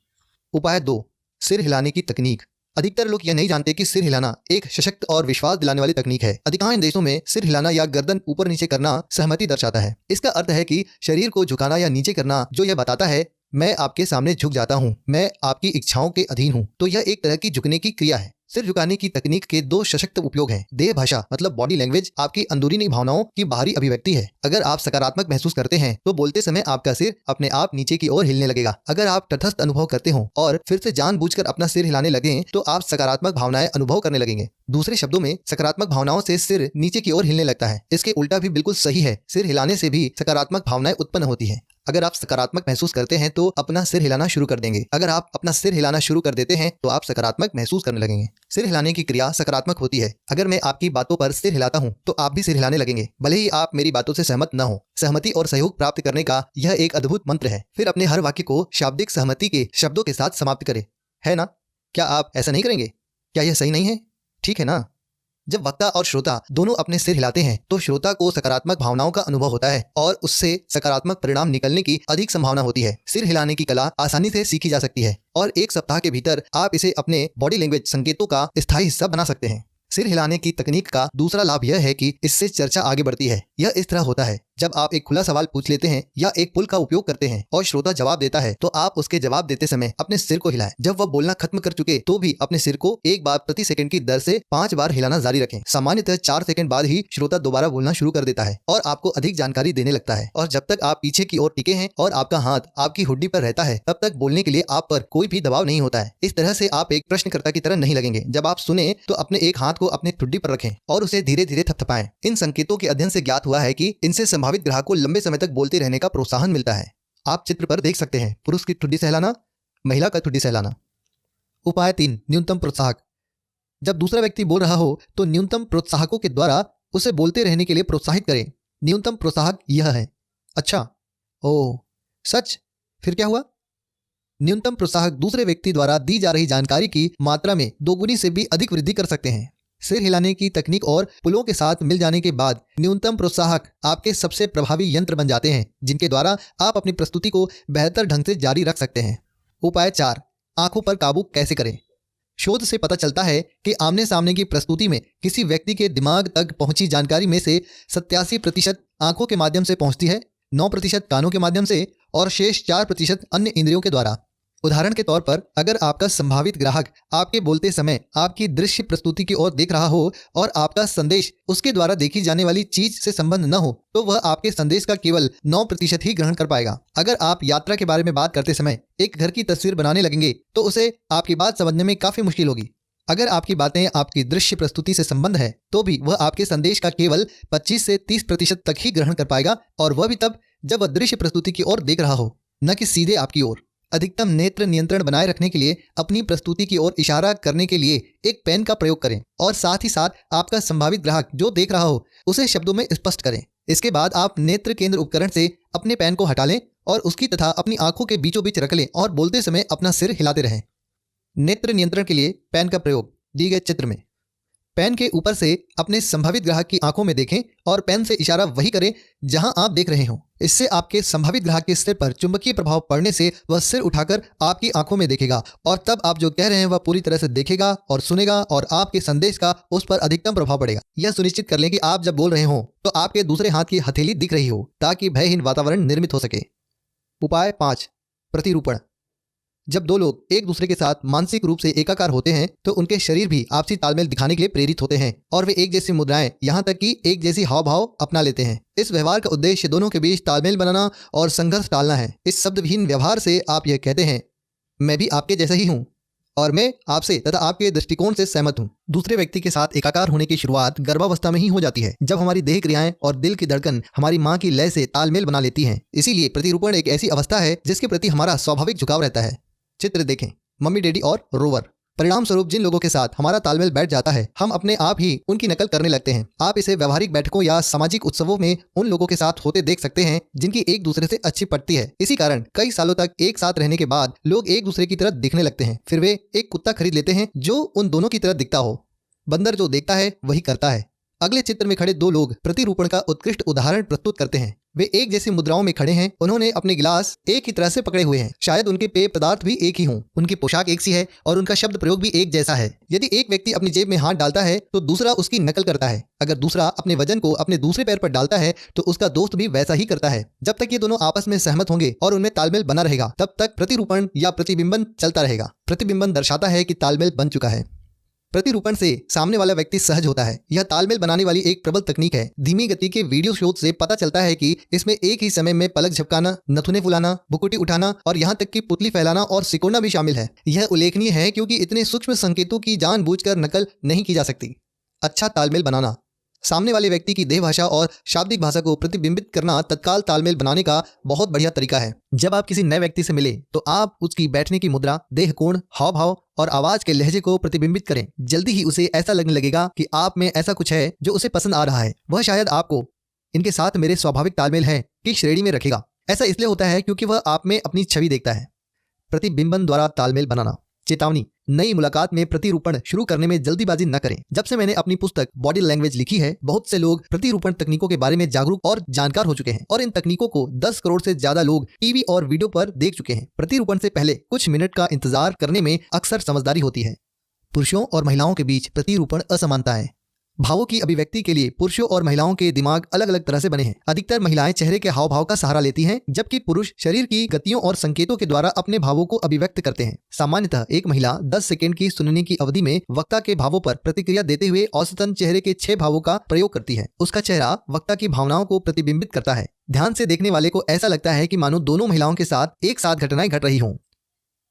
उपाय 2, सिर हिलाने की तकनीक। अधिकतर लोग यह नहीं जानते कि सिर हिलाना एक सशक्त और विश्वास दिलाने वाली तकनीक है। अधिकांश देशों में सिर हिलाना या गर्दन ऊपर नीचे करना सहमति दर्शाता है। इसका अर्थ है कि शरीर को झुकाना या नीचे करना, जो यह बताता है मैं आपके सामने झुक जाता हूँ, मैं आपकी इच्छाओं के अधीन हूँ। तो यह एक तरह की झुकने की क्रिया है। सिर झुकाने की तकनीक के दो सशक्त उपयोग हैं। देह भाषा मतलब बॉडी लैंग्वेज आपकी अंदरूनी भावनाओं की बाहरी अभिव्यक्ति है। अगर आप सकारात्मक महसूस करते हैं तो बोलते समय आपका सिर अपने आप नीचे की ओर हिलने लगेगा। अगर आप तटस्थ अनुभव करते हो और फिर से जानबूझकर अपना सिर हिलाने लगे तो आप सकारात्मक भावनाएं अनुभव करने लगेंगे। दूसरे शब्दों में सकारात्मक भावनाओं से सिर नीचे की ओर हिलने लगता है। इसके उल्टा भी बिल्कुल सही है, सिर हिलाने से भी सकारात्मक भावनाएं उत्पन्न होती है। अगर आप सकारात्मक महसूस करते हैं तो अपना सिर हिलाना शुरू कर देंगे। अगर आप अपना सिर हिलाना शुरू कर देते हैं तो आप सकारात्मक महसूस करने लगेंगे। सिर हिलाने की क्रिया सकारात्मक होती है। अगर मैं आपकी बातों पर सिर हिलाता हूं तो आप भी सिर हिलाने लगेंगे, भले ही आप मेरी बातों से सहमत न हो। सहमति और सहयोग प्राप्त करने का यह एक अद्भुत मंत्र है। फिर अपने हर वाक्य को शाब्दिक सहमति के शब्दों के साथ समाप्त करें, है ना? क्या आप ऐसा नहीं करेंगे? क्या यह सही नहीं है? ठीक है ना? जब वक्ता और श्रोता दोनों अपने सिर हिलाते हैं तो श्रोता को सकारात्मक भावनाओं का अनुभव होता है और उससे सकारात्मक परिणाम निकलने की अधिक संभावना होती है। सिर हिलाने की कला आसानी से सीखी जा सकती है और एक सप्ताह के भीतर आप इसे अपने बॉडी लैंग्वेज संकेतों का स्थायी हिस्सा बना सकते हैं। सिर हिलाने की तकनीक का दूसरा लाभ यह है कि इससे चर्चा आगे बढ़ती है। यह इस तरह होता है, जब आप एक खुला सवाल पूछ लेते हैं या एक पुल का उपयोग करते हैं और श्रोता जवाब देता है तो आप उसके जवाब देते समय अपने सिर को हिलाएं। जब वह बोलना खत्म कर चुके तो भी अपने सिर को एक बार प्रति सेकंड की दर से 5 बार हिलाना जारी रखें। सामान्यतः 4 सेकंड बाद ही श्रोता दोबारा बोलना शुरू कर देता है और आपको अधिक जानकारी देने लगता है। और जब तक आप पीछे की ओर टिके हैं और आपका हाथ आपकी हुड्डी पर रहता है तब तक बोलने के लिए आप पर कोई भी दबाव नहीं होता है। इस तरह से आप एक प्रश्नकर्ता की तरह नहीं लगेंगे। जब आप सुने तो अपने एक हाथ को अपने ठुड्डी पर रखें और उसे धीरे धीरे थपथपाएं। इन संकेतों के अध्ययन से ज्ञात हुआ है कि इनसे संभावित ग्राहक को लंबे समय तक बोलते रहने का प्रोत्साहन मिलता है। आप चित्र पर देख सकते हैं, पुरुष की ठुड्डी सहलाना, महिला का ठुड्डी सहलाना। उपाय 3, न्यूनतम प्रोत्साहक। जब दूसरा व्यक्ति बोल रहा हो तो न्यूनतम प्रोत्साहकों के द्वारा उसे बोलते रहने के लिए प्रोत्साहित करें। न्यूनतम प्रोत्साहक यह है, अच्छा, ओह, सच, फिर क्या हुआ? न्यूनतम प्रोत्साहक दूसरे व्यक्ति द्वारा दी जा रही जानकारी की मात्रा में दोगुनी से भी अधिक वृद्धि कर सकते हैं। सिर हिलाने की तकनीक और पुलों के साथ मिल जाने के बाद न्यूनतम प्रोत्साहक आपके सबसे प्रभावी यंत्र बन जाते हैं जिनके द्वारा आप अपनी प्रस्तुति को बेहतर ढंग से जारी रख सकते हैं। उपाय 4, आंखों पर काबू कैसे करें। शोध से पता चलता है कि आमने सामने की प्रस्तुति में किसी व्यक्ति के दिमाग तक पहुंची जानकारी में से 87% आंखों के माध्यम से पहुंचती है, 9% कानों के माध्यम से और शेष 4% अन्य इंद्रियों के द्वारा। उदाहरण के तौर पर अगर आपका संभावित ग्राहक आपके बोलते समय आपकी दृश्य प्रस्तुति की ओर देख रहा हो और आपका संदेश उसके द्वारा देखी जाने वाली चीज से संबंध न हो तो वह आपके संदेश का केवल 9% ही ग्रहण कर पाएगा। अगर आप यात्रा के बारे में बात करते समय एक घर की तस्वीर बनाने लगेंगे तो उसे आपकी बात समझने में काफी मुश्किल होगी। अगर आपकी बातें आपकी दृश्य प्रस्तुति से संबंध है तो भी वह आपके संदेश का केवल 25 से 30% तक ही ग्रहण कर पाएगा और वह भी तब जब वह दृश्य प्रस्तुति की ओर देख रहा हो, न कि सीधे आपकी ओर। अधिकतम नेत्र नियंत्रण बनाए रखने के लिए अपनी प्रस्तुति की ओर इशारा करने के लिए एक पेन का प्रयोग करें और साथ ही साथ आपका संभावित ग्राहक जो देख रहा हो उसे शब्दों में स्पष्ट करें। इसके बाद आप नेत्र केंद्र उपकरण से अपने पेन को हटा लें और उसकी तथा अपनी आंखों के बीचों बीच रख लें और बोलते समय अपना सिर हिलाते रहें। नेत्र नियंत्रण के लिए पेन का प्रयोग दी गए चित्र में। पेन के ऊपर से अपने संभावित ग्राहक की आंखों में देखें और पेन से इशारा वही करें जहां आप देख रहे हो। इससे आपके संभावित ग्राहक के सिर पर चुंबकीय प्रभाव पड़ने से वह सिर उठाकर आपकी आंखों में देखेगा और तब आप जो कह रहे हैं वह पूरी तरह से देखेगा और सुनेगा और आपके संदेश का उस पर अधिकतम प्रभाव पड़ेगा। यह सुनिश्चित कर लें कि आप जब बोल रहे हो तो आपके दूसरे हाथ की हथेली दिख रही हो ताकि भयहीन वातावरण निर्मित हो सके। उपाय 5, प्रतिरूपण। जब दो लोग एक दूसरे के साथ मानसिक रूप से एकाकार होते हैं तो उनके शरीर भी आपसी तालमेल दिखाने के लिए प्रेरित होते हैं और वे एक जैसी मुद्राएं यहाँ तक कि एक जैसी हाव भाव अपना लेते हैं। इस व्यवहार का उद्देश्य दोनों के बीच तालमेल बनाना और संघर्ष टालना है। इस शब्दविहीन व्यवहार से आप यह कहते हैं, मैं भी आपके जैसा ही हूँ और मैं आपसे तथा आपके दृष्टिकोण से सहमत हूँ। दूसरे व्यक्ति के साथ एकाकार होने की शुरुआत गर्भावस्था में ही हो जाती है, जब हमारी देह क्रियाएं और दिल की धड़कन हमारी माँ की लय से तालमेल बना लेती हैं। इसीलिए प्रतिरूपण एक ऐसी अवस्था है जिसके प्रति हमारा स्वाभाविक झुकाव रहता है। चित्र देखें, मम्मी डैडी और रोवर। परिणाम स्वरूप जिन लोगों के साथ हमारा तालमेल बैठ जाता है हम अपने आप ही उनकी नकल करने लगते हैं। आप इसे व्यवहारिक बैठकों या सामाजिक उत्सवों में उन लोगों के साथ होते देख सकते हैं जिनकी एक दूसरे से अच्छी पटती है। इसी कारण कई सालों तक एक साथ रहने के बाद लोग एक दूसरे की तरह दिखने लगते हैं। फिर वे एक कुत्ता खरीद लेते हैं जो उन दोनों की तरह दिखता हो। बंदर जो देखता है वही करता है। अगले चित्र में खड़े दो लोग प्रतिरूपण का उत्कृष्ट उदाहरण प्रस्तुत करते हैं। वे एक जैसी मुद्राओं में खड़े हैं। उन्होंने अपने गिलास एक ही तरह से पकड़े हुए हैं। शायद उनके पेय पदार्थ भी एक ही हों। उनकी पोशाक एक सी है और उनका शब्द प्रयोग भी एक जैसा है। यदि एक व्यक्ति अपनी जेब में हाथ डालता है तो दूसरा उसकी नकल करता है। अगर दूसरा अपने वजन को अपने दूसरे पैर पर डालता है तो उसका दोस्त भी वैसा ही करता है। जब तक ये दोनों आपस में सहमत होंगे और उनमें तालमेल बना रहेगा तब तक प्रतिरूपण या प्रतिबिंबन चलता रहेगा। प्रतिबिंबन दर्शाता है कि तालमेल बन चुका है। प्रतिरूपण से सामने वाला व्यक्ति सहज होता है। यह तालमेल बनाने वाली एक प्रबल तकनीक है। धीमी गति के वीडियो शोध से पता चलता है कि इसमें एक ही समय में पलक झपकाना, नथुने फुलाना, भुकुटी उठाना और यहाँ तक कि पुतली फैलाना और सिकोड़ना भी शामिल है। यह उल्लेखनीय है क्योंकि इतने सूक्ष्म संकेतों की जानबूझकर नकल नहीं की जा सकती। अच्छा तालमेल बनाना। सामने वाले व्यक्ति की देह भाषा और शाब्दिक भाषा को प्रतिबिंबित करना तत्काल तालमेल बनाने का बहुत बढ़िया तरीका है। जब आप किसी नए व्यक्ति से मिले तो आप उसकी बैठने की मुद्रा, देह कोण, हाव भाव और आवाज के लहजे को प्रतिबिंबित करें। जल्दी ही उसे ऐसा लगने लगेगा कि आप में ऐसा कुछ है जो उसे पसंद आ रहा है। वह शायद आपको इनके साथ मेरे स्वाभाविक तालमेल है की श्रेणी में रखेगा। ऐसा इसलिए होता है क्योंकि वह आप में अपनी छवि देखता है। प्रतिबिंबन द्वारा तालमेल बनाना। चेतावनी, नई मुलाकात में प्रतिरूपण शुरू करने में जल्दीबाजी न करें। जब से मैंने अपनी पुस्तक बॉडी लैंग्वेज लिखी है, बहुत से लोग प्रतिरूपण तकनीकों के बारे में जागरूक और जानकार हो चुके हैं और इन तकनीकों को 10 करोड़ से ज्यादा लोग टीवी और वीडियो पर देख चुके हैं। प्रतिरूपण से पहले कुछ मिनट का इंतजार करने में अक्सर समझदारी होती है। पुरुषों और महिलाओं के बीच प्रतिरूपण असमानता है। भावों की अभिव्यक्ति के लिए पुरुषों और महिलाओं के दिमाग अलग अलग तरह से बने हैं। अधिकतर महिलाएं चेहरे के हाव भाव का सहारा लेती हैं, जबकि पुरुष शरीर की गतियों और संकेतों के द्वारा अपने भावों को अभिव्यक्त करते हैं। सामान्यतः एक महिला 10 सेकंड की सुनने की अवधि में वक्ता के भावों पर प्रतिक्रिया देते हुए औसतन चेहरे के 6 भावों का प्रयोग करती है। उसका चेहरा वक्ता की भावनाओं को प्रतिबिंबित करता है। ध्यान से देखने वाले को ऐसा लगता है कि मानो दोनों महिलाओं के साथ एक साथ घटनाएं घट रही हों।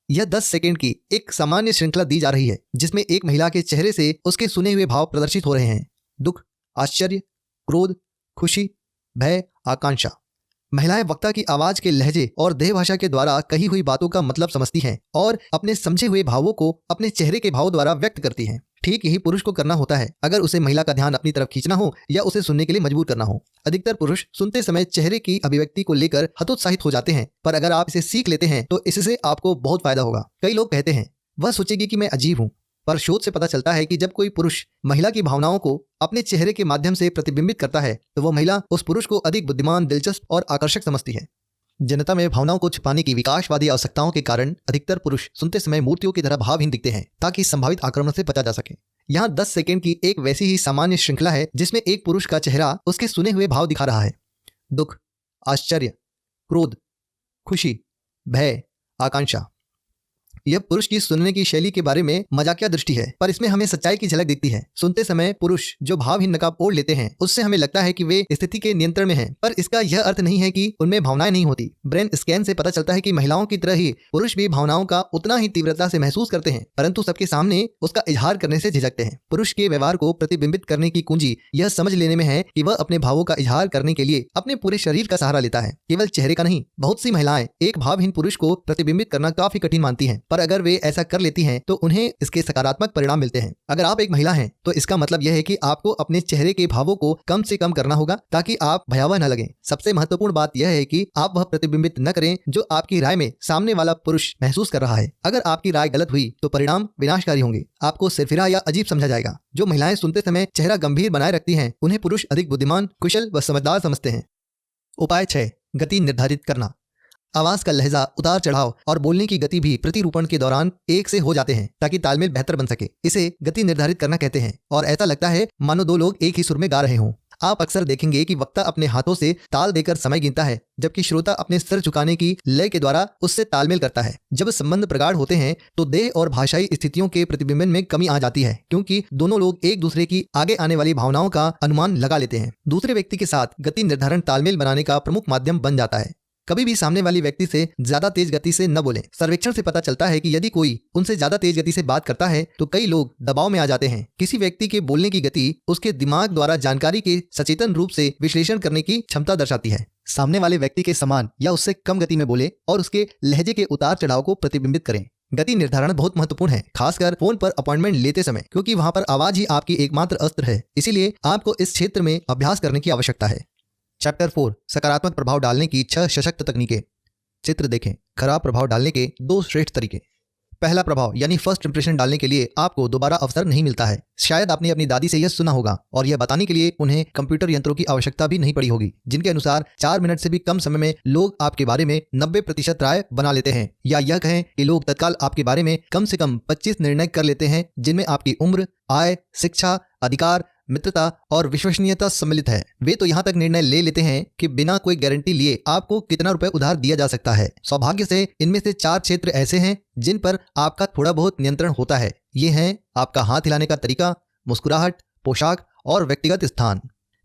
यह 10 सेकंड की एक सामान्य श्रृंखला दी जा रही है, जिसमें एक महिला के चेहरे से उसके सुने हुए भाव प्रदर्शित हो रहे हैं। दुख, आश्चर्य, क्रोध, खुशी, भय, आकांक्षा। महिलाएं वक्ता की आवाज के लहजे और देह भाषा के द्वारा कही हुई बातों का मतलब समझती हैं और अपने समझे हुए भावों को अपने चेहरे के भाव द्वारा व्यक्त करती हैं। ठीक यही पुरुष को करना होता है अगर उसे महिला का ध्यान अपनी तरफ खींचना हो या उसे सुनने के लिए मजबूर करना हो। अधिकतर पुरुष सुनते समय चेहरे की अभिव्यक्ति को लेकर हतोत्साहित हो जाते हैं, पर अगर आप इसे सीख लेते हैं तो इससे आपको बहुत फायदा होगा। कई लोग कहते हैं वह सोचेगी कि मैं अजीब हूँ, पर शोध से पता चलता है कि जब कोई पुरुष महिला की भावनाओं को अपने चेहरे के माध्यम से प्रतिबिंबित करता है तो वह महिला उस पुरुष को अधिक बुद्धिमान, दिलचस्प और आकर्षक समझती है। जनता में भावनाओं को छुपाने की विकासवादी आवश्यकताओं के कारण अधिकतर पुरुष सुनते समय मूर्तियों की तरह भावहीन दिखते हैं ताकि संभावित आक्रमण से बचा जा सके। यहाँ 10 सेकंड की एक वैसी ही सामान्य श्रृंखला है जिसमें एक पुरुष का चेहरा उसके सुने हुए भाव दिखा रहा है। दुख, आश्चर्य, क्रोध, खुशी, भय, आकांक्षा। यह पुरुष की सुनने की शैली के बारे में मजाकिया दृष्टि है, पर इसमें हमें सच्चाई की झलक दिखती है। सुनते समय पुरुष जो भावहीन नकाब ओढ़ लेते हैं उससे हमें लगता है कि वे स्थिति के नियंत्रण में हैं, पर इसका यह अर्थ नहीं है कि उनमें भावनाएं नहीं होती। ब्रेन स्कैन से पता चलता है कि महिलाओं की तरह ही पुरुष भी भावनाओं का उतना ही तीव्रता से महसूस करते हैं, परंतु सबके सामने उसका इजहार करने से झिझकते हैं। पुरुष के व्यवहार को प्रतिबिंबित करने की कुंजी यह समझ लेने में है कि वह अपने भावों का इजहार करने के लिए अपने पूरे शरीर का सहारा लेता है, केवल चेहरे का नहीं। बहुत सी महिलाएं एक भावहीन पुरुष को प्रतिबिंबित करना काफी कठिन मानती हैं, पर अगर वे ऐसा कर लेती हैं तो उन्हें इसके सकारात्मक परिणाम मिलते हैं। अगर आप एक महिला हैं तो इसका मतलब यह है कि आपको अपने चेहरे के भावों को कम से कम करना होगा ताकि आप भयावह न लगें। सबसे महत्वपूर्ण बात यह है कि आप वह प्रतिबिंबित न करें जो आपकी राय में सामने वाला पुरुष महसूस कर रहा है। अगर आपकी राय गलत हुई तो परिणाम विनाशकारी होंगे। आपको सिरफिरा या अजीब समझा जाएगा। जो महिलाएं सुनते समय चेहरा गंभीर बनाए रखती हैं उन्हें पुरुष अधिक बुद्धिमान, कुशल व समझदार समझते हैं। उपाय 6, गति निर्धारित करना। आवाज का लहजा, उतार चढ़ाव और बोलने की गति भी प्रतिरूपण के दौरान एक से हो जाते हैं ताकि तालमेल बेहतर बन सके। इसे गति निर्धारित करना कहते हैं और ऐसा लगता है मानो दो लोग एक ही सुर में गा रहे हों। आप अक्सर देखेंगे कि वक्ता अपने हाथों से ताल देकर समय गिनता है, जबकि श्रोता अपने सिर झुकाने की लय के द्वारा उससे तालमेल करता है। जब संबंध प्रगाढ़ होते हैं तो देह और भाषाई स्थितियों के प्रतिबिंबन में कमी आ जाती है, क्योंकि दोनों लोग एक दूसरे की आगे आने वाली भावनाओं का अनुमान लगा लेते हैं। दूसरे व्यक्ति के साथ गति निर्धारण तालमेल बनाने का प्रमुख माध्यम बन जाता है। कभी भी सामने वाली व्यक्ति से ज्यादा तेज गति से न बोलें। सर्वेक्षण से पता चलता है कि यदि कोई उनसे ज्यादा तेज गति से बात करता है तो कई लोग दबाव में आ जाते हैं। किसी व्यक्ति के बोलने की गति उसके दिमाग द्वारा जानकारी के सचेतन रूप से विश्लेषण करने की क्षमता दर्शाती है। सामने वाले व्यक्ति के समान या उससे कम गति में बोले और उसके लहजे के उतार चढ़ाव को प्रतिबिंबित करें। गति निर्धारण बहुत महत्वपूर्ण है, खासकर फोन पर अपॉइंटमेंट लेते समय, क्योंकि वहां पर आवाज ही आपकी एकमात्र अस्त्र है। इसीलिए आपको इस क्षेत्र में अभ्यास करने की आवश्यकता है। चैप्टर 4, सकारात्मक प्रभाव डालने की 6 सशक्त तकनीकें। चित्र देखें। खराब प्रभाव डालने के 2 श्रेष्ठ तरीके। पहला प्रभाव यानी फर्स्ट इंप्रेशन डालने के लिए आपको दोबारा अवसर नहीं मिलता है। शायद आपने अपनी दादी से यह सुना होगा और यह बताने के लिए उन्हें कंप्यूटर यंत्रों की आवश्यकता भी नहीं पड़ी होगी, जिनके अनुसार 4 मिनट से भी कम समय में लोग आपके बारे में 90% राय बना लेते हैं। या यह कहें कि लोग तत्काल आपके बारे में कम से कम 25 निर्णय कर लेते हैं, जिनमें आपकी उम्र, आय, शिक्षा, अधिकार, मित्रता और विश्वसनीयता सम्मिलित है। वे तो यहाँ तक निर्णय ले लेते हैं कि बिना कोई गारंटी लिए आपको कितना रुपए उधार दिया जा सकता है। सौभाग्य से इनमें से 4 क्षेत्र ऐसे हैं जिन पर आपका थोड़ा बहुत नियंत्रण होता है। ये हैं आपका हाथ हिलाने का तरीका, मुस्कुराहट, पोशाक और व्यक्तिगत स्थान।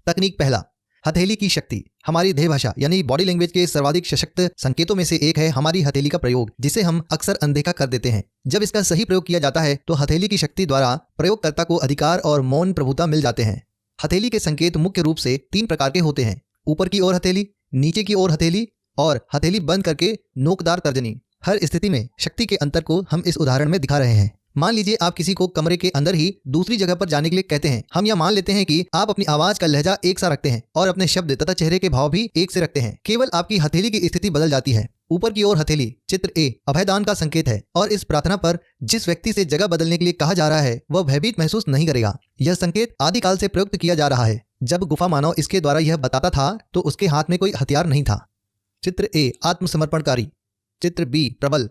तकनीक पहला, हथेली की शक्ति। हमारी देह भाषा यानी बॉडी लैंग्वेज के सर्वाधिक सशक्त संकेतों में से एक है हमारी हथेली का प्रयोग, जिसे हम अक्सर अनदेखा कर देते हैं। जब इसका सही प्रयोग किया जाता है तो हथेली की शक्ति द्वारा प्रयोगकर्ता को अधिकार और मौन प्रभुता मिल जाते हैं। हथेली के संकेत मुख्य रूप से 3 प्रकार के होते हैं: ऊपर की ओर हथेली, नीचे की ओर हथेली और हथेली बंद करके नोकदार तर्जनी। हर स्थिति में शक्ति के अंतर को हम इस उदाहरण में दिखा रहे हैं। मान लीजिए आप किसी को कमरे के अंदर ही दूसरी जगह पर जाने के लिए कहते हैं। हम यह मान लेते हैं कि आप अपनी आवाज का लहजा एक सा रखते हैं और अपने शब्द तथा चेहरे के भाव भी एक से रखते हैं। केवल आपकी हथेली की स्थिति बदल जाती है। ऊपर की ओर हथेली चित्र ए अभयदान का संकेत है और इस प्रार्थना पर जिस व्यक्ति से जगह बदलने के लिए कहा जा रहा है वह भयभीत महसूस नहीं करेगा। यह संकेत आदिकाल से प्रयुक्त किया जा रहा है। जब गुफा मानव इसके द्वारा यह बताता था तो उसके हाथ में कोई हथियार नहीं था। चित्र ए आत्मसमर्पणकारी, चित्र बी प्रबल,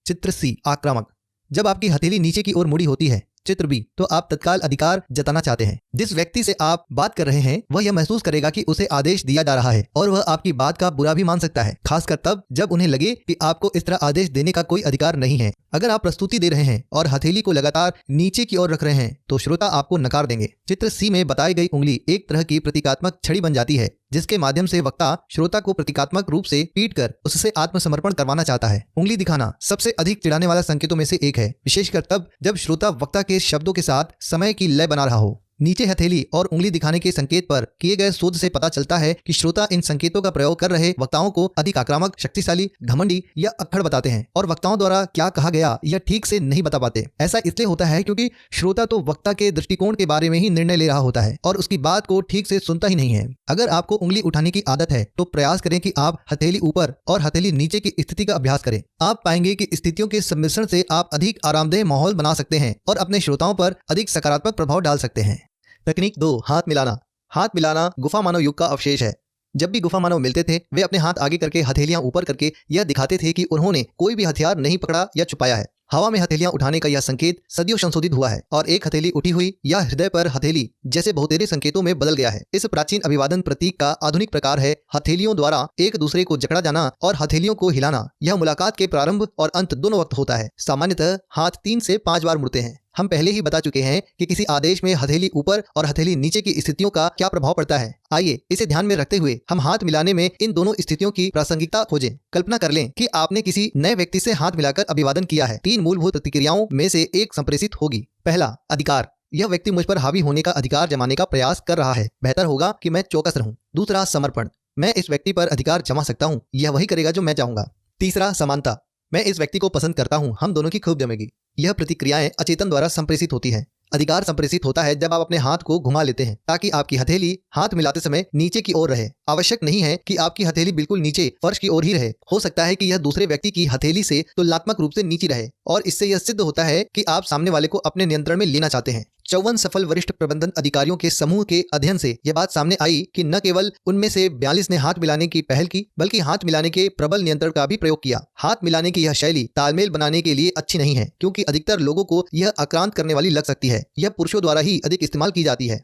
चित्र सी आक्रामक। जब आपकी हथेली नीचे की ओर मुड़ी होती है, चित्र बी, तो आप तत्काल अधिकार जताना चाहते हैं। जिस व्यक्ति से आप बात कर रहे हैं वह यह महसूस करेगा कि उसे आदेश दिया जा रहा है और वह आपकी बात का बुरा भी मान सकता है, खासकर तब जब उन्हें लगे कि आपको इस तरह आदेश देने का कोई अधिकार नहीं है। अगर आप प्रस्तुति दे रहे हैं और हथेली को लगातार नीचे की ओर रख रहे हैं तो श्रोता आपको नकार देंगे। चित्र सी में बताई गई उंगली एक तरह की प्रतीकात्मक छड़ी बन जाती है जिसके माध्यम से वक्ता श्रोता को प्रतीकात्मक रूप से पीटकर उससे आत्मसमर्पण करवाना चाहता है। उंगली दिखाना सबसे अधिक चिढ़ाने वाला संकेतों में से एक है, विशेषकर तब जब श्रोता वक्ता के शब्दों के साथ समय की लय बना रहा हो। नीचे हथेली और उंगली दिखाने के संकेत पर किए गए शोध से पता चलता है कि श्रोता इन संकेतों का प्रयोग कर रहे वक्ताओं को अधिक आक्रामक, शक्तिशाली, घमंडी या अक्खड़ बताते हैं और वक्ताओं द्वारा क्या कहा गया यह ठीक से नहीं बता पाते। ऐसा इसलिए होता है क्योंकि श्रोता तो वक्ता के दृष्टिकोण के बारे में ही निर्णय ले रहा होता है और उसकी बात को ठीक से सुनता ही नहीं है। अगर आपको उंगली उठाने की आदत है तो प्रयास करें कि आप हथेली ऊपर और हथेली नीचे की स्थिति का अभ्यास करें। आप पाएंगे कि स्थितियों के सम्मिश्रण से आप अधिक आरामदेह माहौल बना सकते हैं और अपने श्रोताओं पर अधिक सकारात्मक प्रभाव डाल सकते हैं। तकनीक 2, हाथ मिलाना। हाथ मिलाना गुफा मानव युग का अवशेष है। जब भी गुफा मानव मिलते थे वे अपने हाथ आगे करके हथेलियां ऊपर करके यह दिखाते थे कि उन्होंने कोई भी हथियार नहीं पकड़ा या छुपाया है। हवा में हथेलियां उठाने का यह संकेत सदियों संशोधित हुआ है और एक हथेली उठी हुई या हृदय पर हथेली जैसे बहुतेरे संकेतों में बदल गया है। इस प्राचीन अभिवादन प्रतीक का आधुनिक प्रकार है हथेलियों द्वारा एक दूसरे को जकड़ा जाना और हथेलियों को हिलाना। यह मुलाकात के प्रारंभ और अंत दोनों वक्त होता है। सामान्यतः हाथ 3 से 5 बार मुड़ते हैं। हम पहले ही बता चुके हैं कि किसी आदेश में हथेली ऊपर और हथेली नीचे की स्थितियों का क्या प्रभाव पड़ता है। आइए इसे ध्यान में रखते हुए हम हाथ मिलाने में इन दोनों स्थितियों की प्रासंगिकता खोजें। कल्पना कर लें कि आपने किसी नए व्यक्ति से हाथ मिलाकर अभिवादन किया है। 3 मूलभूत प्रतिक्रियाओं में से एक संप्रेषित होगी। पहला, अधिकार। यह व्यक्ति मुझ पर हावी होने का अधिकार जमाने का प्रयास कर रहा है, बेहतर होगा कि मैं चौकस रहूं। दूसरा, समर्पण। मैं इस व्यक्ति पर अधिकार जमा सकता हूं, यह वही करेगा जो मैं चाहूंगा। तीसरा, समानता। मैं इस व्यक्ति को पसंद करता हूं, हम दोनों की खूब जमेगी। यह प्रतिक्रियाएं अचेतन द्वारा संप्रेषित होती हैं। अधिकार संप्रेषित होता है जब आप अपने हाथ को घुमा लेते हैं ताकि आपकी हथेली हाथ मिलाते समय नीचे की ओर रहे। आवश्यक नहीं है कि आपकी हथेली बिल्कुल नीचे फर्श की ओर ही रहे। हो सकता है कि यह दूसरे व्यक्ति की हथेली से तुलनात्मक रूप से नीचे रहे और इससे यह सिद्ध होता है कि आप सामने वाले को अपने नियंत्रण में लेना चाहते हैं। 54 सफल वरिष्ठ प्रबंधन अधिकारियों के समूह के अध्ययन से यह बात सामने आई कि न केवल उनमें से 42 ने हाथ मिलाने की पहल की बल्कि हाथ मिलाने के प्रबल नियंत्रण का भी प्रयोग किया। हाथ मिलाने की यह शैली तालमेल बनाने के लिए अच्छी नहीं है क्योंकि अधिकतर लोगों को यह आक्रांत करने वाली लग सकती है। यह पुरुषों द्वारा ही अधिक इस्तेमाल की जाती है।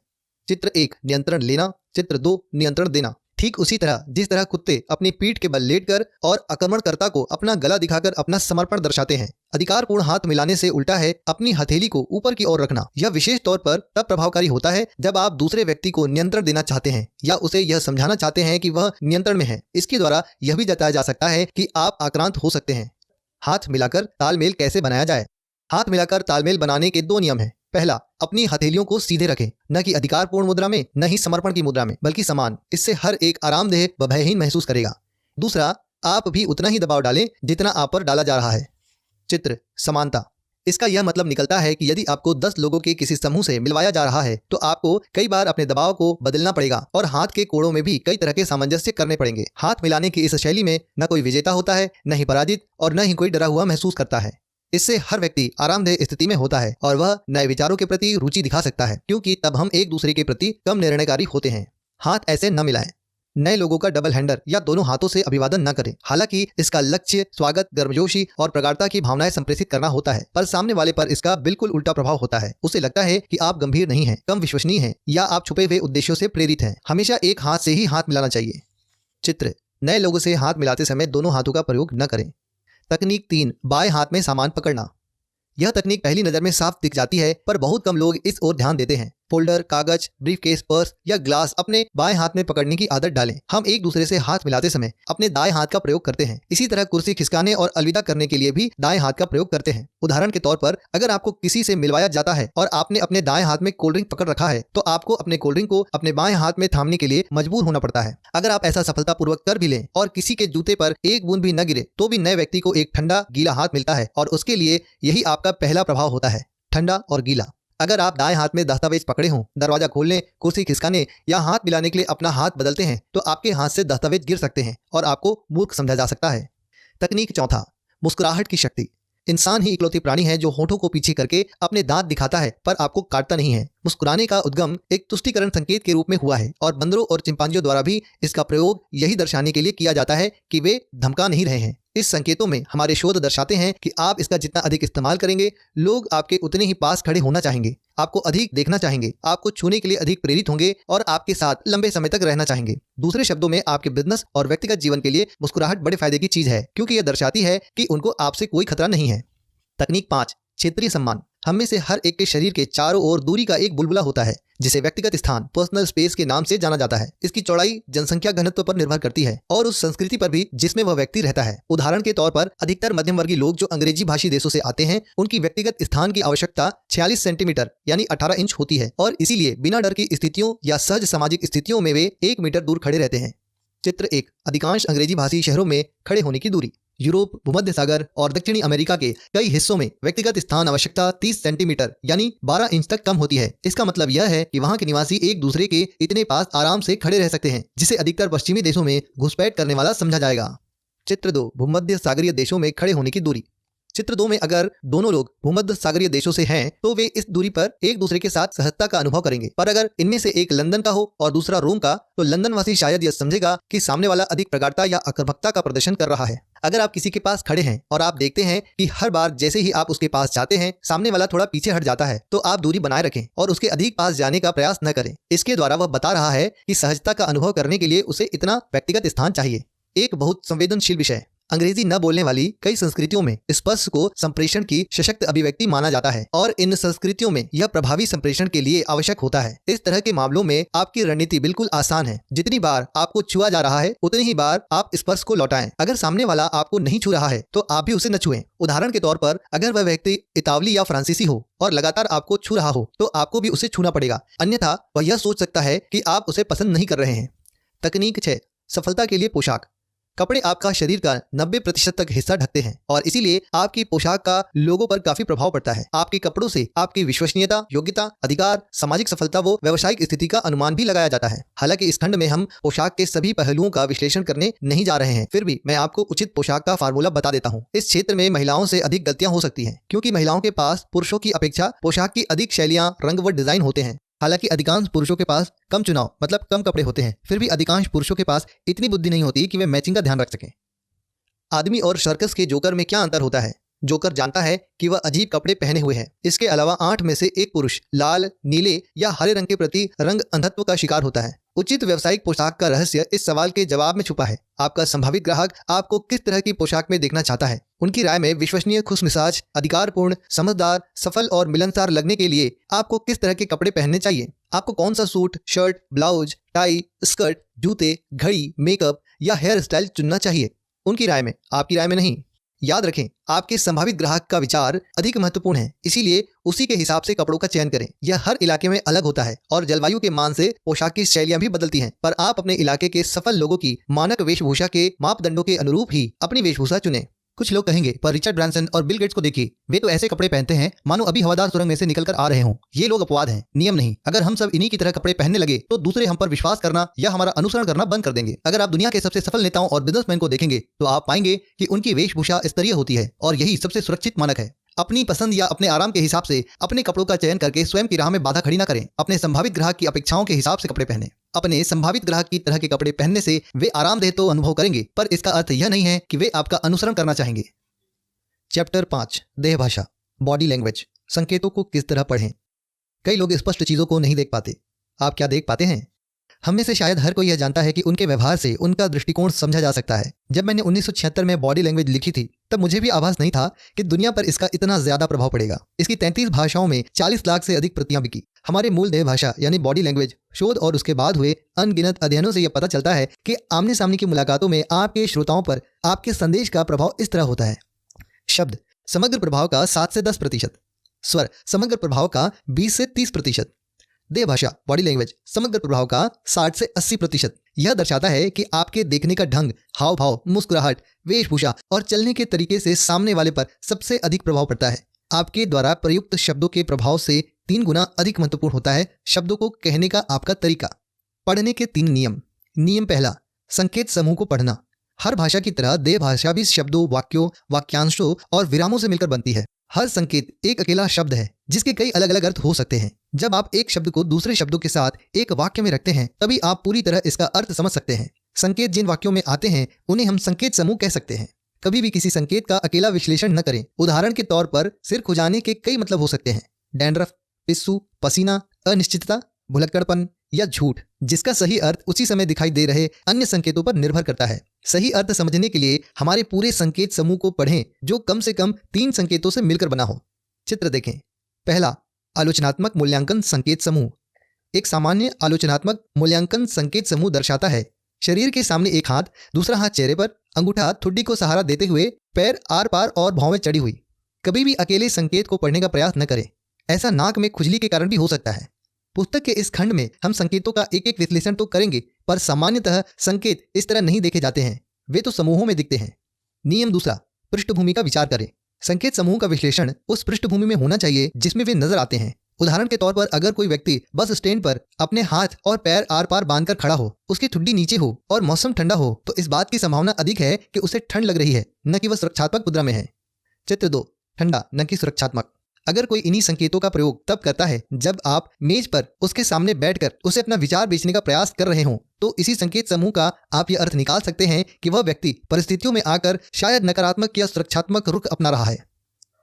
चित्र 1, नियंत्रण लेना। चित्र 2, नियंत्रण देना। ठीक उसी तरह जिस तरह कुत्ते अपनी पीठ के बल लेटकर और आक्रमणकर्ता को अपना गला दिखाकर अपना समर्पण दर्शाते हैं, अधिकारपूर्ण हाथ मिलाने से उल्टा है अपनी हथेली को ऊपर की ओर रखना। यह विशेष तौर पर तब प्रभावकारी होता है जब आप दूसरे व्यक्ति को नियंत्रण देना चाहते हैं या उसे यह समझाना चाहते हैं कि वह नियंत्रण में है। इसके द्वारा यह भी जताया जा सकता है कि आप आक्रांत हो सकते हैं। हाथ मिलाकर तालमेल कैसे बनाया जाए? हाथ मिलाकर तालमेल बनाने के 2 नियम हैं। पहला, अपनी हथेलियों को सीधे रखें, न कि अधिकारपूर्ण मुद्रा में न ही समर्पण की मुद्रा में, बल्कि समान। इससे हर एक आरामदेह व भयहीन महसूस करेगा। दूसरा, आप भी उतना ही दबाव डालें जितना आप पर डाला जा रहा है। चित्र, समानता। इसका यह मतलब निकलता है कि यदि आपको 10 लोगों के किसी समूह से मिलवाया जा रहा है तो आपको कई बार अपने दबाव को बदलना पड़ेगा और हाथ के कोड़ों में भी कई तरह के सामंजस्य करने पड़ेंगे। हाथ मिलाने की इस शैली में न कोई विजेता होता है, न ही पराजित और न ही कोई डरा हुआ महसूस करता है। इससे हर व्यक्ति आरामदेह स्थिति में होता है और वह नए विचारों के प्रति रुचि दिखा सकता है क्योंकि तब हम एक दूसरे के प्रति कम निर्णयकारी होते हैं। हाथ ऐसे न मिलाएं। नए लोगों का डबल हैंडर या दोनों हाथों से अभिवादन न करें। हालांकि इसका लक्ष्य स्वागत, गर्मजोशी और प्रगाढ़ता की भावनाएं संप्रेषित करना होता है, पर सामने वाले पर इसका बिल्कुल उल्टा प्रभाव होता है। उसे लगता है कि आप गंभीर नहीं हैं, कम विश्वसनीय हैं या आप छुपे हुए उद्देश्यों से प्रेरित हैं। हमेशा एक हाथ से ही हाथ मिलाना चाहिए। चित्र, नए लोगों से हाथ मिलाते समय दोनों हाथों का प्रयोग न करें। तकनीक 3, बाएं हाथ में सामान पकड़ना। यह तकनीक पहली नजर में साफ दिख जाती है, पर बहुत कम लोग इस ओर ध्यान देते हैं। फोल्डर, कागज, ब्रीफकेस, पर्स या ग्लास अपने बाएं हाथ में पकड़ने की आदत डालें। हम एक दूसरे से हाथ मिलाते समय अपने दाएं हाथ का प्रयोग करते हैं। इसी तरह कुर्सी खिसकाने और अलविदा करने के लिए भी दाएं हाथ का प्रयोग करते हैं। उदाहरण के तौर पर, अगर आपको किसी से मिलवाया जाता है और आपने अपने दाएं हाथ में कोल्ड ड्रिंक पकड़ रखा है, तो आपको अपने कोल्ड ड्रिंक को अपने बाएं हाथ में थामने के लिए मजबूर होना पड़ता है। अगर आप ऐसा सफलतापूर्वक कर भी लें और किसी के जूते पर एक बूंद भी न गिरे, तो भी नए व्यक्ति को एक ठंडा गीला हाथ मिलता है और उसके लिए यही आपका पहला प्रभाव होता है, ठंडा और गीला। अगर आप दाएं हाथ में दस्तावेज पकड़े हों, दरवाजा खोलने, कुर्सी खिसकाने या हाथ मिलाने के लिए अपना हाथ बदलते हैं, तो आपके हाथ से दस्तावेज गिर सकते हैं और आपको मूर्ख समझा जा सकता है। तकनीक 4, मुस्कुराहट की शक्ति। इंसान ही इकलौती प्राणी है जो होठों को पीछे करके अपने दांत दिखाता है, पर आपको काटता नहीं है। मुस्कुराने का उद्गम एक तुष्टीकरण संकेत के रूप में हुआ है और बंदरों और चिंपांजियों द्वारा भी इसका प्रयोग यही दर्शाने के लिए किया जाता है कि वे धमका नहीं रहे हैं। इस संकेतों में हमारे शोध दर्शाते हैं कि आप इसका जितना अधिक इस्तेमाल करेंगे, लोग आपके उतने ही पास खड़े होना चाहेंगे, आपको अधिक देखना चाहेंगे, आपको छूने के लिए अधिक प्रेरित होंगे और आपके साथ लंबे समय तक रहना चाहेंगे। दूसरे शब्दों में, आपके बिजनेस और व्यक्तिगत जीवन के लिए मुस्कुराहट बड़े फायदे की चीज है, क्योंकि यह दर्शाती है कि उनको आपसे कोई खतरा नहीं है। तकनीक 5, क्षेत्रीय सम्मान। हम में से हर एक के शरीर के चारों ओर दूरी का एक बुलबुला होता है, जिसे व्यक्तिगत स्थान, पर्सनल स्पेस के नाम से जाना जाता है। इसकी चौड़ाई जनसंख्या घनत्व पर निर्भर करती है और उस संस्कृति पर भी जिसमें वह व्यक्ति रहता है। उदाहरण के तौर पर, अधिकतर मध्यम वर्गीय लोग जो अंग्रेजी भाषी देशों से आते हैं, उनकी व्यक्तिगत स्थान की आवश्यकता 46 सेंटीमीटर यानी 18 इंच होती है और इसीलिए बिना डर की स्थितियों या सहज सामाजिक स्थितियों में वे 1 मीटर दूर खड़े रहते हैं। चित्र 1, अधिकांश अंग्रेजी भाषी शहरों में खड़े होने की दूरी। यूरोप, भूमध्य सागर और दक्षिणी अमेरिका के कई हिस्सों में व्यक्तिगत स्थान आवश्यकता 30 सेंटीमीटर यानी 12 इंच तक कम होती है। इसका मतलब यह है कि वहां के निवासी एक दूसरे के इतने पास आराम से खड़े रह सकते हैं, जिसे अधिकतर पश्चिमी देशों में घुसपैठ करने वाला समझा जाएगा। चित्र 2, भूमध्य सागरीय देशों में खड़े होने की दूरी। चित्र 2 में अगर दोनों लोग भूमध्य सागरीय देशों से हैं, तो वे इस दूरी पर एक दूसरे के साथ सहजता का अनुभव करेंगे। पर अगर इनमें से एक लंदन का हो और दूसरा रोम का, तो लंदन वासी शायद यह समझेगा कि सामने वाला अधिक प्रगाढ़ता या आक्रामकता का प्रदर्शन कर रहा है। अगर आप किसी के पास खड़े हैं और आप देखते हैं कि हर बार जैसे ही आप उसके पास जाते हैं, सामने वाला थोड़ा पीछे हट जाता है, तो आप दूरी बनाए रखें और उसके अधिक पास जाने का प्रयास न करें। इसके द्वारा वह बता रहा है कि सहजता का अनुभव करने के लिए उसे इतना व्यक्तिगत स्थान चाहिए। एक बहुत संवेदनशील विषय। अंग्रेजी न बोलने वाली कई संस्कृतियों में स्पर्श को संप्रेषण की सशक्त अभिव्यक्ति माना जाता है और इन संस्कृतियों में यह प्रभावी संप्रेषण के लिए आवश्यक होता है। इस तरह के मामलों में आपकी रणनीति बिल्कुल आसान है। जितनी बार आपको छुआ जा रहा है, उतनी ही बार आप स्पर्श को लौटाएं। अगर सामने वाला आपको नहीं छू रहा है, तो आप भी उसे न छुएं। उदाहरण के तौर पर, अगर वह व्यक्ति इतावली या फ्रांसीसी हो और लगातार आपको छू रहा हो, तो आपको भी उसे छूना पड़ेगा, अन्यथा वह यह सोच सकता है कि आप उसे पसंद नहीं कर रहे हैं। तकनीक 6, सफलता के लिए पोशाक। कपड़े आपका शरीर का 90% तक हिस्सा ढकते हैं और इसीलिए आपकी पोशाक का लोगों पर काफी प्रभाव पड़ता है। आपके कपड़ों से आपकी विश्वसनीयता, योग्यता, अधिकार, सामाजिक सफलता व व्यावसायिक स्थिति का अनुमान भी लगाया जाता है। हालांकि इस खंड में हम पोशाक के सभी पहलुओं का विश्लेषण करने नहीं जा रहे हैं, फिर भी मैं आपको उचित पोशाक का फार्मूला बता देता हूँ। इस क्षेत्र में महिलाओं से अधिक गलतियां हो सकती हैं, क्योंकि महिलाओं के पास पुरुषों की अपेक्षा पोशाक की अधिक शैलियां, रंग व डिजाइन होते हैं। हालांकि अधिकांश पुरुषों के पास कम चुनाव मतलब कम कपड़े होते हैं, फिर भी अधिकांश पुरुषों के पास इतनी बुद्धि नहीं होती कि वे मैचिंग का ध्यान रख सकें। आदमी और सर्कस के जोकर में क्या अंतर होता है? जोकर जानता है कि वह अजीब कपड़े पहने हुए है। इसके अलावा 8 में से एक पुरुष लाल, नीले या हरे रंग के प्रति रंग अंधत्व का शिकार होता है। उचित व्यावसायिक पोशाक का रहस्य इस सवाल के जवाब में छुपा है। आपका संभावित ग्राहक आपको किस तरह की पोशाक में देखना चाहता है? उनकी राय में विश्वसनीय, खुशमिजाज, अधिकारपूर्ण, समझदार, सफल और मिलनसार लगने के लिए आपको किस तरह के कपड़े पहनने चाहिए? आपको कौन सा suit, shirt, blouse, tie, skirt, जूते, घड़ी, मेकअप या हेयर स्टाइल चुनना चाहिए? उनकी राय में, आपकी राय में नहीं। याद रखें, आपके संभावित ग्राहक का विचार अधिक महत्वपूर्ण है, इसीलिए उसी के हिसाब से कपड़ों का चयन करें। यह हर इलाके में अलग होता है और जलवायु के मान से पोशाक की शैलियां भी बदलती हैं, पर आप अपने इलाके के सफल लोगों की मानक वेशभूषा के मापदंडों के अनुरूप ही अपनी वेशभूषा चुनें। कुछ लोग कहेंगे, पर रिचर्ड ब्रांसन और बिल गेट्स को देखिए, वे तो ऐसे कपड़े पहनते हैं मानो अभी हवादार सुरंग में से निकलकर आ रहे हों। ये लोग अपवाद हैं, नियम नहीं। अगर हम सब इन्हीं की तरह कपड़े पहनने लगे, तो दूसरे हम पर विश्वास करना या हमारा अनुसरण करना बंद कर देंगे। अगर आप दुनिया के सबसे सफल नेताओं और बिजनेसमैन को देखेंगे, तो आप पाएंगे कि उनकी वेशभूषा स्तरीय होती है और यही सबसे सुरक्षित मानक है। अपनी पसंद या अपने आराम के हिसाब से अपने कपड़ों का चयन करके स्वयं की राह में बाधा खड़ी न करें। अपने संभावित ग्राहक की अपेक्षाओं के हिसाब से कपड़े पहने। अपने संभावित ग्राहक की तरह के कपड़े पहनने से वे आरामदेह तो अनुभव करेंगे, पर इसका अर्थ यह नहीं है कि वे आपका अनुसरण करना चाहेंगे। चैप्टर 5 देह भाषा, बॉडी लैंग्वेज। संकेतों को किस तरह पढ़ें। कई लोग स्पष्ट चीजों को नहीं देख पाते। आप क्या देख पाते हैं? हम में से शायद हर कोई यह जानता है कि उनके व्यवहार से उनका दृष्टिकोण समझा जा सकता है। जब मैंने 1976 में बॉडी लैंग्वेज लिखी थी, तब मुझे भी आभास नहीं था कि दुनिया पर इसका इतना ज्यादा प्रभाव पड़ेगा। इसकी 33 भाषाओं में 40 लाख से अधिक प्रतियां बिकी। हमारे मूल देह भाषा यानी बॉडी लैंग्वेज शोध और उसके बाद हुए अनगिनत अध्ययनों से यह पता चलता है कि आमने सामने की मुलाकातों में आपके श्रोताओं पर आपके संदेश का प्रभाव इस तरह होता है। शब्द समग्र प्रभाव का 7 से 10%, स्वर समग्र प्रभाव का 20 से 30%, देह भाषा बॉडी लैंग्वेज समग्र प्रभाव का 60 से 80%। यह दर्शाता है कि आपके देखने का ढंग, हाव भाव, मुस्कुराहट, वेशभूषा और चलने के तरीके से सामने वाले पर सबसे अधिक प्रभाव पड़ता है। आपके द्वारा प्रयुक्त शब्दों के प्रभाव से 3 गुना अधिक महत्वपूर्ण होता है शब्दों को कहने का आपका तरीका। पढ़ने के 3 नियम। नियम पहला, संकेत समूह को पढ़ना। हर भाषा की तरह देह भाषा भी शब्दों, वाक्यों, वाक्यांशों और विरामों से मिलकर बनती है। हर संकेत एक अकेला शब्द है जिसके कई अलग अलग अर्थ हो सकते हैं। जब आप एक शब्द को दूसरे शब्दों के साथ एक वाक्य में रखते हैं, तभी आप पूरी तरह इसका अर्थ समझ सकते हैं। संकेत जिन वाक्यों में आते हैं उन्हें हम संकेत समूह कह सकते हैं। कभी भी किसी संकेत का अकेला विश्लेषण न करें। उदाहरण के तौर पर सिर खुजाने के कई मतलब हो सकते हैं। डैंड्रफ, पिस्सू, पसीना, अनिश्चितता, भुलक्कड़पन या झूठ, जिसका सही अर्थ उसी समय दिखाई दे रहे अन्य संकेतों पर निर्भर करता है। सही अर्थ समझने के लिए हमारे पूरे संकेत समूह को पढ़ें जो कम से कम 3 संकेतों से मिलकर बना हो। चित्र देखें। पहला, आलोचनात्मक मूल्यांकन संकेत समूह। एक सामान्य आलोचनात्मक मूल्यांकन संकेत समूह दर्शाता है शरीर के सामने एक हाथ, दूसरा हाथ चेहरे पर, अंगूठा ठुड्डी को सहारा देते हुए, पैर आर पार और भौं में चढ़ी हुई। कभी भी अकेले संकेत को पढ़ने का प्रयास न करें। ऐसा नाक में खुजली के कारण भी हो सकता है। पुस्तक के इस खंड में हम संकेतों का एक एक विश्लेषण तो करेंगे, पर सामान्यतः संकेत इस तरह नहीं देखे जाते हैं, वे तो समूहों में दिखते हैं। नियम दूसरा, पृष्ठभूमि का विचार करें। संकेत समूह का विश्लेषण उस पृष्ठभूमि में होना चाहिए जिसमें वे नजर आते हैं। उदाहरण के तौर पर अगर कोई व्यक्ति बस स्टैंड पर अपने हाथ और पैर आर पार बांधकर खड़ा हो, उसकी ठुड्डी नीचे हो और मौसम ठंडा हो, तो इस बात की संभावना अधिक है कि उसे ठंड लग रही है, न कि वह सुरक्षात्मक मुद्रा में है। चित्र 2, ठंडा न कि सुरक्षात्मक। अगर कोई इन्हीं संकेतों का प्रयोग तब करता है जब आप मेज पर उसके सामने बैठकर उसे अपना विचार बेचने का प्रयास कर रहे हों, तो इसी संकेत समूह का आप यह अर्थ निकाल सकते हैं कि वह व्यक्ति परिस्थितियों में आकर शायद नकारात्मक या सुरक्षात्मक रुख अपना रहा है।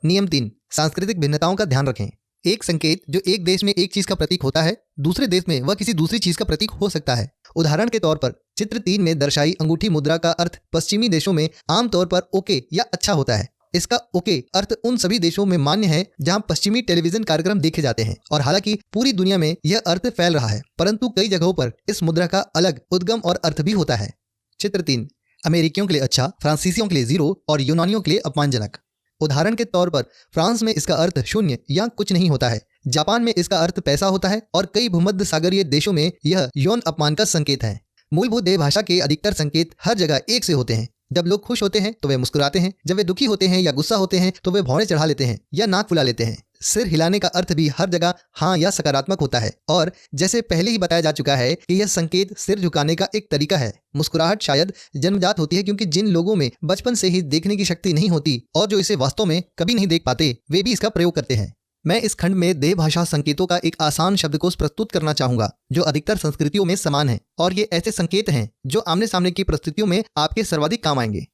नियम 3, सांस्कृतिक भिन्नताओं का ध्यान रखें। एक संकेत जो एक देश में एक चीज का प्रतीक होता है, दूसरे देश में वह किसी दूसरी चीज का प्रतीक हो सकता है। उदाहरण के तौर पर चित्र 3 में दर्शाई अंगूठी मुद्रा का अर्थ पश्चिमी देशों में आमतौर पर ओके या अच्छा होता है। इसका ओके अर्थ उन सभी देशों में मान्य है जहां पश्चिमी टेलीविजन कार्यक्रम देखे जाते हैं, और हालांकि पूरी दुनिया में यह अर्थ फैल रहा है, परंतु कई जगहों पर इस मुद्रा का अलग उद्गम और अर्थ भी होता है। चित्र 3, अमेरिकियों के लिए अच्छा, फ्रांसीसियों के लिए 0 और यूनानियों के लिए अपमानजनक। उदाहरण के तौर पर फ्रांस में इसका अर्थ शून्य या कुछ नहीं होता है, जापान में इसका अर्थ पैसा होता है, और कई भूमध्य सागरीय देशों में यह यौन अपमान का संकेत है। मूलभूत देह भाषा के अधिकतर संकेत हर जगह एक से होते हैं। जब लोग खुश होते हैं तो वे मुस्कुराते हैं, जब वे दुखी होते हैं या गुस्सा होते हैं तो वे भौंरे चढ़ा लेते हैं या नाक फुला लेते हैं। सिर हिलाने का अर्थ भी हर जगह हाँ या सकारात्मक होता है, और जैसे पहले ही बताया जा चुका है कि यह संकेत सिर झुकाने का एक तरीका है। मुस्कुराहट शायद जन्मजात होती है, क्योंकि जिन लोगों में बचपन से ही देखने की शक्ति नहीं होती और जो इसे वास्तव में कभी नहीं देख पाते, वे भी इसका प्रयोग करते हैं। मैं इस खंड में देह भाषा संकेतों का एक आसान शब्दकोश प्रस्तुत करना चाहूंगा जो अधिकतर संस्कृतियों में समान है, और ये ऐसे संकेत हैं जो आमने सामने की परिस्थितियों में आपके सर्वाधिक काम आएंगे।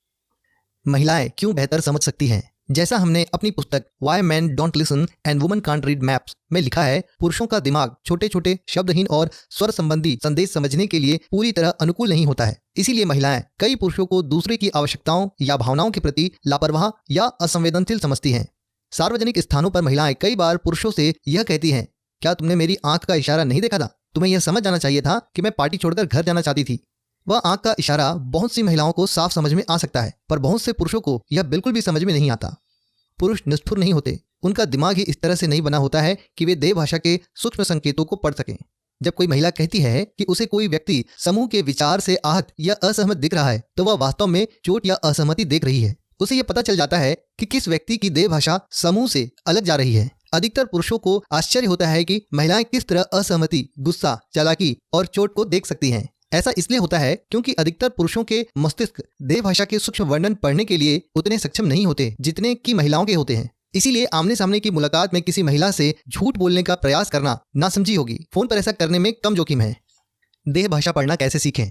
महिलाएं क्यों बेहतर समझ सकती हैं। जैसा हमने अपनी पुस्तक Why Men Don't Listen and Women Can't Read Maps में लिखा है, पुरुषों का दिमाग छोटे छोटे शब्दहीन और स्वर संबंधी संदेश समझने के लिए पूरी तरह अनुकूल नहीं होता है। इसीलिए महिलाएं कई पुरुषों को दूसरे की आवश्यकताओं या भावनाओं के प्रति लापरवाह या असंवेदनशील समझती हैं। सार्वजनिक स्थानों पर महिलाएं कई बार पुरुषों से यह कहती हैं, क्या तुमने मेरी आंख का इशारा नहीं देखा था? तुम्हें यह समझ जाना चाहिए था कि मैं पार्टी छोड़कर घर जाना चाहती थी। वह आंख का इशारा बहुत सी महिलाओं को साफ समझ में आ सकता है, पर बहुत से पुरुषों को यह बिल्कुल भी समझ में नहीं आता। पुरुष निष्ठुर नहीं होते, उनका दिमाग ही इस तरह से नहीं बना होता है कि वे देह भाषा के सूक्ष्म संकेतों को पढ़ सकें। जब कोई महिला कहती है कि उसे कोई व्यक्ति समूह के विचार से आहत या असहमत दिख रहा है, तो वह वास्तव में चोट या असहमति देख रही है। उसे यह पता चल जाता है कि किस व्यक्ति की देह भाषा समूह से अलग जा रही है। अधिकतर पुरुषों को आश्चर्य होता है कि महिलाएं किस तरह असहमति, गुस्सा, चालाकी और चोट को देख सकती हैं। ऐसा इसलिए होता है क्योंकि अधिकतर पुरुषों के मस्तिष्क देह भाषा के सूक्ष्म वर्णन पढ़ने के लिए उतने सक्षम नहीं होते जितने कि महिलाओं के होते हैं। इसीलिए आमने सामने की मुलाकात में किसी महिला से झूठ बोलने का प्रयास करना नासमझी होगी। फोन पर ऐसा करने में कम जोखिम है। देह भाषा पढ़ना कैसे सीखें?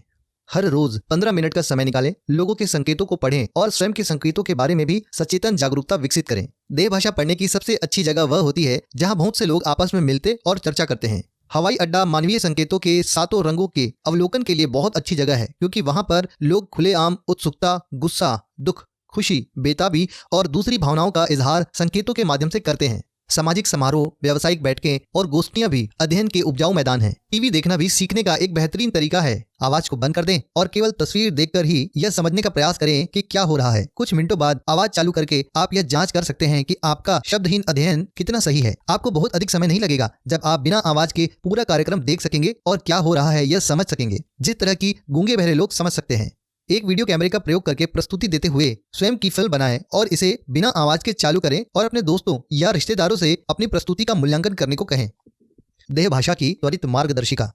हर रोज 15 मिनट का समय निकालें, लोगों के संकेतों को पढ़ें और स्वयं के संकेतों के बारे में भी सचेतन जागरूकता विकसित करें। देह भाषा पढ़ने की सबसे अच्छी जगह वह होती है जहां बहुत से लोग आपस में मिलते और चर्चा करते हैं। हवाई अड्डा मानवीय संकेतों के 7 रंगों के अवलोकन के लिए बहुत अच्छी जगह है, क्योंकि वहां पर लोग खुलेआम उत्सुकता, गुस्सा, दुख, खुशी, बेताबी और दूसरी भावनाओं का इजहार संकेतों के माध्यम से करते हैं। सामाजिक समारोह, व्यावसायिक बैठकें और गोष्ठियां भी अध्ययन के उपजाऊ मैदान हैं। टीवी देखना भी सीखने का एक बेहतरीन तरीका है। आवाज को बंद कर दें और केवल तस्वीर देखकर ही यह समझने का प्रयास करें कि क्या हो रहा है। कुछ मिनटों बाद आवाज चालू करके आप यह जांच कर सकते हैं कि आपका शब्दहीन अध्ययन कितना सही है। आपको बहुत अधिक समय नहीं लगेगा जब आप बिना आवाज के पूरा कार्यक्रम देख सकेंगे और क्या हो रहा है यह समझ सकेंगे, जिस तरह की गूंगे बहरे लोग समझ सकते हैं। एक वीडियो कैमरे का प्रयोग करके प्रस्तुति देते हुए स्वयं की फिल्म बनाएं और इसे बिना आवाज के चालू करें और अपने दोस्तों या रिश्तेदारों से अपनी प्रस्तुति का मूल्यांकन करने को कहें। देह भाषा की त्वरित मार्गदर्शिका।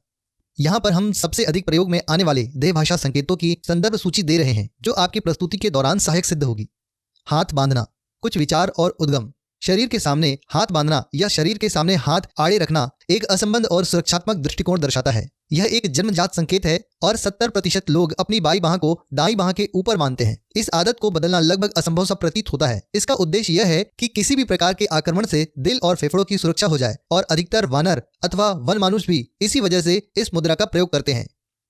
यहाँ पर हम सबसे अधिक प्रयोग में आने वाले देह भाषा संकेतों की संदर्भ सूची दे रहे हैं, जो आपकी प्रस्तुति के दौरान सहायक सिद्ध होगी। हाथ बांधना, कुछ विचार और उद्गम। शरीर के सामने हाथ बांधना या शरीर के सामने हाथ आड़े रखना एक असंबद्ध और सुरक्षात्मक दृष्टिकोण दर्शाता है। यह एक जन्मजात संकेत है और 70% लोग अपनी बाईं बांह को दाईं बांह के ऊपर बांधते हैं। इस आदत को बदलना लगभग असंभव सा प्रतीत होता है। इसका उद्देश्य यह है कि किसी भी प्रकार के आक्रमण से दिल और फेफड़ों की सुरक्षा हो जाए, और अधिकतर वानर अथवा वन मानुष भी इसी वजह से इस मुद्रा का प्रयोग करते हैं।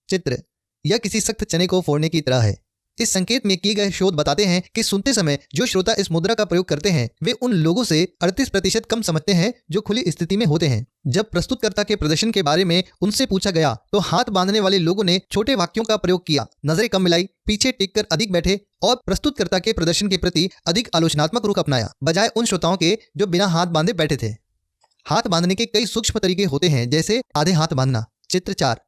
चित्र, यह किसी सख्त चने को फोड़ने की तरह है। इस संकेत में किए गए शोध बताते हैं कि सुनते समय जो श्रोता इस मुद्रा का प्रयोग करते हैं वे उन लोगों से 38% कम समझते हैं जो खुली स्थिति में होते हैं। जब प्रस्तुतकर्ता के प्रदर्शन के बारे में उनसे पूछा गया तो हाथ बांधने वाले लोगों ने छोटे वाक्यों का प्रयोग किया, नजरें कम मिलाई, पीछे टेककर अधिक बैठे और प्रस्तुतकर्ता के प्रदर्शन के प्रति अधिक आलोचनात्मक रुख अपनाया, बजाय उन श्रोताओं के जो बिना हाथ बांधे बैठे थे। हाथ बांधने के कई सूक्ष्म तरीके होते हैं, जैसे आधे हाथ बांधना। चित्र 4,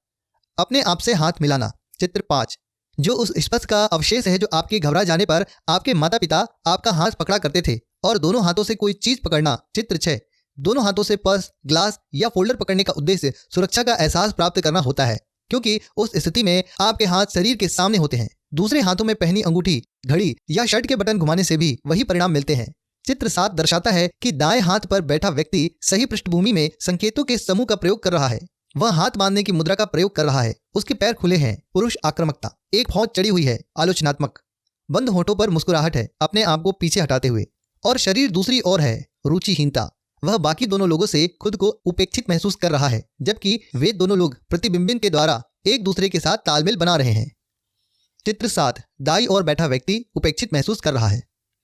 अपने आप से हाथ मिलाना। चित्र 5, जो उस स्पर्श का अवशेष है जो आपके घबरा जाने पर आपके माता पिता आपका हाथ पकड़ा करते थे और दोनों हाथों से कोई चीज पकड़ना। चित्र 6, दोनों हाथों से पर्स, ग्लास या फोल्डर पकड़ने का उद्देश्य सुरक्षा का एहसास प्राप्त करना होता है, क्योंकि उस स्थिति में आपके हाथ शरीर के सामने होते हैं। दूसरे हाथों में पहनी अंगूठी, घड़ी या शर्ट के बटन घुमाने से भी वही परिणाम मिलते हैं। चित्र 7 दर्शाता है कि दाएं हाथ पर बैठा व्यक्ति सही पृष्ठभूमि में संकेतों के समूह का प्रयोग कर रहा है। वह हाथ बांधने की मुद्रा का प्रयोग कर रहा है। उसके पैर खुले हैं, पुरुष आक्रामकता, एक फौज चढ़ी हुई है, आलोचनात्मक, बंद होठों पर मुस्कुराहट है, अपने आप को पीछे हटाते हुए, और शरीर दूसरी ओर है, रुचिहीनता। वह बाकी दोनों लोगों से खुद को उपेक्षित महसूस कर रहा है, जबकि वे दोनों लोग प्रतिबिंबन के द्वारा एक दूसरे के साथ तालमेल बना रहे हैं। चित्र 7, दाईं ओर बैठा व्यक्ति उपेक्षित महसूस कर रहा है।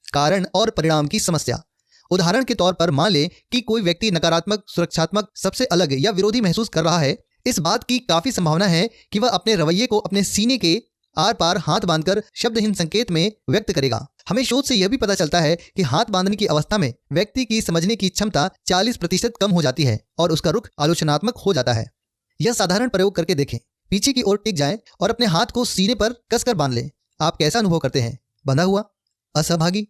कारण और परिणाम की समस्या। उदाहरण के तौर पर मान लें कि कोई व्यक्ति नकारात्मक, सुरक्षात्मक, सबसे अलग या विरोधी महसूस कर रहा है। इस बात की काफी संभावना है कि वह अपने रवैये को अपने सीने के आर पार हाथ बांधकर शब्दहीन संकेत में व्यक्त करेगा। हमें शोध से यह भी पता चलता है कि हाथ बांधने की अवस्था में व्यक्ति की समझने की क्षमता 40% कम हो जाती है और उसका रुख आलोचनात्मक हो जाता है। यह साधारण प्रयोग करके देखें। पीछे की ओर टिक जाएं और अपने हाथ को सीने पर कसकर बांध लें। आप कैसा अनुभव करते हैं? बंधा हुआ, असहभागी,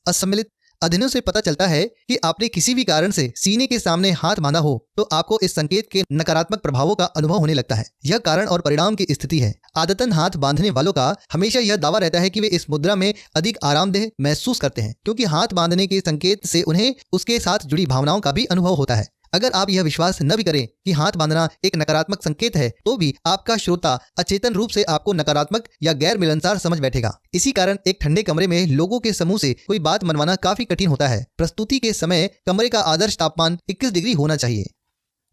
असम्मिलित? अध्ययनों से पता चलता है कि आपने किसी भी कारण से सीने के सामने हाथ बांधा हो तो आपको इस संकेत के नकारात्मक प्रभावों का अनुभव होने लगता है। यह कारण और परिणाम की स्थिति है। आदतन हाथ बांधने वालों का हमेशा यह दावा रहता है कि वे इस मुद्रा में अधिक आरामदेह महसूस करते हैं, क्योंकि हाथ बांधने के संकेत से उन्हें उसके साथ जुड़ी भावनाओं का भी अनुभव होता है। अगर आप यह विश्वास न भी करें कि हाथ बांधना एक नकारात्मक संकेत है, तो भी आपका श्रोता अचेतन रूप से आपको नकारात्मक या गैर मिलनसार समझ बैठेगा। इसी कारण एक ठंडे कमरे में लोगों के समूह से कोई बात मनवाना काफी कठिन होता है। प्रस्तुति के समय कमरे का आदर्श तापमान 21 डिग्री होना चाहिए।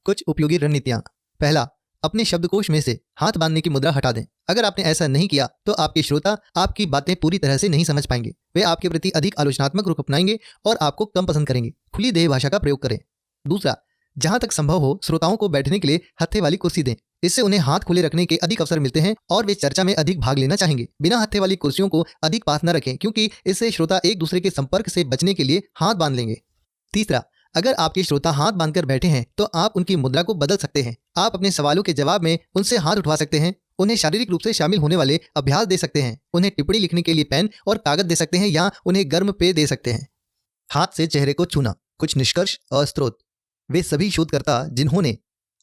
कुछ उपयोगी रणनीतियाँ। पहला, अपने शब्दकोश में से हाथ बांधने की मुद्रा हटा दें। अगर आपने ऐसा नहीं किया तो आपके श्रोता आपकी बातें पूरी तरह से नहीं समझ पाएंगे। वे आपके प्रति अधिक आलोचनात्मक रुख अपनाएंगे और आपको कम पसंद करेंगे। खुली देह भाषा का प्रयोग करें। दूसरा, जहां तक संभव हो श्रोताओं को बैठने के लिए हत्थे वाली कुर्सी दें। इससे उन्हें हाथ खुले रखने के अधिक अवसर मिलते हैं और वे चर्चा में अधिक भाग लेना चाहेंगे। बिना हत्थे वाली कुर्सियों को अधिक पास न रखें, क्योंकि इससे श्रोता एक दूसरे के संपर्क से बचने के लिए हाथ बांध लेंगे। तीसरा, अगर आपके श्रोता हाथ बांधकर बैठे हैं तो आप उनकी मुद्रा को बदल सकते हैं। आप अपने सवालों के जवाब में उनसे हाथ उठवा सकते हैं, उन्हें शारीरिक रूप से शामिल होने वाले अभ्यास दे सकते हैं, उन्हें टिप्पणी लिखने के लिए पेन और कागज दे सकते हैं या उन्हें गर्म पेय दे सकते हैं। हाथ से चेहरे को छूना। कुछ निष्कर्ष और स्रोत। वे सभी शोधकर्ता जिन्होंने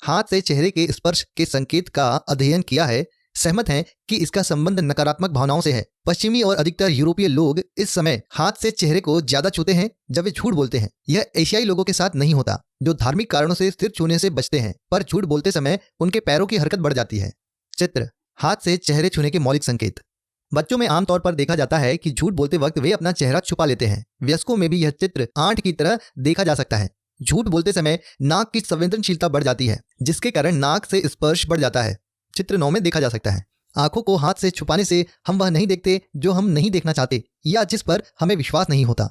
हाथ से चेहरे के स्पर्श के संकेत का अध्ययन किया है सहमत हैं कि इसका संबंध नकारात्मक भावनाओं से है। पश्चिमी और अधिकतर यूरोपीय लोग इस समय हाथ से चेहरे को ज्यादा छूते हैं जब वे झूठ बोलते हैं। यह एशियाई लोगों के साथ नहीं होता, जो धार्मिक कारणों से सिर छूने से बचते हैं, पर झूठ बोलते समय उनके पैरों की हरकत बढ़ जाती है। चित्र, हाथ से चेहरे छूने के मौलिक संकेत। बच्चों में आमतौर पर देखा जाता है कि झूठ बोलते वक्त वे अपना चेहरा छुपा लेते हैं। वयस्कों में भी यह चित्र आंट की तरह देखा जा सकता है। झूठ बोलते समय नाक की संवेदनशीलता बढ़ जाती है, जिसके कारण नाक से स्पर्श बढ़ जाता है। चित्र 9 में देखा जा सकता है। आंखों को हाथ से छुपाने से हम वह नहीं देखते जो हम नहीं देखना चाहते या जिस पर हमें विश्वास नहीं होता।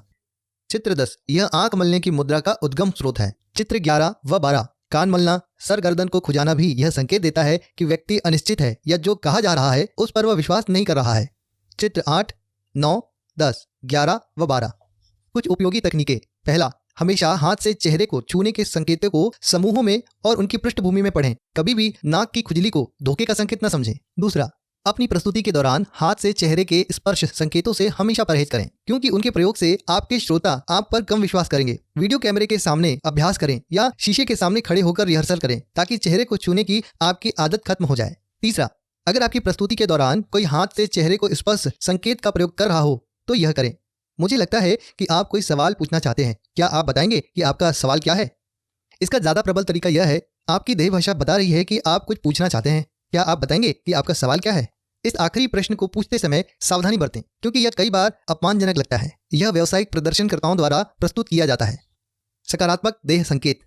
चित्र 10, यह आंख मलने की मुद्रा का उद्गम स्रोत है। चित्र 11 व 12, कान मलना, सर गर्दन को खुजाना भी यह संकेत देता है कि व्यक्ति अनिश्चित है या जो कहा जा रहा है उस पर वह विश्वास नहीं कर रहा है। चित्र 8, 9, 10, 11 व 12, कुछ उपयोगी तकनीकें। पहला, हमेशा हाथ से चेहरे को छूने के संकेतों को समूहों में और उनकी पृष्ठभूमि में पढ़ें। कभी भी नाक की खुजली को धोखे का संकेत न समझें। दूसरा, अपनी प्रस्तुति के दौरान हाथ से चेहरे के स्पर्श संकेतों से हमेशा परहेज करें, क्योंकि उनके प्रयोग से आपके श्रोता आप पर कम विश्वास करेंगे। वीडियो कैमरे के सामने अभ्यास करें या शीशे के सामने खड़े होकर रिहर्सल करें ताकि चेहरे को छूने की आपकी आदत खत्म हो जाए। तीसरा, अगर आपकी प्रस्तुति के दौरान कोई हाथ से चेहरे को स्पर्श संकेत का प्रयोग कर रहा हो तो यह करें। मुझे लगता है कि आप कोई सवाल पूछना चाहते हैं। क्या आप बताएंगे कि आपका सवाल क्या है? इसका ज्यादा प्रबल तरीका यह है, आपकी देह भाषा बता रही है कि आप कुछ पूछना चाहते हैं। क्या आप बताएंगे कि आपका सवाल क्या है? इस आखिरी प्रश्न को पूछते समय सावधानी बरतें, क्योंकि यह कई बार अपमानजनक लगता है। यह व्यावसायिक प्रदर्शनकर्ताओं द्वारा प्रस्तुत किया जाता है। सकारात्मक देह संकेत।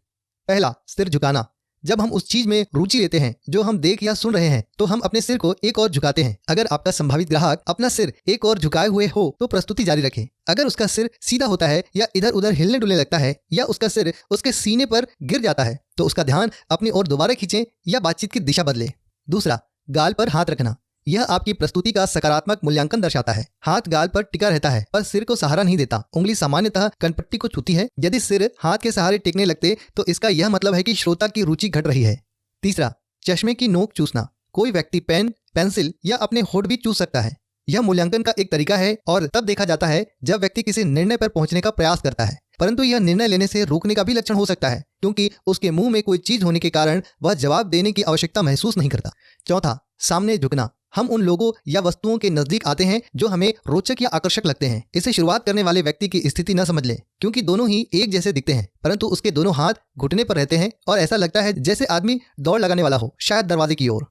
पहला, सिर झुकाना। जब हम उस चीज में रुचि लेते हैं जो हम देख या सुन रहे हैं तो हम अपने सिर को एक और झुकाते हैं। अगर आपका संभावित ग्राहक अपना सिर एक और झुकाए हुए हो तो प्रस्तुति जारी रखें। अगर उसका सिर सीधा होता है या इधर उधर हिलने डुलने लगता है या उसका सिर उसके सीने पर गिर जाता है तो उसका ध्यान अपनी ओर दोबारा खींचें या बातचीत की दिशा बदलें। दूसरा, गाल पर हाथ रखना। यह आपकी प्रस्तुति का सकारात्मक मूल्यांकन दर्शाता है। हाथ गाल पर टिका रहता है पर सिर को सहारा नहीं देता। उंगली सामान्यतः कनपट्टी को छूती है। यदि सिर हाथ के सहारे टिकने लगते तो इसका यह मतलब है कि श्रोता की रुचि घट रही है। तीसरा, चश्मे की नोक चूसना। कोई व्यक्ति पेन, पेंसिल या अपने होंठ भी चूस सकता है। यह मूल्यांकन का एक तरीका है और तब देखा जाता है जब व्यक्ति किसी निर्णय पर पहुंचने का प्रयास करता है, परंतु यह निर्णय लेने से रोकने का भी लक्षण हो सकता है, क्योंकि उसके मुंह में कोई चीज होने के कारण वह जवाब देने की आवश्यकता महसूस नहीं करता। चौथा, सामने झुकना। हम उन लोगों या वस्तुओं के नजदीक आते हैं जो हमें रोचक या आकर्षक लगते हैं। इसे शुरुआत करने वाले व्यक्ति की स्थिति न समझ लें, क्योंकि दोनों ही एक जैसे दिखते हैं, परंतु उसके दोनों हाथ घुटने पर रहते हैं और ऐसा लगता है जैसे आदमी दौड़ लगाने वाला हो, शायद दरवाजे की ओर।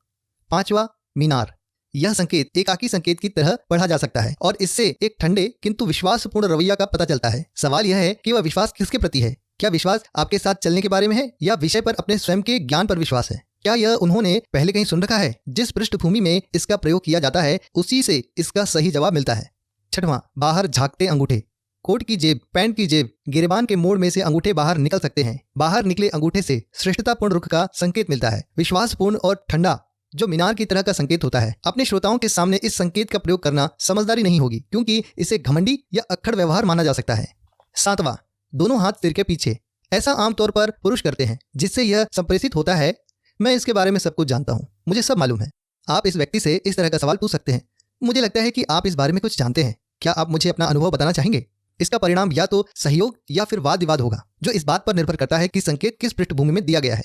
पांचवा, मीनार। यह संकेत एकाकी संकेत की तरह पढ़ा जा सकता है और इससे एक ठंडे किंतु विश्वासपूर्ण रवैया का पता चलता है। सवाल यह है कि वह विश्वास किसके प्रति है। क्या विश्वास आपके साथ चलने के बारे में है या विषय पर अपने स्वयं के ज्ञान पर विश्वास है? क्या यह उन्होंने पहले कहीं सुन रखा है? जिस पृष्ठभूमि में इसका प्रयोग किया जाता है उसी से इसका सही जवाब मिलता है। छठवां, बाहर झांकते अंगूठे। कोट की जेब, पैंट की जेब, गिरेबान के मोड़ में से अंगूठे बाहर निकल सकते हैं। बाहर निकले अंगूठे से श्रेष्ठतापूर्ण रुख का संकेत मिलता है, विश्वासपूर्ण और ठंडा, जो मीनार की तरह का संकेत होता है। अपने श्रोताओं के सामने इस संकेत का प्रयोग करना समझदारी नहीं होगी, क्योंकि इसे घमंडी या अक्खड़ व्यवहार माना जा सकता है। सातवां, दोनों हाथ सिर के पीछे। ऐसा आमतौर पर पुरुष करते हैं, जिससे यह संप्रेषित होता है, मैं इसके बारे में सब कुछ जानता हूँ, मुझे सब मालूम है। आप इस व्यक्ति से इस तरह का सवाल पूछ सकते हैं, मुझे लगता है कि आप इस बारे में कुछ जानते हैं, क्या आप मुझे अपना अनुभव बताना चाहेंगे? इसका परिणाम या तो सहयोग या फिर वाद विवाद होगा, जो इस बात पर निर्भर करता है कि संकेत किस पृष्ठभूमि में दिया गया है।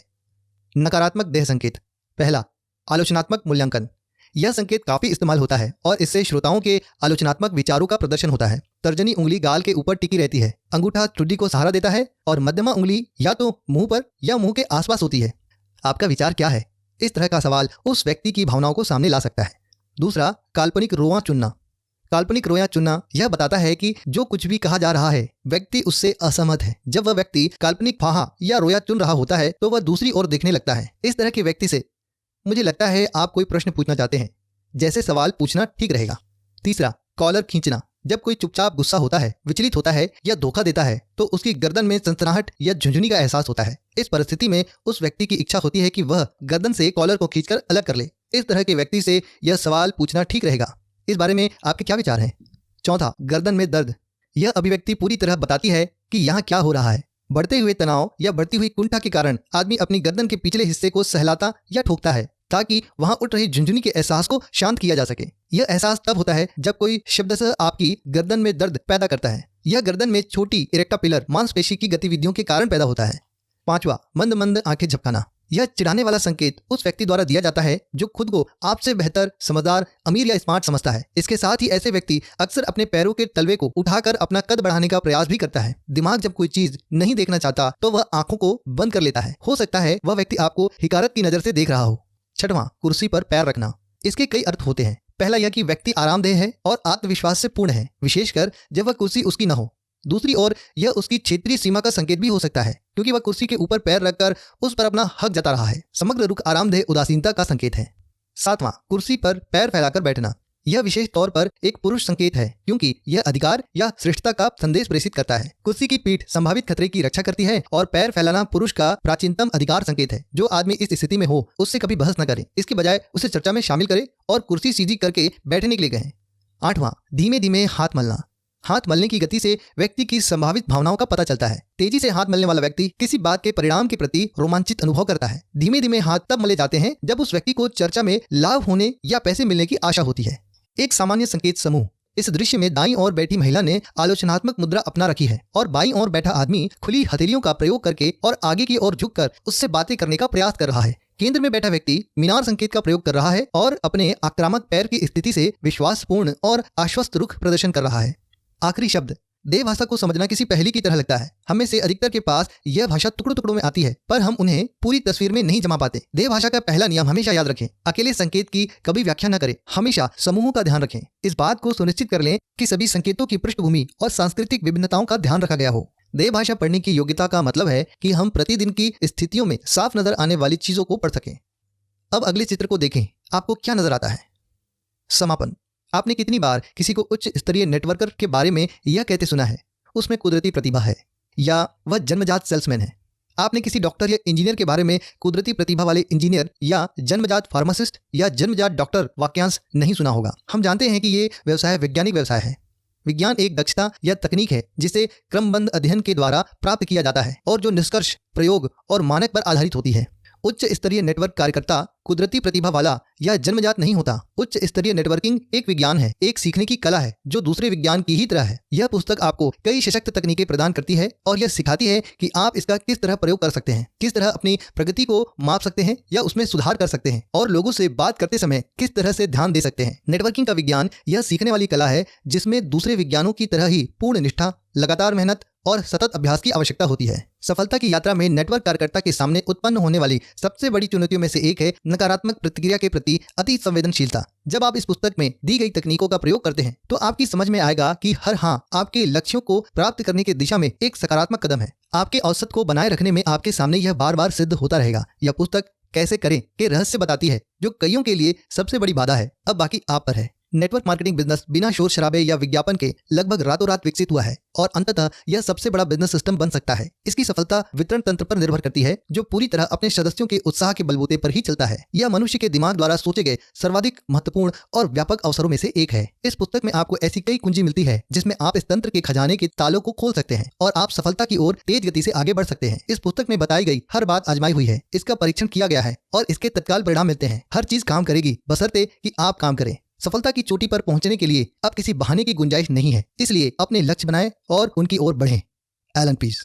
नकारात्मक देह संकेत। पहला, आलोचनात्मक मूल्यांकन। यह संकेत काफी इस्तेमाल होता है और इससे श्रोताओं के आलोचनात्मक विचारों का प्रदर्शन होता है। तर्जनी उंगली गाल के ऊपर टिकी रहती है, अंगूठा ठुड्डी को सहारा देता है और मध्यमा उंगली या तो मुंह पर या मुंह के आसपास होती है। आपका विचार क्या है? इस तरह का सवाल उस व्यक्ति की भावनाओं को सामने ला सकता है। दूसरा, काल्पनिक रोआ चुनना। काल्पनिक रोया चुनना यह बताता है कि जो कुछ भी कहा जा रहा है व्यक्ति उससे असहमत है। जब वह व्यक्ति काल्पनिक फाहा या रोया चुन रहा होता है तो वह दूसरी ओर देखने लगता है। इस तरह के व्यक्ति से मुझे लगता है आप कोई प्रश्न पूछना चाहते हैं जैसे सवाल पूछना ठीक रहेगा। तीसरा, कॉलर खींचना। जब कोई चुपचाप गुस्सा होता है, विचलित होता है या धोखा देता है तो उसकी गर्दन में सनसनाहट या झुंझुनी का एहसास होता है। इस परिस्थिति में उस व्यक्ति की इच्छा होती है कि वह गर्दन से कॉलर को खींचकर अलग कर ले। इस तरह के व्यक्ति से यह सवाल पूछना ठीक रहेगा। इस बारे में आपके क्या विचार हैं? चौथा, गर्दन में दर्द। यह अभिव्यक्ति पूरी तरह बताती है कि यहाँ क्या हो रहा है। बढ़ते हुए तनाव या बढ़ती हुई कुंठा के कारण आदमी अपनी गर्दन के पिछले हिस्से को सहलाता या ठोकता है ताकि वहां उठ रही झुंझुनी के एहसास को शांत किया जा सके। यह एहसास तब होता है जब कोई शब्दशः आपकी गर्दन में दर्द पैदा करता है। यह गर्दन में छोटी इरेक्टा पिलर मांसपेशी की गतिविधियों के कारण पैदा होता है। पांचवा, मंद मंद आंखें झपकाना। यह चिढ़ाने वाला संकेत उस व्यक्ति द्वारा दिया जाता है जो खुद को आपसे बेहतर, समझदार, अमीर या स्मार्ट समझता है। इसके साथ ही ऐसे व्यक्ति अक्सर अपने पैरों के तलवे को उठाकर अपना कद बढ़ाने का प्रयास भी करता है। दिमाग जब कोई चीज नहीं देखना चाहता तो वह आंखों को बंद कर लेता है। हो सकता है वह व्यक्ति आपको हिकारत की नजर से देख रहा हो। छठवां, कुर्सी पर पैर रखना। इसके कई अर्थ होते हैं। पहला यह कि व्यक्ति आरामदेह है और आत्मविश्वास से पूर्ण है, विशेषकर जब वह कुर्सी उसकी न हो। दूसरी ओर यह उसकी क्षेत्रीय सीमा का संकेत भी हो सकता है, क्योंकि वह कुर्सी के ऊपर पैर रखकर उस पर अपना हक जता रहा है। समग्र रुख आरामदेह उदासीनता का संकेत है। सातवां, कुर्सी पर पैर फैलाकर बैठना। यह विशेष तौर पर एक पुरुष संकेत है, क्योंकि यह अधिकार या श्रेष्ठता का संदेश प्रेषित करता है। कुर्सी की पीठ संभावित खतरे की रक्षा करती है और पैर फैलाना पुरुष का प्राचीनतम अधिकार संकेत है। जो आदमी इस स्थिति में हो उससे कभी बहस न करे, इसके बजाय उसे चर्चा में शामिल करे और कुर्सी सीधी करके बैठने के लिए कहें। आठवां, धीमे धीमे हाथ मलना। हाथ मलने की गति से व्यक्ति की संभावित भावनाओं का पता चलता है। तेजी से हाथ मलने वाला व्यक्ति किसी बात के परिणाम के प्रति रोमांचित अनुभव करता है। धीमे धीमे हाथ तब मले जाते हैं जब उस व्यक्ति को चर्चा में लाभ होने या पैसे मिलने की आशा होती है। एक सामान्य संकेत समूह। इस दृश्य में दाईं ओर बैठी महिला ने आलोचनात्मक मुद्रा अपना रखी है और बाईं ओर बैठा आदमी खुली हथेलियों का प्रयोग करके और आगे की ओर झुककर उससे बातें करने का प्रयास कर रहा है। केंद्र में बैठा व्यक्ति मीनार संकेत का प्रयोग कर रहा है और अपने आक्रामक पैर की स्थिति से विश्वासपूर्ण और आश्वस्त रुख प्रदर्शन कर रहा है। आखिरी शब्द। देह भाषा को समझना किसी पहेली की तरह लगता है। हम में से अधिकतर के पास यह भाषा टुकड़ों टुकड़ों में आती है, पर हम उन्हें पूरी तस्वीर में नहीं जमा पाते। देह भाषा का पहला नियम हमेशा याद रखें, अकेले संकेत की कभी व्याख्या न करें, हमेशा समूहों का ध्यान रखें। इस बात को सुनिश्चित कर लें कि सभी संकेतों की पृष्ठभूमि और सांस्कृतिक विभिन्नताओं का ध्यान रखा गया हो। देह भाषा पढ़ने की योग्यता का मतलब है कि हम प्रतिदिन की स्थितियों में साफ नजर आने वाली चीजों को पढ़ सकें। अब अगले चित्र को देखें, आपको क्या नजर आता है? समापन। आपने कितनी बार किसी को उच्च स्तरीय नेटवर्कर के बारे में यह कहते सुना है, उसमें कुदरती प्रतिभा है या वह जन्मजात सेल्समैन है? आपने किसी डॉक्टर या इंजीनियर के बारे में कुदरती प्रतिभा वाले इंजीनियर या जन्मजात फार्मासिस्ट या जन्मजात डॉक्टर वाक्यांश नहीं सुना होगा। हम जानते हैं कि ये व्यवसाय वैज्ञानिक व्यवसाय है। विज्ञान एक दक्षता या तकनीक है जिसे क्रमबद्ध अध्ययन के द्वारा प्राप्त किया जाता है और जो निष्कर्ष, प्रयोग और मानक पर आधारित होती है। उच्च स्तरीय नेटवर्क कार्यकर्ता कुदरती प्रतिभा वाला या जन्मजात नहीं होता। उच्च स्तरीय नेटवर्किंग एक विज्ञान है, एक सीखने की कला है जो दूसरे विज्ञान की ही तरह है। यह पुस्तक आपको कई सशक्त तकनीकें प्रदान करती है और यह सिखाती है कि आप इसका किस तरह प्रयोग कर सकते हैं, किस तरह अपनी प्रगति को माप सकते हैं या उसमें सुधार कर सकते हैं और लोगों से बात करते समय किस तरह से ध्यान दे सकते हैं। नेटवर्किंग का विज्ञान यह सीखने वाली कला है जिसमें दूसरे विज्ञानों की तरह ही पूर्ण निष्ठा, लगातार मेहनत और सतत अभ्यास की आवश्यकता होती है। सफलता की यात्रा में नेटवर्क कार्यकर्ता के सामने उत्पन्न होने वाली सबसे बड़ी चुनौतियों में से एक है नकारात्मक प्रतिक्रिया के प्रति अति संवेदनशीलता। जब आप इस पुस्तक में दी गई तकनीकों का प्रयोग करते हैं तो आपकी समझ में आएगा कि हर हाँ आपके लक्ष्यों को प्राप्त करने की दिशा में एक सकारात्मक कदम है। आपके औसत को बनाए रखने में आपके सामने यह बार बार सिद्ध होता रहेगा। यह पुस्तक कैसे करें के रहस्य बताती है, जो कईयों के लिए सबसे बड़ी बाधा है। अब बाकी आप पर है। नेटवर्क मार्केटिंग बिजनेस बिना शोर शराबे या विज्ञापन के लगभग रातों रात विकसित हुआ है और अंततः यह सबसे बड़ा बिजनेस सिस्टम बन सकता है। इसकी सफलता वितरण तंत्र पर निर्भर करती है जो पूरी तरह अपने सदस्यों के उत्साह के बलबूते पर ही चलता है। यह मनुष्य के दिमाग द्वारा सोचे गए सर्वाधिक महत्वपूर्ण और व्यापक अवसरों में से एक है। इस पुस्तक में आपको ऐसी कई कुंजी मिलती है जिसमें आप इस तंत्र के खजाने के तालों को खोल सकते हैं और आप सफलता की ओर तेज गति से आगे बढ़ सकते हैं। इस पुस्तक में बताई गई हर बात आजमाई हुई है, इसका परीक्षण किया गया है और इसके तत्काल परिणाम मिलते हैं। हर चीज काम करेगी बशर्ते कि आप काम करें। सफलता की चोटी पर पहुंचने के लिए अब किसी बहाने की गुंजाइश नहीं है, इसलिए अपने लक्ष्य बनाएं और उनकी ओर बढ़ें। Allan piece.